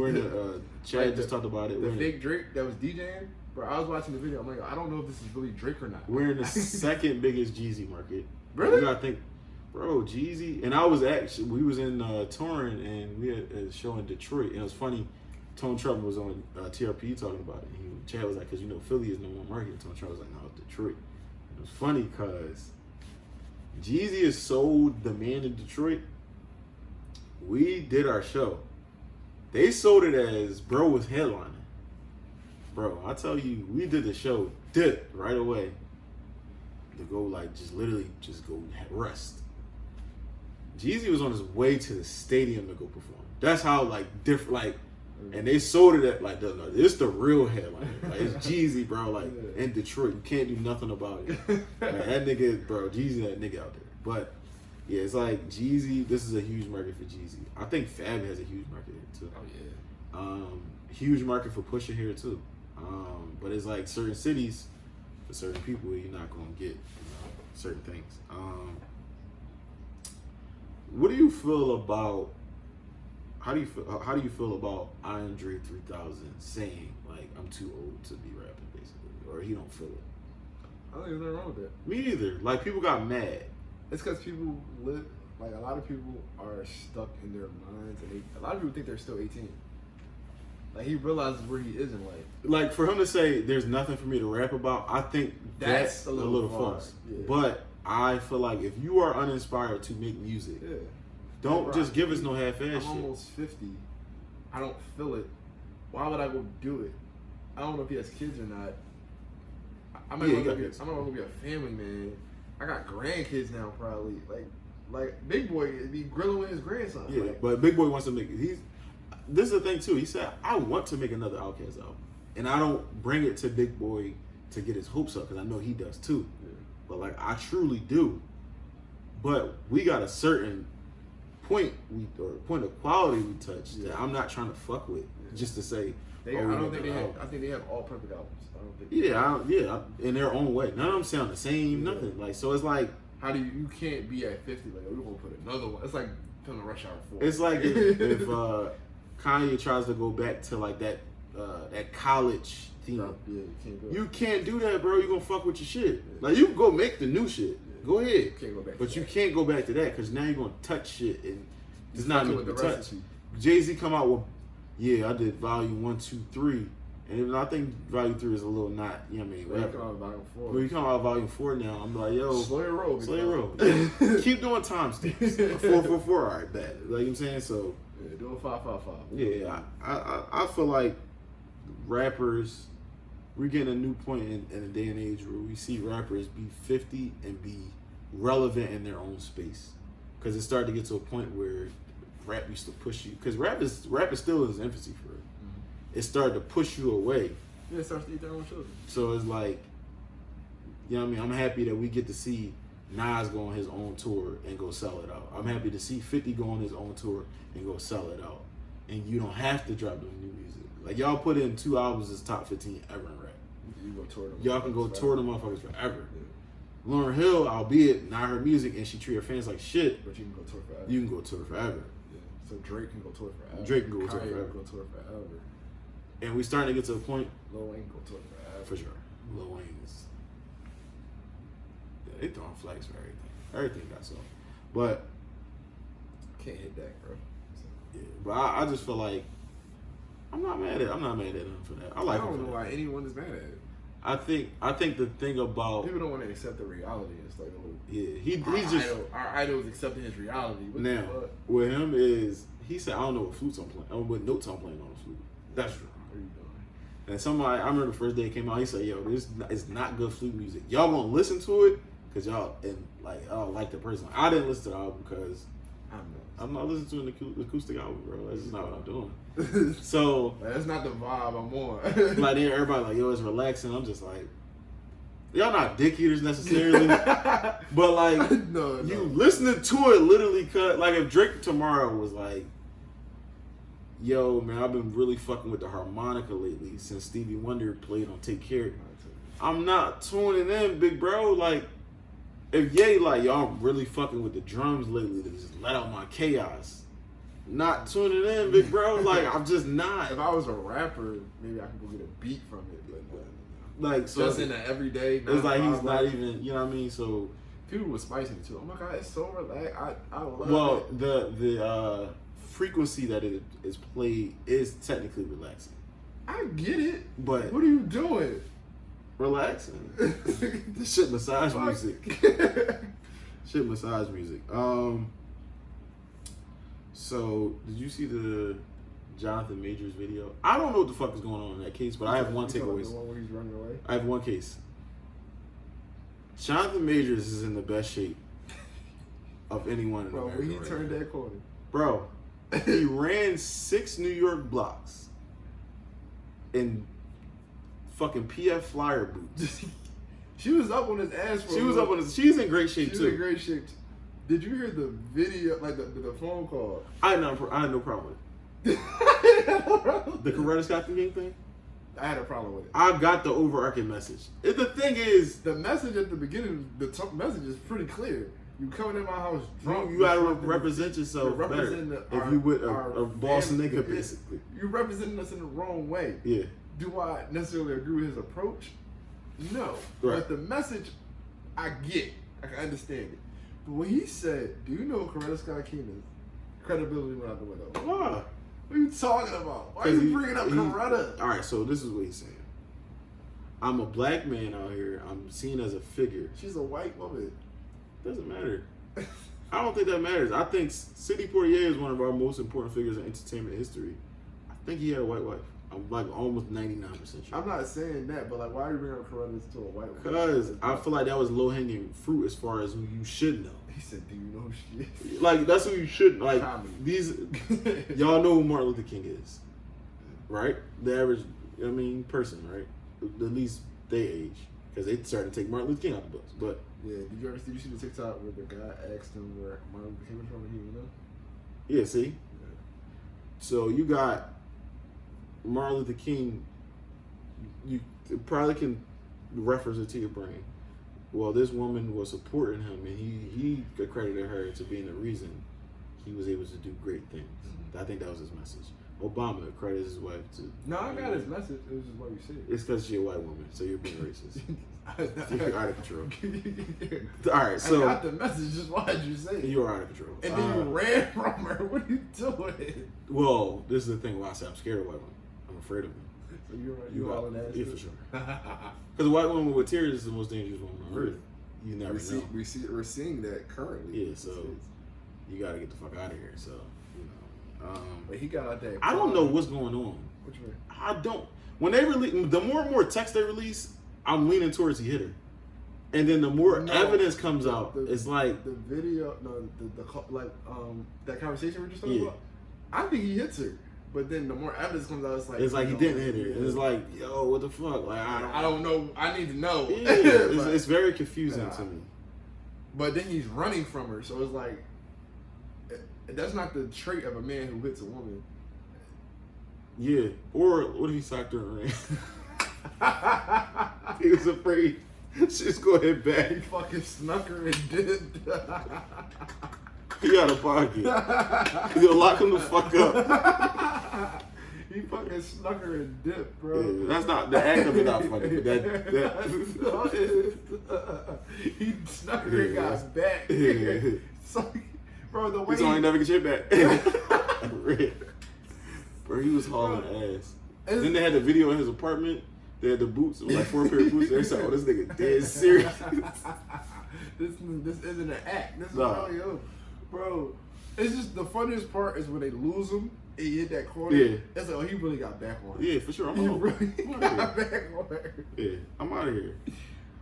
in the Chad like just talked about it. The fake Drake that was DJing, bro. I was watching the video. I'm like, I don't know if this is really Drake or not. We're in the second biggest Jeezy market. Really? You gotta think, bro, Jeezy. And I was we was in touring, and we had a show in Detroit. And it was funny. Tone Trump was on TRP talking about it. And Chad was like, because Philly is #1 market. And Tone Trump was like, no, it's Detroit. It was funny because Jeezy is so demanded in Detroit. We did our show. They sold it as bro was headlining. Bro, I tell you, we did the show, dip right away to go like just go rest. Jeezy was on his way to the stadium to go perform. That's how like different like, and they sold it at like it's the real headliner. Like it's Jeezy, bro. Like in Detroit, you can't do nothing about it. Like, that nigga, bro, Jeezy, that nigga out there. But yeah, it's like Jeezy. This is a huge market for Jeezy. I think Fab has a huge market here too. Oh yeah. Huge market for Pusha here too. But it's like certain cities for certain people you're not gonna get certain things. What do you feel about? How do you feel about Andre 3000 saying like I'm too old to be rapping basically, or he don't feel it? I don't think there's nothing wrong with that. Me either. Like people got mad. It's because people live like a lot of people are stuck in their minds, and a lot of people think they're still 18. Like he realizes where he is in life. Like for him to say there's nothing for me to rap about, I think that's a little false. Yeah. But I feel like if you are uninspired to make music, don't just give us no half-ass shit. I'm almost 50. I don't feel it. Why would I go do it? I don't know if he has kids or not. I might want to be a family man. I got grandkids now, probably. Like Big Boy be grilling with his grandson. Yeah, like, but Big Boy wants to make. This is the thing too. He said, "I want to make another Outkast album, and I don't bring it to Big Boy to get his hopes up because I know he does too. Yeah. But like I truly do. But we got a certain point of quality we touch that I'm not trying to fuck with just to say. I think they have all perfect albums. In their own way. None of them sound the same. Nothing like so. It's like how do you can't be at 50 like we're gonna put another one. It's like filming Rush Hour 4. It's like if Kanye tries to go back to like that college theme. You can't do that, bro. You're gonna fuck with your shit. Yeah. Like you can go make the new shit. Yeah. Go ahead. You can't go back but you can't go back to that because now you're gonna touch shit and it's not enough to touch. Jay-Z come out with I did volume 1, 2, 3. And I think volume 3 is a little not, you know what I mean? Well, you come out with volume 4. Well, you come out with volume 4 now. I'm like, yo. Slow your roll. Keep doing time stamps. 444, all right, bad. Like you know what I'm saying? So. Yeah, do a 555. Yeah, I feel like rappers, we're getting a new point in a day and age where we see rappers be 50 and be relevant in their own space. Because it started to get to a point where rap used to push you. Because rap is still in its infancy for it. It started to push you away. Yeah, it starts to eat their own children. So it's like, you know what I mean? I'm happy that we get to see Nas go on his own tour and go sell it out. I'm happy to see 50 go on his own tour and go sell it out. And you don't have to drop no new music. Like, y'all put in 2 albums as top 15 ever in rap. You go tour them. Y'all can go tour the motherfuckers forever. Yeah. Lauryn Hill, albeit not her music, and she treat her fans like shit. But you can go tour forever. You can go tour forever. Yeah. So Drake can go tour forever. Drake can go tour Kanye forever. Can go tour forever. And we starting to get to the point. Lil Wayne can go tour forever. For sure. Lil Wayne is. Yeah, they throwing flags for everything. Everything got so. But. Can't hit that, bro. Yeah, but I just feel like I'm not mad at him for that. I like. I don't know why anyone is mad at it. I think the thing about people don't want to accept the reality. It's like, oh, yeah, he's just our idol is accepting his reality. What now with him is he said I don't know what flutes I'm playing, what notes I'm playing on the flute. That's true. What are you doing? And somebody I remember the first day it came out, he said, "Yo, this is not good flute music. Y'all gonna listen to it because y'all and like I don't like the person. I didn't listen to the album because I'm not listening to an acoustic album, bro. That's just not what I'm doing. So that's not the vibe I'm on. Like then everybody like, yo, it's relaxing. I'm just like, y'all not dick eaters necessarily, but like no. You listening to it literally cut. Like if Drake tomorrow was like, yo, man, I've been really fucking with the harmonica lately since Stevie Wonder played on Take Care. I'm not tuning in, big bro. Like if Ye like, yo, I'm really fucking with the drums lately to just let out my chaos. Not tuning in, big bro. Like I'm just not. If I was a rapper, maybe I could go get a beat from it, but like so just in the everyday. It's like he's not even. You know what I mean? So people were spicing it too. Oh my god, it's so relaxed. I love it. Well, the frequency that it is played is technically relaxing. I get it, but what are you doing? Relaxing. This shit massage music. Shit massage music. So did you see the Jonathan Majors video? I don't know what the fuck is going on in that case, but I have one takeaway. The one where he's running away? I have one case. Jonathan Majors is in the best shape of anyone in America. Bro, when he turned that corner. Bro, he ran 6 New York blocks in fucking PF Flyer boots. She was up on his ass. She's in great shape too. She's in great shape. Did you hear the video, like the phone call? I had no problem with it. The Coretta Scott thing? I had a problem with it. I got the overarching message. The thing is, the message at the beginning, the message is pretty clear. You coming in my house drunk. You gotta represent yourself better. If you with a boss nigga, basically. You're representing us in the wrong way. Yeah. Do I necessarily agree with his approach? No. Right. But the message, I get. I can understand it. But when he said, do you know Coretta Scott Keenan's credibility went out the window? Why? What are you talking about? Why are you bringing up Coretta? Alright, so this is what he's saying. I'm a black man out here. I'm seen as a figure. She's a white woman. Doesn't matter. I don't think that matters. I think Sidney Poitier is one of our most important figures in entertainment history. I think he had a white wife. I'm like almost 99% sure. I'm not saying that, but like, why are you bringing up Coretta to a white woman? Because I feel like that was low hanging fruit as far as who you should know. He said, "Do you know who she is?" Like that's who you should like. Tommy. These y'all know who Martin Luther King is, right? The average, person, right? At least they age because they started to take Martin Luther King out the books. But yeah, did you see the TikTok where the guy asked him where Martin Luther King was from? He didn't know. Yeah, see. Yeah. So you got Martin Luther King. You probably can reference it to your brain. Well, this woman was supporting him, and he accredited her to being the reason he was able to do great things. I think that was his message. Obama accredited his wife to. No, I got his message. It was just what you said. It's because she's a white woman, so you're being racist. You're out of control. All right, so I got the message. Just why did you say it? You are out of control. And then you ran from her. What are you doing? Well, this is the thing. Why I say I'm scared of white women. I'm afraid of them. So you all in that? Yeah, for sure. Because a white woman with tears is the most dangerous woman on earth. You never know. We're seeing that currently. Yeah, so you got to get the fuck out of here. So, but he got out there. I don't know what's going on. What you mean? I don't. when they release, the more and more text they release, I'm leaning towards he hit her. And then the more evidence comes out, it's like the video, that conversation we were just talking about. I think he hits her, but then the more evidence comes out, it's like he didn't hit her. And it's like, yo, what the fuck? Like I don't know. I need to know. Yeah, it's very confusing to me. But then he's running from her, so it's like that's not the trait of a man who hits a woman. Yeah, or what if he socked her and ran? He was afraid. Just go ahead back. He fucking snuck her and dipped. He out of pocket. He's gonna lock him the fuck up. He fucking snuck her and dipped, bro. Yeah, that's not the act of it. Not funny, but that he snuck her and got his back. So, bro, the way he's only never get your back. Bro, he was hauling ass. Then they had the video in his apartment. They had the boots. It was like 4 pair of boots. They said, "Oh, this nigga dead serious." This isn't an act. This is really bro. It's just the funniest part is when they lose him and you hit that corner. Yeah. It's like, oh, he really got back on her. Yeah, for sure. He really got back on her. Yeah, I'm out of here.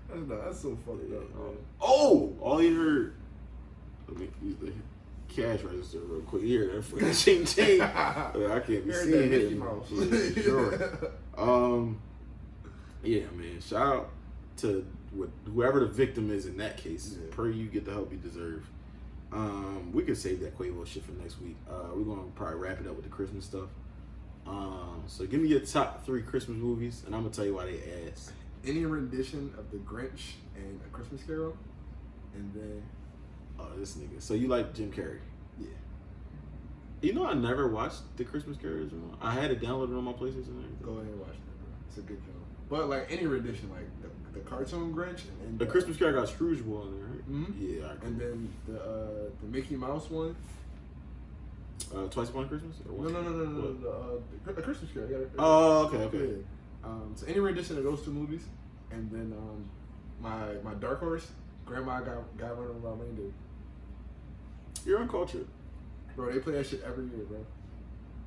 That's so fucked up, man. Oh, all he heard. Let me use the cash register real quick. Here, that fucking ching. I can't be seeing Mickey it. Mouse. Yeah, sure. Yeah, man. Shout out to whoever the victim is in that case. Yeah. Pray you get the help you deserve. We could save that Quavo shit for next week. We're gonna probably wrap it up with the Christmas stuff. So give me your top 3 Christmas movies, and I'm gonna tell you why they ass. Any rendition of The Grinch and A Christmas Carol, and then This nigga. So you like Jim Carrey? yeah. You know I never watched the Christmas Carol. I had it downloaded on my PlayStation and everything. Go ahead and watch that, bro. It's a good film. But like any rendition, like the cartoon Grinch and The Christmas Carol got Scrooge Boy in there, right? Mhm. Yeah. and then the Mickey Mouse one. Twice Upon Christmas? Or No. The Christmas Carol. You gotta, Oh, okay. Yeah. So any rendition of those 2 movies, and then my dark horse, Grandma got run over by a reindeer. You're uncultured. Bro, they play that shit every year, bro.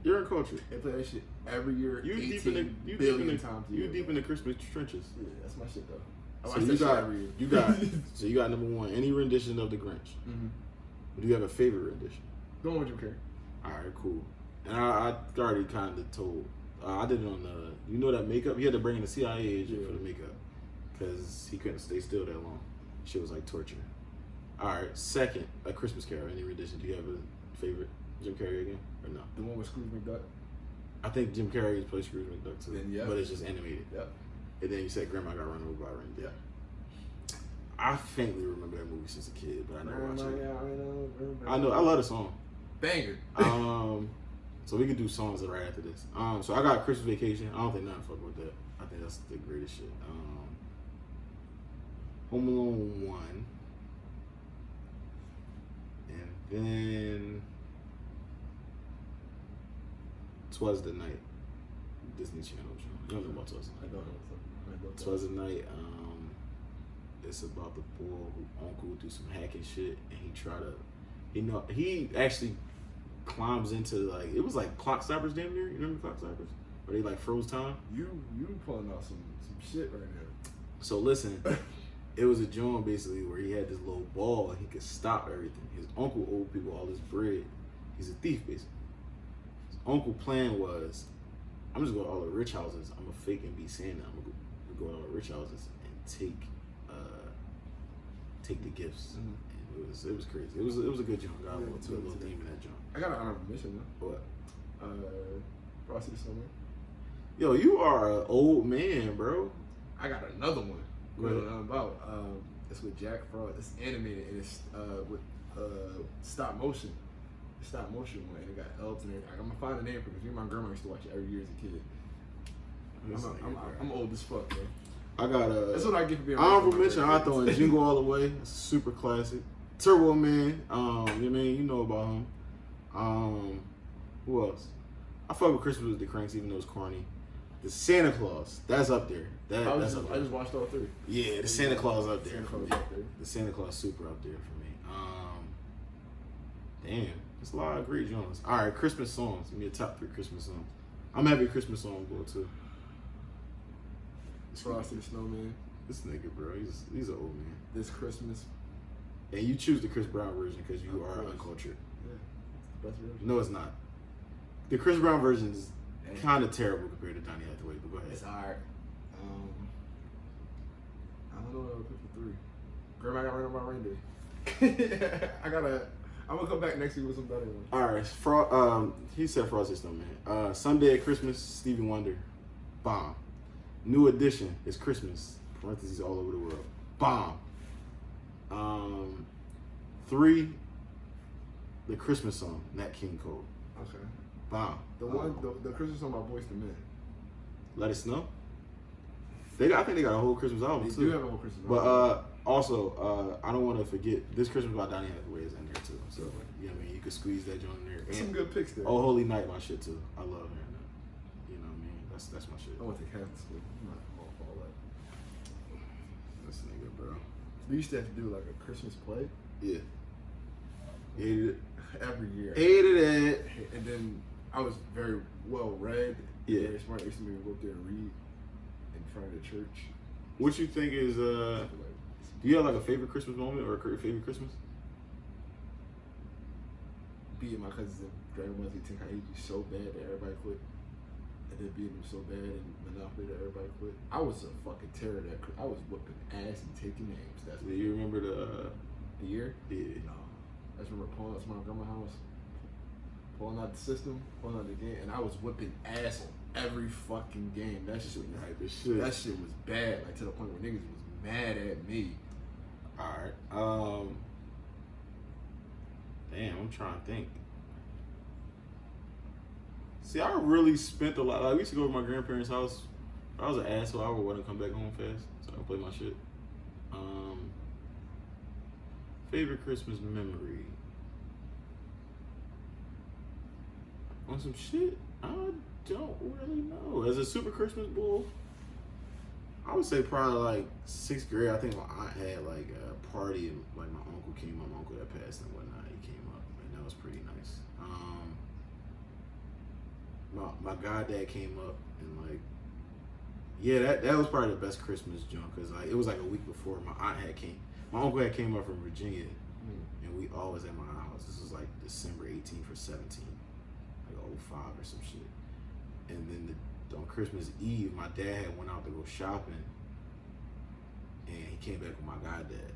You're uncultured. They play that shit every year. You deep 18 in the billion times a you year, deep bro. in the Christmas trenches. Yeah, that's my shit though. I So watch you that shit got every year. so you got number 1, any rendition of the Grinch. Mm-hmm. Do you have a favorite rendition? Going with Jim Carrey. All right, cool. And I already kind of told. I did it on the. You know that makeup. He had to bring in the CIA agent for the makeup because he couldn't stay still that long. Shit was like torture. All right, second, A Christmas Carol. Any rendition? Do you have a favorite Jim Carrey again or no? The one with Scrooge McDuck. I think Jim Carrey plays Scrooge McDuck too, Then, yeah. but it's just animated. Yep. And then you said Grandma got run over by a reindeer. I faintly remember that movie since a kid, but I never watched it. I know. I love the song. Banger. So we can do songs right after this. So I got Christmas Vacation. I don't think nothing fuck with that. I think that's the greatest shit. Home Alone 1. And then 'Twas the Night. Disney Channel. You don't know about 'Twas the Night. I don't know. 'Twas the Night. It's about the boy who uncle do some hacking shit, and he actually climbs into like it was like Clock Stoppers damn near. You remember Clock Stoppers? Where they like froze time. You pulling out some shit right now. So listen, it was a joint basically where he had this little ball and he could stop everything. His uncle owed people all this bread. He's a thief basically. His uncle plan was, I'm just going to all the rich houses. I'm gonna fake and be Santa. I'm gonna go to all the rich houses and take the gifts. Mm-hmm. It was crazy. It was a good joint. I went to a little theme in that joint. I got an honorable mention though. What? Frosty the Snowman. Yo, you are an old man, bro. I got another one. What about? It's with Jack Frost. It's animated and it's with stop motion. The stop motion one. And it got elves and everything. I'm gonna find the name for it because me and my grandma used to watch it every year as a kid. I'm old as fuck, bro. I got that's what I get for being honorable mention. I throw in Jingle All the Way. It's a super classic. Turbo Man. You know about him. Who else? I fuck with Christmas with the Cranks, even though it's corny. The Santa Claus. That's up there. That's up there. I just watched all 3. Yeah, the Santa Claus up there. Santa Claus up there. The Santa Claus super up there for me. Damn, there's a lot of great genres. All right, Christmas songs. Give me a top 3 Christmas songs. I'm having a Christmas song go too. Frosty the Snowman. This nigga, bro, he's an old man. This Christmas. And you choose the Chris Brown version because you are uncultured. Yeah, it's the best version. No, it's not. The Chris Brown version is kind of terrible compared to Donny Hathaway, but go ahead. It's alright. I don't know what I'll put for 3. Grandma got right on my reindeer. I'm gonna come back next week with some better ones. All right, he said Frosty the Snowman. Sunday at Christmas, Stevie Wonder, bomb. New Edition is Christmas. Parentheses all over the world, bomb. 3, the Christmas song, Nat King Cole. Okay. Bomb. The Christmas song by Boyz II Men. Let It Snow. I think they got a whole Christmas album They too. do have a whole Christmas But album. also, I don't want to forget this Christmas by Donny Hathaway is in there too. So you know what I mean, you could squeeze that joint in there. Some good picks there. Oh Holy Night, my shit too. I love hearing that. You know what I mean? That's my shit. I went to Catholic school. I'm not all that. This nigga, bro. We used to have to do like a Christmas play. Yeah. Hated it. Every year. Hated it. And then I was very well read. Yeah. Very smart. I used to maybe go up there and read in front of the church. What you think is do you have like a favorite Christmas moment or a favorite Christmas? Beating my cousins in Dragon Ball Z Tenkaichi so bad that everybody quit. And then beating them so bad in Monopoly that everybody quit. I was a fucking terror that I was whooping ass and taking names. That's Do you remember the year? Yeah. No. I just remember pulling up to my grandma's house, pulling out the system, pulling out the game, and I was whipping ass on every fucking game. That shit was hype as shit. That shit was bad, like to the point where niggas was mad at me. Alright. Damn, I'm trying to think. See, I really spent a lot. Like, we used to go to my grandparents' house. I was an asshole. I wouldn't come back home fast, so I can play my shit. Favorite Christmas memory? On some shit? I don't really know. As a super Christmas bull, I would say probably like 6th grade. I think my aunt had like a party and like my uncle came. My uncle that passed and whatnot. He came up and that was pretty nice. My goddad came up and like, yeah, that was probably the best Christmas junk because like it was like a week before my aunt had came. My uncle had came up from Virginia, and we always at my house. This was like December 18th or 17th, like 05 or some shit. And then on Christmas Eve, my dad had went out to go shopping, and he came back with my goddad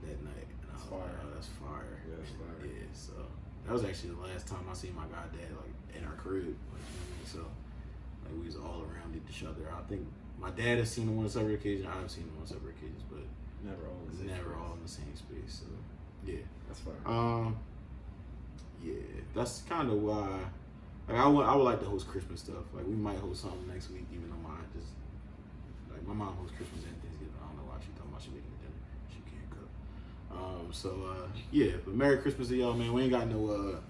that night. And I was like, oh, that's fire. Yeah, that's fire. Yeah, so that was actually the last time I seen my goddad like in our crib. Like, you know what I mean? So like we was all around each other. I think my dad has seen him on several occasions. I've seen him on several occasions, but Never all in the same space. So yeah, that's fine. Yeah, that's kind of why. Like I would like to host Christmas stuff. Like we might host something next week, even though mine just like my mom hosts Christmas and Thanksgiving. I don't know why she talking about she making dinner. She can't cook. Yeah, but Merry Christmas to y'all, man. We ain't got no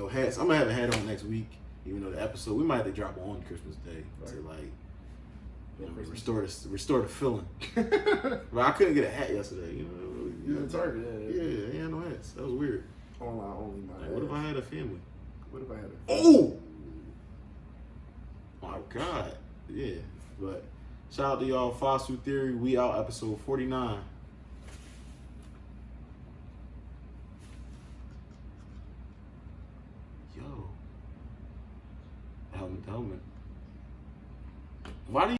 hats. I'm gonna have a hat on next week, even though the episode we might have to drop on Christmas Day to like. You know, restore the feeling. But I couldn't get a hat yesterday. You know, You in Target? Yeah, I had no hats. That was weird. Online only. Like, what if I had a family? What if I had a? Oh my God! Yeah, but shout out to y'all. Fossil Theory. We out. Episode 49. Yo, helmet. Why do you?